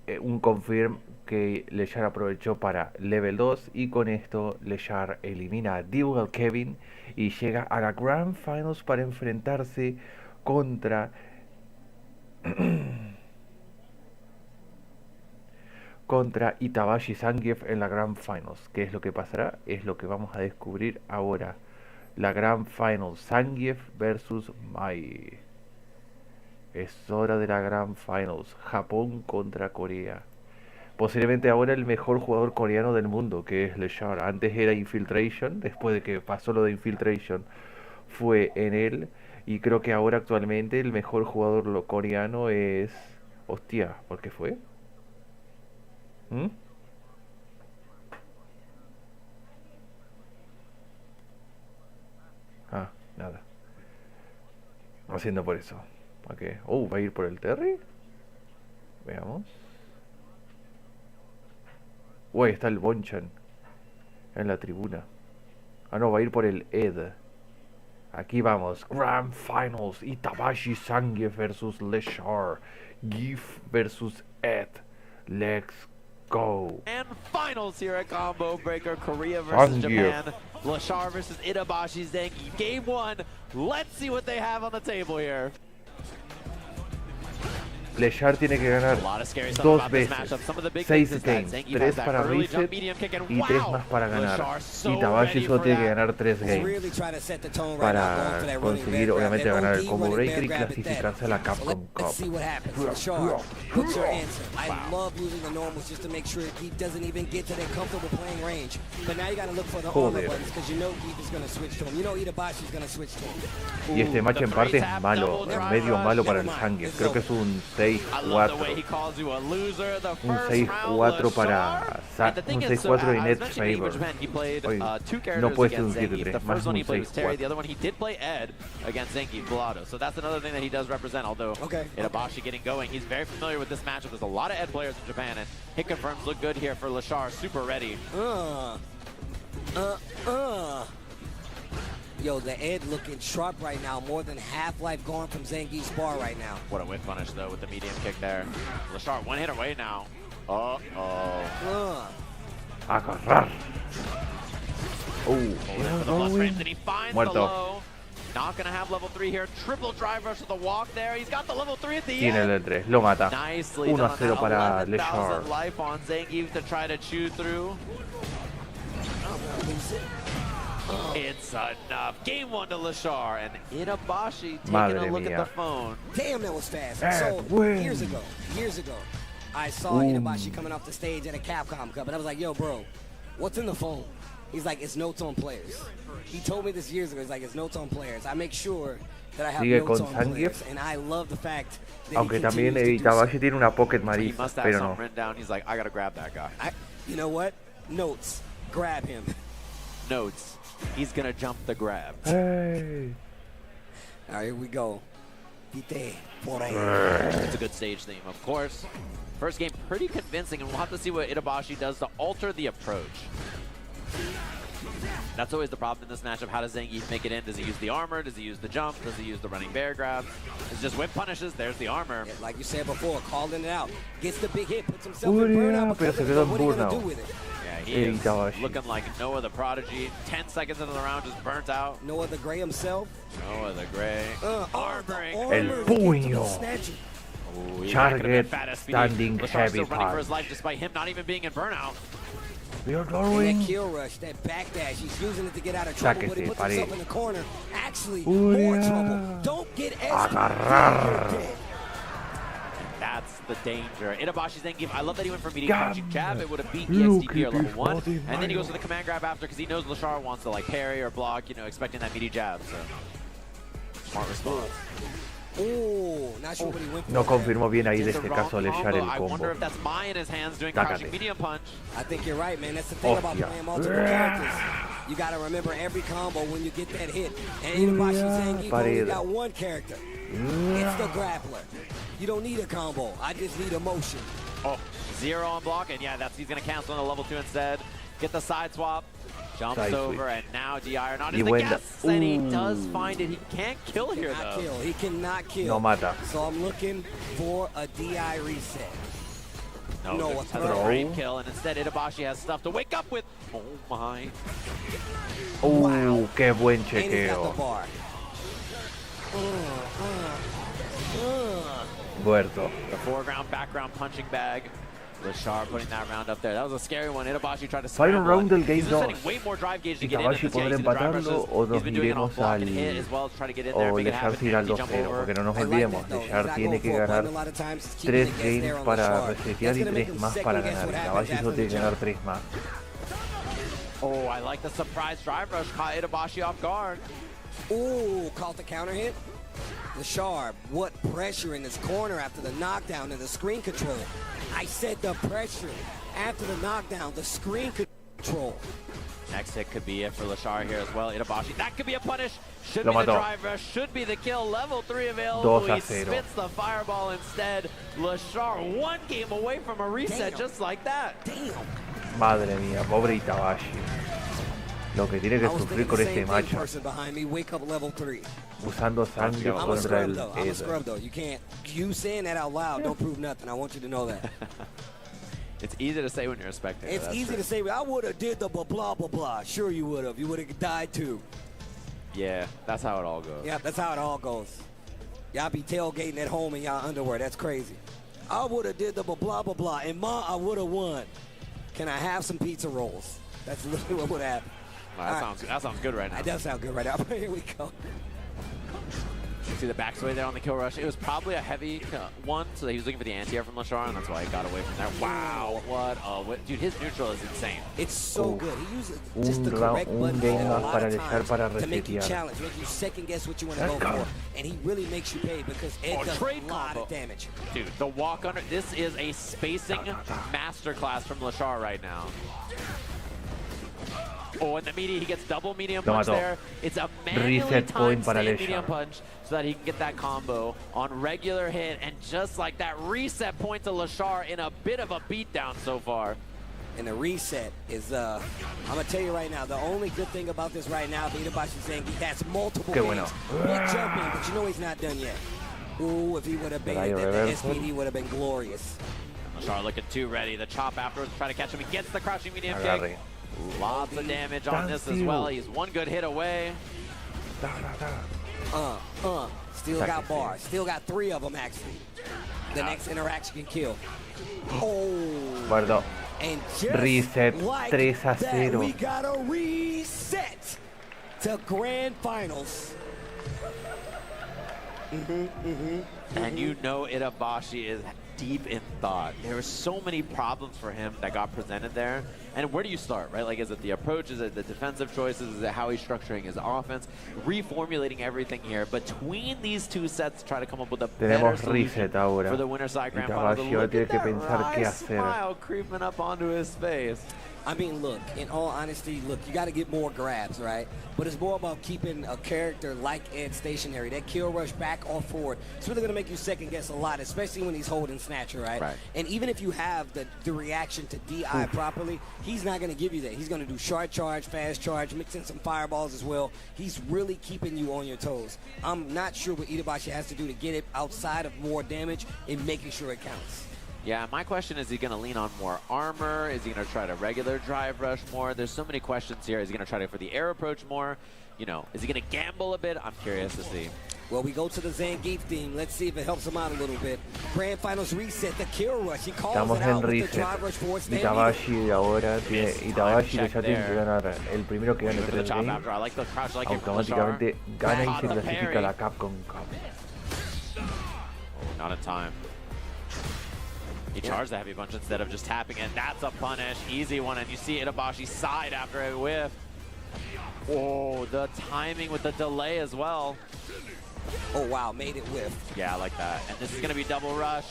un confirm que Leshar aprovechó para level 2 y con esto Leshar elimina a Dual Kevin y llega a la Grand Finals para enfrentarse contra contra Itabashi Zangief en la Grand Finals. ¿Qué es lo que pasará? Es lo que vamos a descubrir ahora. La Grand Finals, Zangief versus Mai. Es hora de la Grand Finals, Japón contra Corea. Posiblemente ahora el mejor jugador coreano del mundo, que es Leshar. Antes era Infiltration, después de que pasó lo de Infiltration fue en él. Y creo que ahora actualmente el mejor jugador coreano es... Hostia, ¿por qué fue? Ah, nada. Haciendo por eso. Okay. ¿Va a ir por el Terry? Veamos. Ahí está el Bonchan en la tribuna. Ah, no, va a ir por el Ed. Aquí vamos. Grand Finals. Itabashi Zangief versus Leshar. Gif versus Ed. Let's go. And finals here at Combo Breaker, Korea versus Zangief. Japan. Leshar versus Itabashi Zangief. Game 1. Let's see what they have on the table here. Leshar tiene que ganar dos veces, 6 games, 3 para reset y 3 más para ganar. Itabashi solo tiene que ganar 3 games para conseguir obviamente ganar el combo breaker y clasificarse a la Capcom Cup. Joder. Y este match en parte es malo, medio malo para el Zangief. Creo que es un 6-4. Un 6-4 para un 6-4 en net favor. No puede ser un 7-3, más un 6-4. So that's another thing that he does represent, although Itabashi getting going. He's very familiar with this matchup. There's a lot of Ed players in Japan, and hit confirms look good here for Leshar. Super ready. Yo, the Ed looking sharp right now. More than half-life gone from Zangief's bar right now. What a whip punish, though, with the medium kick there. Leshar, one hit away now. Agarrar. Muerto. Not gonna have level 3 here. Triple drive rush with the walk there. He's got the level 3 at the Tiene end. el 3, lo mata. 1-0 para Leshar. Life on Zangief to try to chew through. It's enough. Game 1 to Leshar, and Itabashi taking a look at the phone. Damn, that was fast. So years ago, I saw Itabashi coming off the stage at a Capcom Cup, and I was like, yo, bro, what's in the phone? He's like, it's notes on players. He told me this years ago. He's like, it's notes on players. I make sure that I have notes on players, and I love the fact that aunque también Itabashi tiene una pocket marisa, he must have pero something no. written down. He's like, I gotta grab that guy. You know what? Notes. Grab him. Notes. He's gonna jump the grab. Hey. All right, here we go. It's a good stage theme, of course. First game pretty convincing, and we'll have to see what Itabashi does to alter the approach. That's always the problem in this matchup. How does Zangief make it in? Does he use the armor? Does he use the jump? Does he use the running bear grabs? It's just whip punishes. There's the armor. Yeah, like you said before, calling it out. Gets the big hit, puts himself in burnout. Pero se quedó en What are you gonna do burnout. with it? Yeah, he is looking like Noah the Prodigy. 10 seconds into the round, just burnt out. Noah the Gray himself. Noah the Gray. Armoring. El puño. Target standing heavy Still running for his punch. life despite him not even being in burnout. We are And going. that kill rush, that backdash, he's using it to get out of trouble, but he puts Sáquese, himself in the corner. Actually, more trouble. Don't get Agarrar. That's the danger. Itabashi Zangief, I love that he went for medium crouching jab. It would have beat EXTP at level 1. And then he goes for the command grab after because he knows Leshar wants to like parry or block, you know, expecting that meaty jab. So, smart response. Oh, not sure what he went for. No confirmó bien ahí de este caso Leshar el I wonder combo. if that's Mai in his hands doing crouching medium punch. I think you're right, man. That's the thing about playing multiple characters. You got to remember every combo when you get that hit. And Itabashi Zangief only got one character. It's the grappler. You don't need a combo. I just need a motion. Oh, 0 on block, and yeah, he's gonna cancel on the level 2 instead. Get the side swap. Jumps over, and now DI are not in the guests, and he does find it. He can't kill here, though. He cannot kill. No mata. So I'm looking for a DI reset. No, a has a frame kill, and instead Itabashi has stuff to wake up with. Oh my. Wow. Qué buen And he's got chequeo. the bar. Muerto. The foreground, background punching bag. Leshar putting that round up there. That was a scary one. Itabashi tried to Final round del game He's been 2. spending way more drive gauge to get in. Itabashi podrá empatarlo o nos iremos al... o Leshar se irá al 2-0, porque no nos olvidemos, Leshar tiene que ganar 3 games para resetear y 3 más para ganar. Itabashi solo tiene que ganar 3 más. Oh, I like the surprise drive rush. Caught Itabashi off guard. Ooh, caught the counter hit. Leshar, what pressure in this corner after the knockdown and the screen control. I said the pressure after the knockdown, the screen control. Next hit could be it for Leshar here as well. Itabashi, that could be a punish. Should be the drive rush, should be the kill. Level 3 available. He spits the fireball instead. Leshar 1 game away from a reset just like that. Damn. Madre mía, pobre Itabashi. Lo que tiene que sufrir con este match. Usando Zangief contra el I'm a scrub though. You can't. You saying that out loud don't prove nothing. I want you to know that. It's easy to say when you're a spectator. It's easy to say, I would have did the blah, blah, blah, blah. Sure you would have. You would have died too. Yeah, that's how it all goes. Yeah, that's how it all goes. Y'all be tailgating at home in y'all underwear. That's crazy. I would have did the blah, blah, blah, blah. And Ma, I would have won. Can I have some pizza rolls? That's literally what would happen. Well, that sounds good right now. That does sound good right now. Here we go. See the backsway there on the kill rush. It was probably a heavy one, so he was looking for the anti-air from Leshar, and that's why he got away from there. Wow, dude, his neutral is insane. It's so good. He uses just the correct button a lot of times to make you challenge, make you second guess what you want to go for, and he really makes you pay because Ed does a lot of damage. Dude, the walk under, this is a spacing masterclass from Leshar right now. Oh, in the media, he gets double medium punch there. It's a manually timed medium punch so that he can get that combo on regular hit. And just like that, reset point to Leshar in a bit of a beatdown so far. And the reset is, I'm going to tell you right now, the only good thing about this right now, Itabashi Zangief has multiple games. He's jumping, but you know he's not done yet. Ooh, if he would have baited that, the SPD would have been glorious. Leshar looking too ready. The chop afterwards, trying to catch him. He gets the crouching medium kick. Lots of damage on this as well. He's one good hit away. Still got bars. Still got 3 of them, actually. The next interaction can kill. Oh. Guardo. And just reset like 3-0. That, we got a reset to grand finals. And you know Itabashi is deep in thought. There were so many problems for him that got presented there. And where do you start, right? Like, is it the approach? Is it the defensive choices? Is it how he's structuring his offense? Reformulating everything here between these two sets to try to come up with a better solution for the winner side grand finals. Look at that smile creeping up onto his face. I mean, look, in all honesty, look, you got to get more grabs, right? But it's more about keeping a character like Ed stationary. That kill rush back or forward, it's really going to make you second guess a lot, especially when he's holding Snatcher, right? And even if you have the reaction to DI properly, he's not going to give you that. He's going to do short charge, fast charge, mix in some fireballs as well. He's really keeping you on your toes. I'm not sure what Itabashi has to do to get it outside of more damage and making sure it counts. Yeah, my question is he going to lean on more armor? Is he going to try to regular drive rush more? There's so many questions here. Is he going to try to for the air approach more? You know, is he going to gamble a bit? I'm curious to see. Well, we go to the Zangief theme. Let's see if it helps him out a little bit. Grand Finals reset, the kill rush. He calls it out with the drive rush forward stand. Itabashi ahora tiene, Itabashi ya tiene que ganar. El primero que gane 3 games, automáticamente gana y se clasifica la Capcom Cup. Not in time. He charged the heavy punch instead of just tapping it. That's a punish. Easy one. And you see Itabashi side after a whiff. Oh, the timing with the delay as well. Oh, wow. Made it whiff. Yeah, I like that. And this is going to be double rush.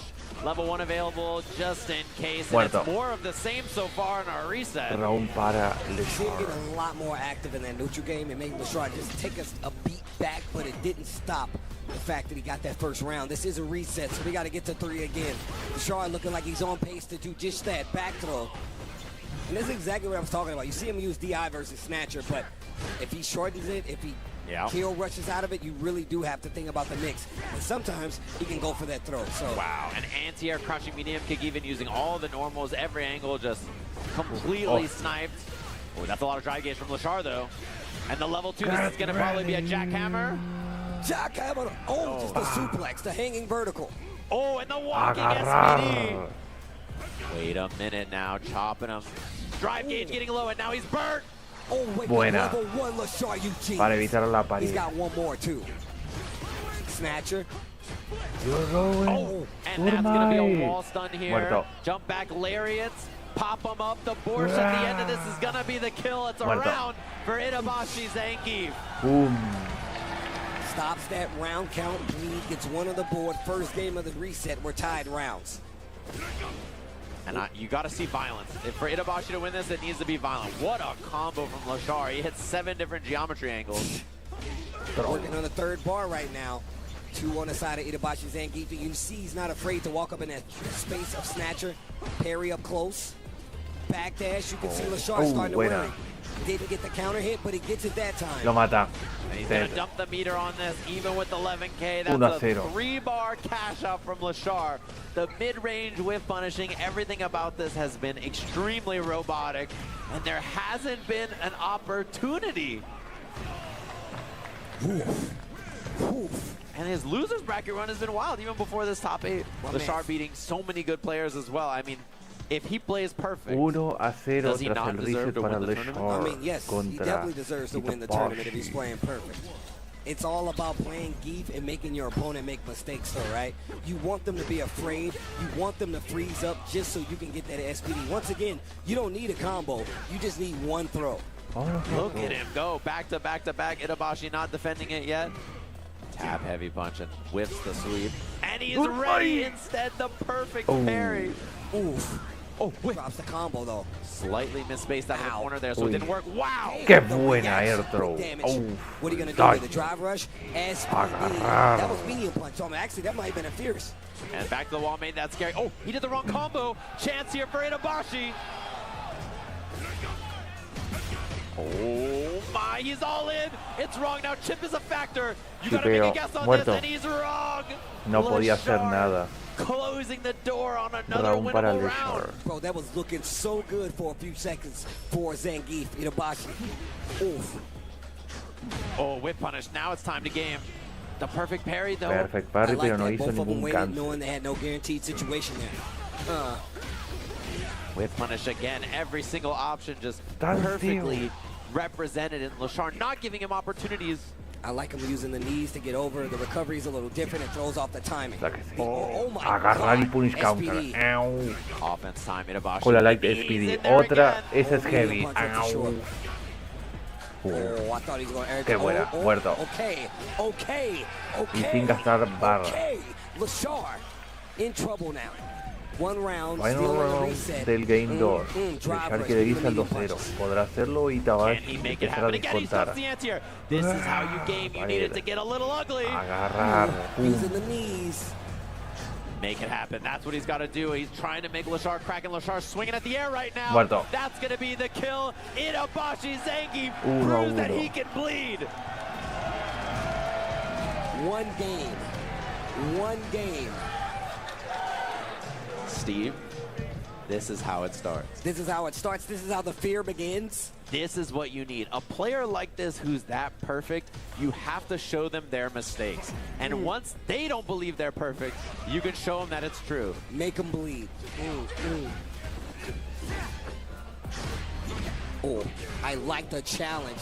Level 1 available just in case. And it's more of the same so far in our reset. Round para Leshar. See him get a lot more active in that neutral game and make Leshar just take us a beat back, but it didn't stop the fact that he got that first round. This is a reset, so we got to get to 3 again. Leshar looking like he's on pace to do just that, back throw. And this is exactly what I was talking about. You see him use DI versus Snatcher, but if he shortens it, if he kill rushes out of it, you really do have to think about the mix. And sometimes he can go for that throw. So wow, an anti-air crouching medium kick, even using all the normals, every angle just completely sniped. Oh, that's a lot of drive gauge from Leshar though. And the level 2, this is going to probably be a jackhammer. Jackhammer, just the suplex, the hanging vertical. Oh, and the walking SPD. Wait a minute now, chopping him. Drive gauge getting low, and now he's burnt. Oh, wait, Buena. level 1, Leshar, you genius. Para evitar la pared. He's got one more, too. Snatcher. Oh, and that's going to be a wall stun here. Muerto. Jump back lariats. Pop him up. The Borscht at the end of this is going to be the kill. It's a round for Itabashi Zangief. Boom. Stops that round count lead, gets one on the board. First game of the reset, we're tied rounds. And you got to see violence. For Itabashi to win this, it needs to be violent. What a combo from Leshar. He hit 7 different geometry angles. Working on the 3rd bar right now. 2 on the side of Itabashi Zangief. You see he's not afraid to walk up in that space of Snatcher. Parry up close. Backdash. You can see Leshar starting to worry. Didn't get the counter hit, but he gets it that time. Lo mata. And he's going to dump the meter on this, even with 11K. That's 1-0. a 3-bar cash out from Leshar. The mid-range whiff punishing, everything about this has been extremely robotic, and there hasn't been an opportunity. Oof. Oof. And his losers bracket run has been wild, even before this top 8. Leshar beating so many good players as well. I mean, if he plays perfect, 1-0 does he tras not el deserve reset to para win the tournament? I mean, yes, he contra definitely deserves to win the tournament if he's Itabashi. playing perfect. It's all about playing Geef and making your opponent make mistakes, though, right? You want them to be afraid. You want them to freeze up just so you can get that SPD. Once again, you don't need a combo. You just need one throw. Look at him go back to back to back. Itabashi not defending it yet. Tap heavy punch and whiffs the sweep. And he's ready instead. The perfect parry. Oof. Oh, whip. Drops the combo, though. Slightly misspaced out of the corner there, so it didn't work. Wow. Qué buena air throw. What are you going to do with the drive rush? SPD. That was medium punch. So, actually, that might have been a fierce. And back to the wall made that scary. Oh, he did the wrong combo. Chance here for Itabashi. Oh my, he's all in. It's wrong now. Chip is a factor. You gotta make a guess on this, and he's wrong. No podía hacer nada. Closing the door on another Round para winnable Leshar. round. Bro, that was looking so good for a few seconds for Zangief, Itabashi. Oof. Oh, whip punish. Now it's time to game. The perfect parry, though. Perfect parry, pero no that. hizo Both of them ningún waited, cancel. knowing they had no guaranteed situation there. Whip punish again. Every single option just Tan perfectly represented, and Leshar not giving him opportunities. I like him using the knees to get over. The recovery is a little different. It throws off the timing. Oh my agarrar y God. punish counter. SPD. Au. Offense time, Itabashi. Con la light He's SPD. in there Otra, again. esa es heavy. Punch at the Au. short. Oh, I thought he was going to air. Qué buena, muerto. Okay. Y sin gastar barra. Okay. Leshar in trouble now. One round, Final still on the round reset. del Game 2. Drive Leshar rush, quiere irse really al medium 2-0. punches. ¿Podrá hacerlo? Y Can he Itabashi make it empezar a happen again? He descontar. stops the ante here. This is how you game. You need it to get a little ugly. Agarrar. Using the knees. Make it happen. That's what he's got to do. He's trying to make Leshar crack, and Leshar swinging at the air right now. Muerto. That's going to be the kill. Itabashi Zangief 1-1. proves that he can bleed. One game. Steve, this is how it starts. This is how it starts. This is how the fear begins. This is what you need. A player like this who's that perfect, you have to show them their mistakes. And once they don't believe they're perfect, you can show them that it's true. Make them bleed. Oh, I like the challenge.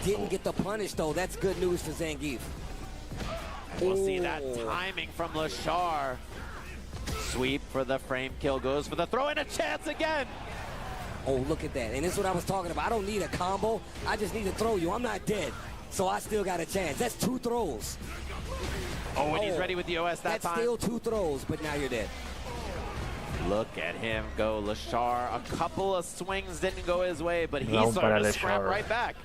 Didn't get the punish, though. That's good news for Zangief. We'll see that timing from Leshar. Sweep for the frame kill, goes for the throw, and a chance again. Oh, look at that. And this is what I was talking about. I don't need a combo. I just need to throw you. I'm not dead. So I still got a chance. That's 2 throws. Oh, and he's ready with the OS that That's time. still 2 throws, but now you're dead. Look at him go, Leshar. A couple of swings didn't go his way, but he's Round starting para to scrap Leshar. right back.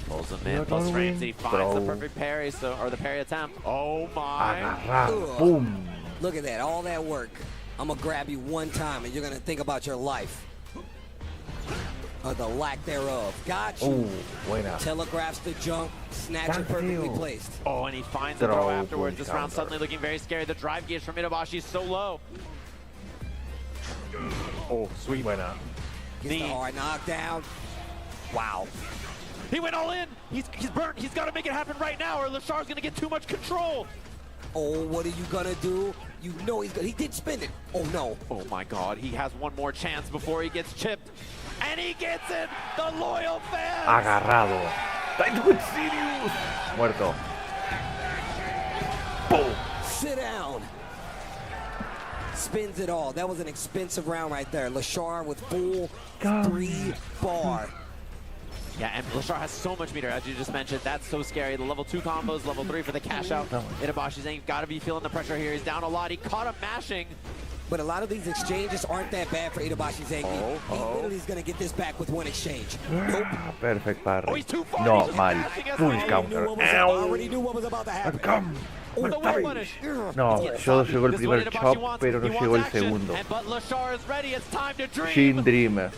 Pulls him in, plus frames, he finds the perfect parry, or the parry attempt. Oh my. Agarrar. Boom. Look at that. All that work. I'm going to grab you one time, and you're going to think about your life. Or the lack thereof. Got you. Buena. Telegraphs the jump. Snatch it perfectly placed. Oh, and he finds the throw Throw, afterwards. boom, This round counter. suddenly looking very scary. The drive gauge from Itabashi is so low. Oh, sweet. Buena. Gets the hard knockdown. Wow. He went all in. He's burnt. He's got to make it happen right now, or Leshar's going to get too much control. Oh, what are you going to do? You know he's good. He did spin it. Oh, no. Oh, my God. He has one more chance before he gets chipped. And he gets it. The loyal fans. Agarrado. That's good, serious. Muerto. Boom. Sit down. Spins it all. That was an expensive round right there. Leshar with full 3-bar. Yeah, and Leshar has so much meter, as you just mentioned. That's so scary. The level 2 combos, level 3 for the cash out. Itabashi's saying, got to be feeling the pressure here. He's down a lot. He caught him mashing. But a lot of these exchanges aren't that bad for Itabashi Zangief. He literally is going to get this back with one exchange. Nope. Perfect parry. Oh, he's too far. No, He's mal. passing us Punish by. counter. I already knew what was about to happen. Come. with the whip punish. No, yo llegó el primer chop, pero no llegó el segundo. But Leshar is ready. It's time to dream. Shin Dreamer.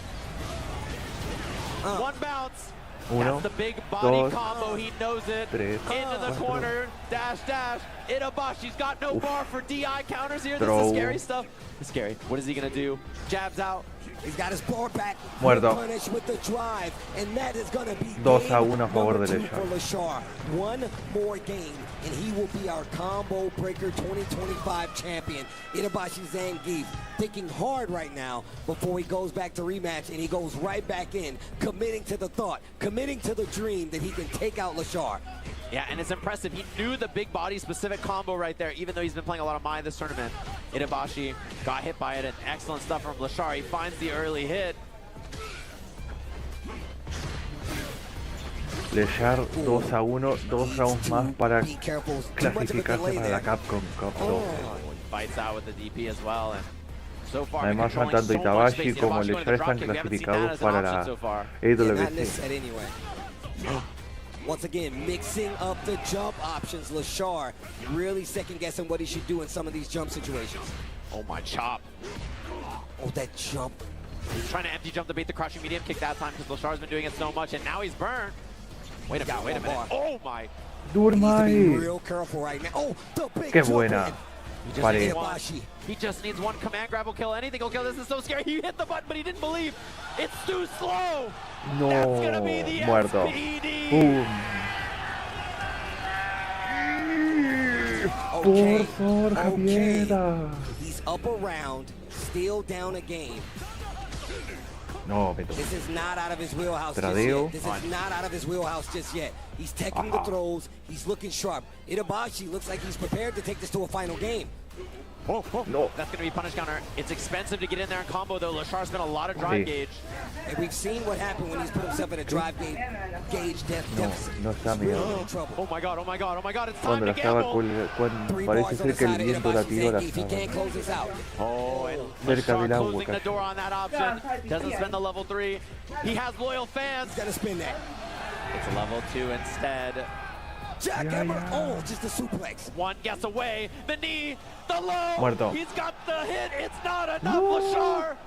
One bounce. Uno, That's the big body dos, combo. He knows it. tres, Into the cuatro. corner. Dash, dash. Itabashi's got no bar for DI counters here. This Throw. is scary stuff. It's scary. What is he going to do? Jabs out. He's got his bar back. Muerto. Punish with the drive, and that is going to be 2-1 a favor de game number 2 for Leshar. One more game, and he will be our Combo Breaker 2025 champion. Itabashi Zangief thinking hard right now before he goes back to rematch, and he goes right back in, committing to the thought, committing to the dream that he can take out Leshar. Yeah, and it's impressive. He knew the big body specific combo right there, even though he's been playing a lot of Mai this tournament. Itabashi got hit by it, and excellent stuff from Leshar. He finds the early hit. Leshar 2-1, 2 rounds más para clasificarse para la Capcom Cup 2. Fights out with the DP as well. And so far, Además, tanto Itabashi como Leshar están clasificados para la EWC. Once again, mixing up the jump options. Leshar really second-guessing what he should do in some of these jump situations. Oh, my chop. Oh, that jump. He's trying to empty jump to beat the crushing medium kick that time because Leshar's been doing it so much, and now he's burned. Wait a minute, wait a minute. Oh, my. Durma He needs to be ahí. real careful right now. Oh, the big Qué jump buena. in. Pared. He just needs one command grab will kill. Anything will kill. This is so scary. He hit the button, but he didn't believe. It's too slow. No, That's gonna be the muerto. SPD. Boom. Okay, Por favor, Javiera. He's up around, still down a game. No, me tocó. This is not out of his wheelhouse just Tradeo. yet. This is not out of his wheelhouse just yet. He's taking the throws. He's looking sharp. Itabashi looks like he's prepared to take this to a final game. Oh, oh. No. That's going to be punish counter. It's expensive to get in there and combo, though. Leshar spent a lot of drive gauge. And we've seen what happened when he's put himself in a drive gauge deficit. No está He's really mirando. in trouble. Oh, my God. Oh, my God. Oh, my God. It's Cuando time la to estaba, gamble. cuando 3 parece bars on ser the que el side of viento la Itabashi tiró la Zangief. He can't estaba. close this out. Oh, and Cerca Leshar del agua, closing the casi. door on that option. Doesn't spend the level 3. He has loyal fans. He's got to spin that. It's a level 2 instead. Jackhammer. Oh, just a suplex. One guess away. The knee. The low. Muerto. He's got the hit. It's not enough. Leshar.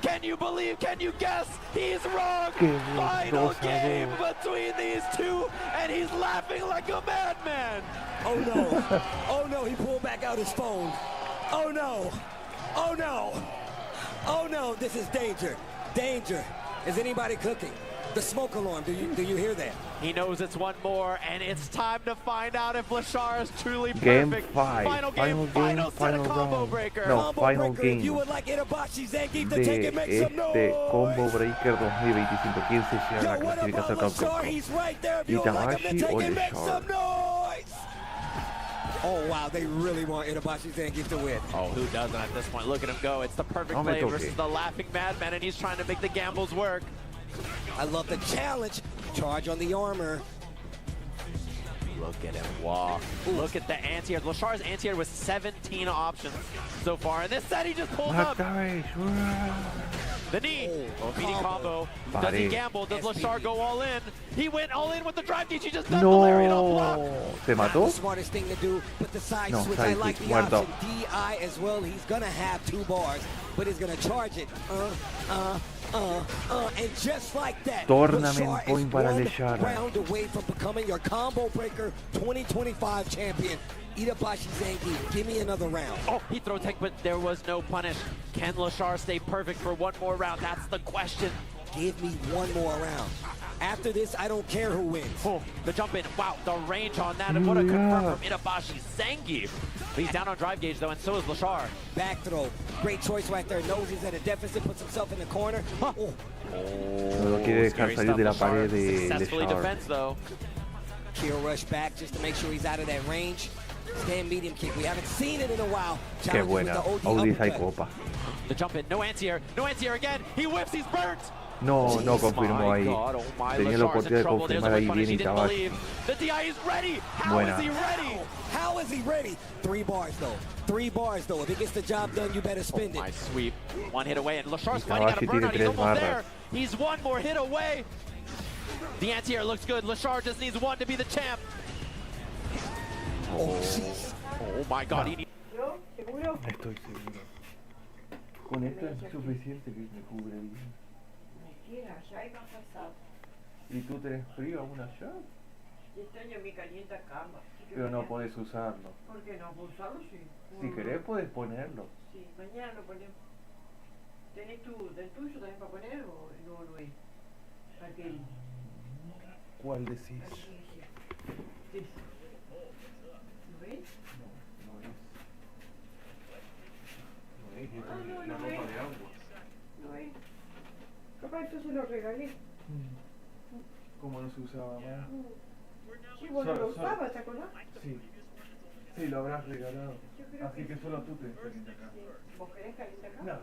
Can you believe? Can you guess? He's wrong. Final game between these two, and he's laughing like a madman. Oh no. Oh no, he pulled back out his phone. Oh no. Oh no. Oh no, this is danger. Danger. Is anybody cooking? The smoke alarm, do you hear that? He knows it's one more, and it's time to find out if Leshar is truly Game perfect. 5. Final game, final set of combo round. breaker. No, Combo final breaker, game if you would like Itabashi Zangief to take de it, make some noise. este Combo Breaker 2025. ¿Quién se lleva la Yo, what clasificación about Leshar? Capcom? He's right there. If you would like him to Itabashi take o it, make Leshar? some noise. Oh wow, they really want Itabashi Zangief to win. Oh, who doesn't at this point? Look at him go. It's the perfect No me play toque. versus the laughing madman, and he's trying to make the gambles work. I love the challenge. Charge on the armor. Look at him walk. Look at the anti-air. Leshar's anti-air with 17 options so far. And this set he just pulled up. The knee. Oh, beating combo. Does he gamble? Does Leshar go all in? He went all in with the drive gauge. He just does the lariat on block. No, ¿se Not mató? the smartest thing to do, but the side No, switch, side I like switch, the muerto. option. DI as well, he's gonna have 2 bars, but he's gonna charge it. And just like that, Tournament Leshar point is para 1 Leshar. round away from becoming your Combo Breaker 2025 champion. Itabashi Zangief, give me another round. Oh, he throw tech, but there was no punish. Can Leshar stay perfect for one more round? That's the question. Give me 1 more round. After this, I don't care who wins. Oh, the jump in. Wow, the range on that. And what a confirm from Itabashi Zangief. He's down on drive gauge, though, and so is Leshar. Back throw. Great choice right there. Knows he's at a deficit, puts himself in the corner. Oh. No lo quiere dejar salir de la pared de Successfully Leshar. defends, though. Kill rush back just to make sure he's out of that range. Stand medium kick. We haven't seen it in a while. Qué Challenges with buena. the OD Audis hay uppercut. copa. The jump in. No anti-air. No anti-air again. He whips. He's burnt. No, no confirmó My ahí. God, oh my, Tenía la Leshar's in oportunidad de trouble. There's a confirmar ahí whip punish. bien He didn't Itabashi. believe. The DI is ready. How Buena. is he ready? How is he ready? 3 bars though. 3 bars though. If he gets the job done, you better spend My it. sweep. 1 hit away, and Leshar's fighting out a Itabashi tiene burnout. He's 3 almost barras. there. He's 1 more hit away. The anti-air looks good. Leshar just needs 1 to be the champ. Oh my god, ¿Yo? ¿Seguro? Estoy seguro. Con esto es suficiente que me cubre bien. Mentira, ya hay más pasado. ¿Y tú tenés frío aún allá? Y este año me calienta cama. Pero no podés usarlo. ¿Por qué no? ¿Puedo usarlo? Sí. Si querés podés ponerlo. Sí, mañana lo ponemos. ¿Tenés del tuyo también para poner o no lo es? Aquel. ¿Cuál decís? Sí. ¿Lo ves? No es. No es, Ah, no, es no una ropa es. de agua. ¿Lo ves? Capaz entonces lo regalé. ¿Cómo no se usaba más? Sí, vos no lo usabas, ¿te acordás? Sí. Sí, lo habrás regalado. Yo creo Así que sí. solo tú te calientas acá. Sí. ¿Vos querés calentar acá? No.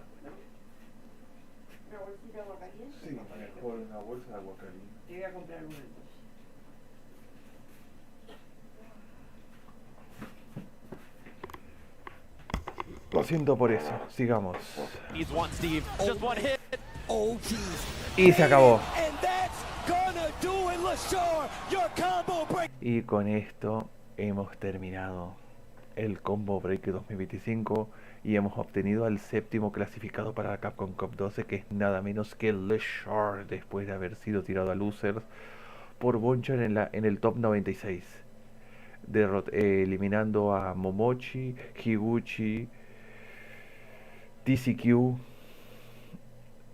¿Una bolsita de agua caliente? Sí, mejor una bolsa de agua caliente. Te voy a comprar una entonces. Lo siento por eso, sigamos. needs one, Steve. Just one hit. Oh, jeez. Y se acabó. And that's gonna do it, Leshar. Your combo break. Y con esto hemos terminado el Combo Break 2025 y hemos obtenido al séptimo clasificado para la Capcom Cup 12, que es nada menos que Leshar, después de haber sido tirado a losers por Bonchan en el top 96, eliminando a Momochi, Higuchi, TCQ,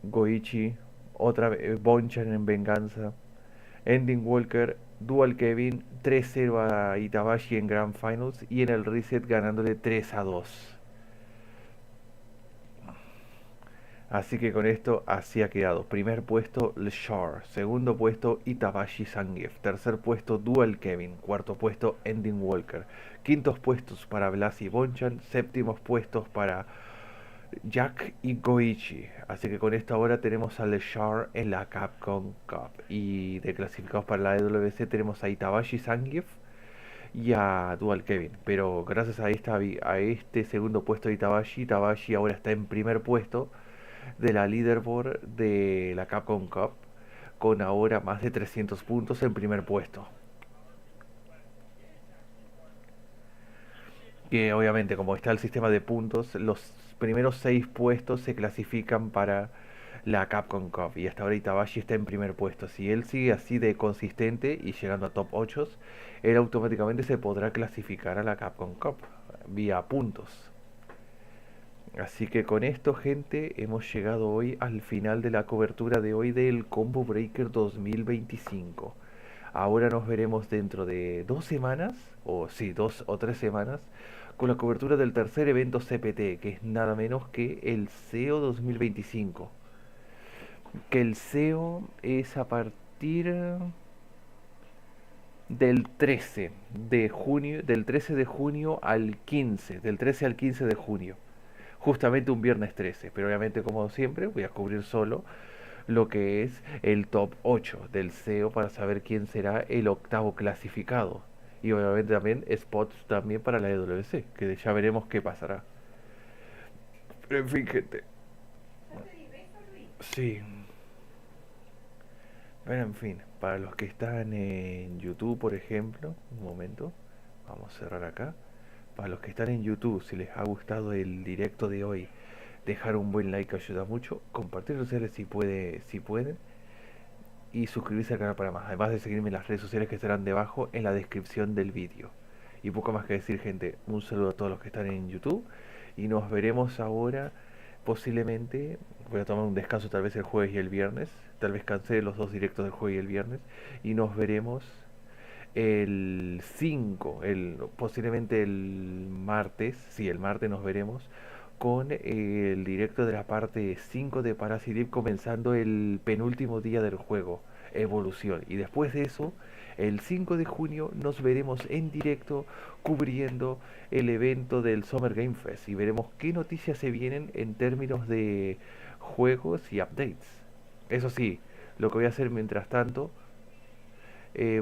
Goichi, otra vez Bonchan en venganza, EndingWalker, Dual Kevin, 3-0 a Itabashi en Grand Finals y en el reset ganándole 3-2. Así que con esto así ha quedado. Primer puesto Leshar, segundo puesto Itabashi Zangief, tercer puesto Dual Kevin, cuarto puesto EndingWalker, quintos puestos para Blaz y Bonchan, séptimos puestos para Jack y Goichi. Así que con esto ahora tenemos a Leshar en la Capcom Cup. Y de clasificados para la EWC tenemos a Itabashi Zangief y a Dual Kevin. Pero gracias a este segundo puesto de Itabashi ahora está en primer puesto de la leaderboard de la Capcom Cup, con ahora más de 300 puntos en primer puesto. Que obviamente, como está el sistema de puntos, los primeros 6 puestos se clasifican para la Capcom Cup y hasta ahora Itabashi está en primer puesto. Si él sigue así de consistente y llegando a top 8, él automáticamente se podrá clasificar a la Capcom Cup vía puntos. Así que con esto, gente, hemos llegado hoy al final de la cobertura de hoy del Combo Breaker 2025. Ahora nos veremos dentro de 2 semanas, o sí, 2 o 3 semanas, con la cobertura del tercer evento CPT, que es nada menos que el CEO 2025. Que el CEO es a partir del 13 de junio, del 13 de junio al 15, del 13 al 15 de junio. Justamente un viernes 13, pero obviamente, como siempre, voy a cubrir solo lo que es el top 8 del CEO para saber quién será el octavo clasificado. Y obviamente también spots también para la EWC, que ya veremos qué pasará. Pero en fin, gente. Sí. Pero en fin, para los que están en YouTube, por ejemplo, un momento, vamos a cerrar acá. Para los que están en YouTube, si les ha gustado el directo de hoy, dejar un buen like ayuda mucho, compartir en redes sociales si pueden, y suscribirse al canal para más, además de seguirme en las redes sociales que estarán debajo en la descripción del vídeo. Y poco más que decir, gente, un saludo a todos los que están en YouTube y nos veremos ahora. Posiblemente voy a tomar un descanso tal vez el jueves y el viernes, tal vez cancele los 2 directos del jueves y el viernes, y nos veremos el 5, posiblemente el martes, sí, el martes nos veremos con el directo de la parte 5 de Parasite, comenzando el penúltimo día del juego, Evolución. Y después de eso, el 5 de junio nos veremos en directo cubriendo el evento del Summer Game Fest y veremos qué noticias se vienen en términos de juegos y updates. Eso sí, lo que voy a hacer mientras tanto,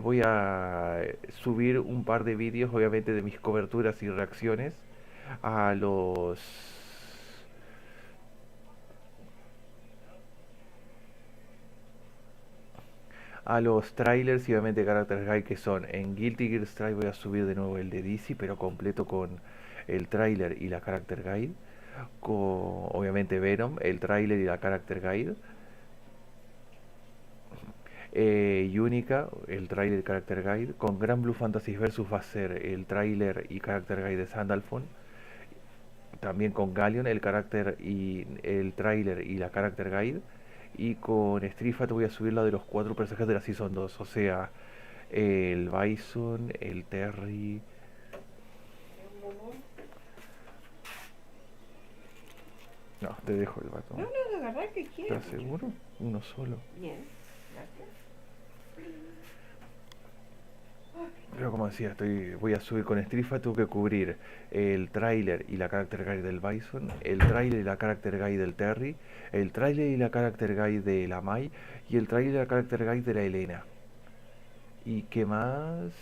voy a subir un par de vídeos, obviamente, de mis coberturas y reacciones a a los trailers y obviamente character guide que son en Guilty Gear Strive. Voy a subir de nuevo el de DC, pero completo con el trailer y la character guide, con obviamente Venom, el trailer y la character guide. Unica, el trailer y character guide. Con Gran Blue Fantasy Versus va a ser el trailer y character guide de Sandalphon. También con Galleon, el trailer y la character guide. Y con Street Fighter voy a subir la de los 4 personajes de la Season 2. O sea, el Bison, el Terry. No, te dejo el gato. No, no, de verdad que quiero. ¿Estás seguro? Uno solo. Bien, gracias. Pero como decía, voy a subir con Street Fighter. Tengo que cubrir el trailer y la character guide del Bison, el trailer y la character guide del Terry, el trailer y la character guide de la Mai y el trailer y la character guide de la Elena. ¿Y qué más?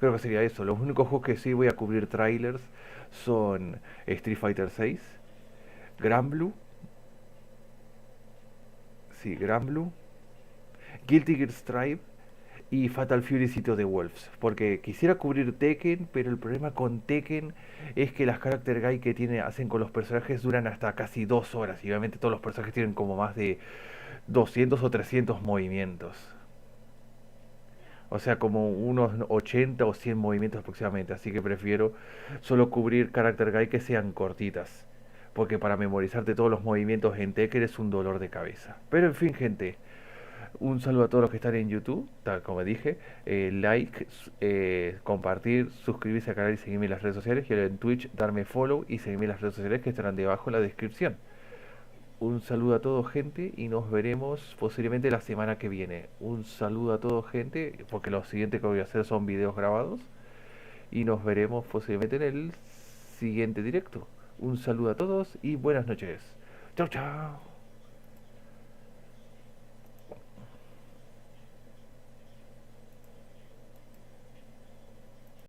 Creo que sería eso. Los únicos juegos que sí voy a cubrir trailers son Street Fighter 6, Gran Blue, sí, Gran Blue, Guilty Gear Strive y Fatal Fury Sitio de Wolves. Porque quisiera cubrir Tekken, pero el problema con Tekken es que las character guide que hacen con los personajes duran hasta casi 2 horas. Y obviamente todos los personajes tienen como más de 200 o 300 movimientos. O sea, como unos 80 o 100 movimientos aproximadamente. Así que prefiero solo cubrir character guide que sean cortitas. Porque para memorizarte todos los movimientos en Tekken es un dolor de cabeza. Pero en fin, gente. Un saludo a todos los que están en YouTube, tal como dije, like, compartir, suscribirse al canal y seguirme en las redes sociales, y en Twitch darme follow y seguirme en las redes sociales que estarán debajo en la descripción. Un saludo a todos, gente, y nos veremos posiblemente la semana que viene. Un saludo a todos, gente, porque lo siguiente que voy a hacer son videos grabados, y nos veremos posiblemente en el siguiente directo. Un saludo a todos y buenas noches. Chao, chao.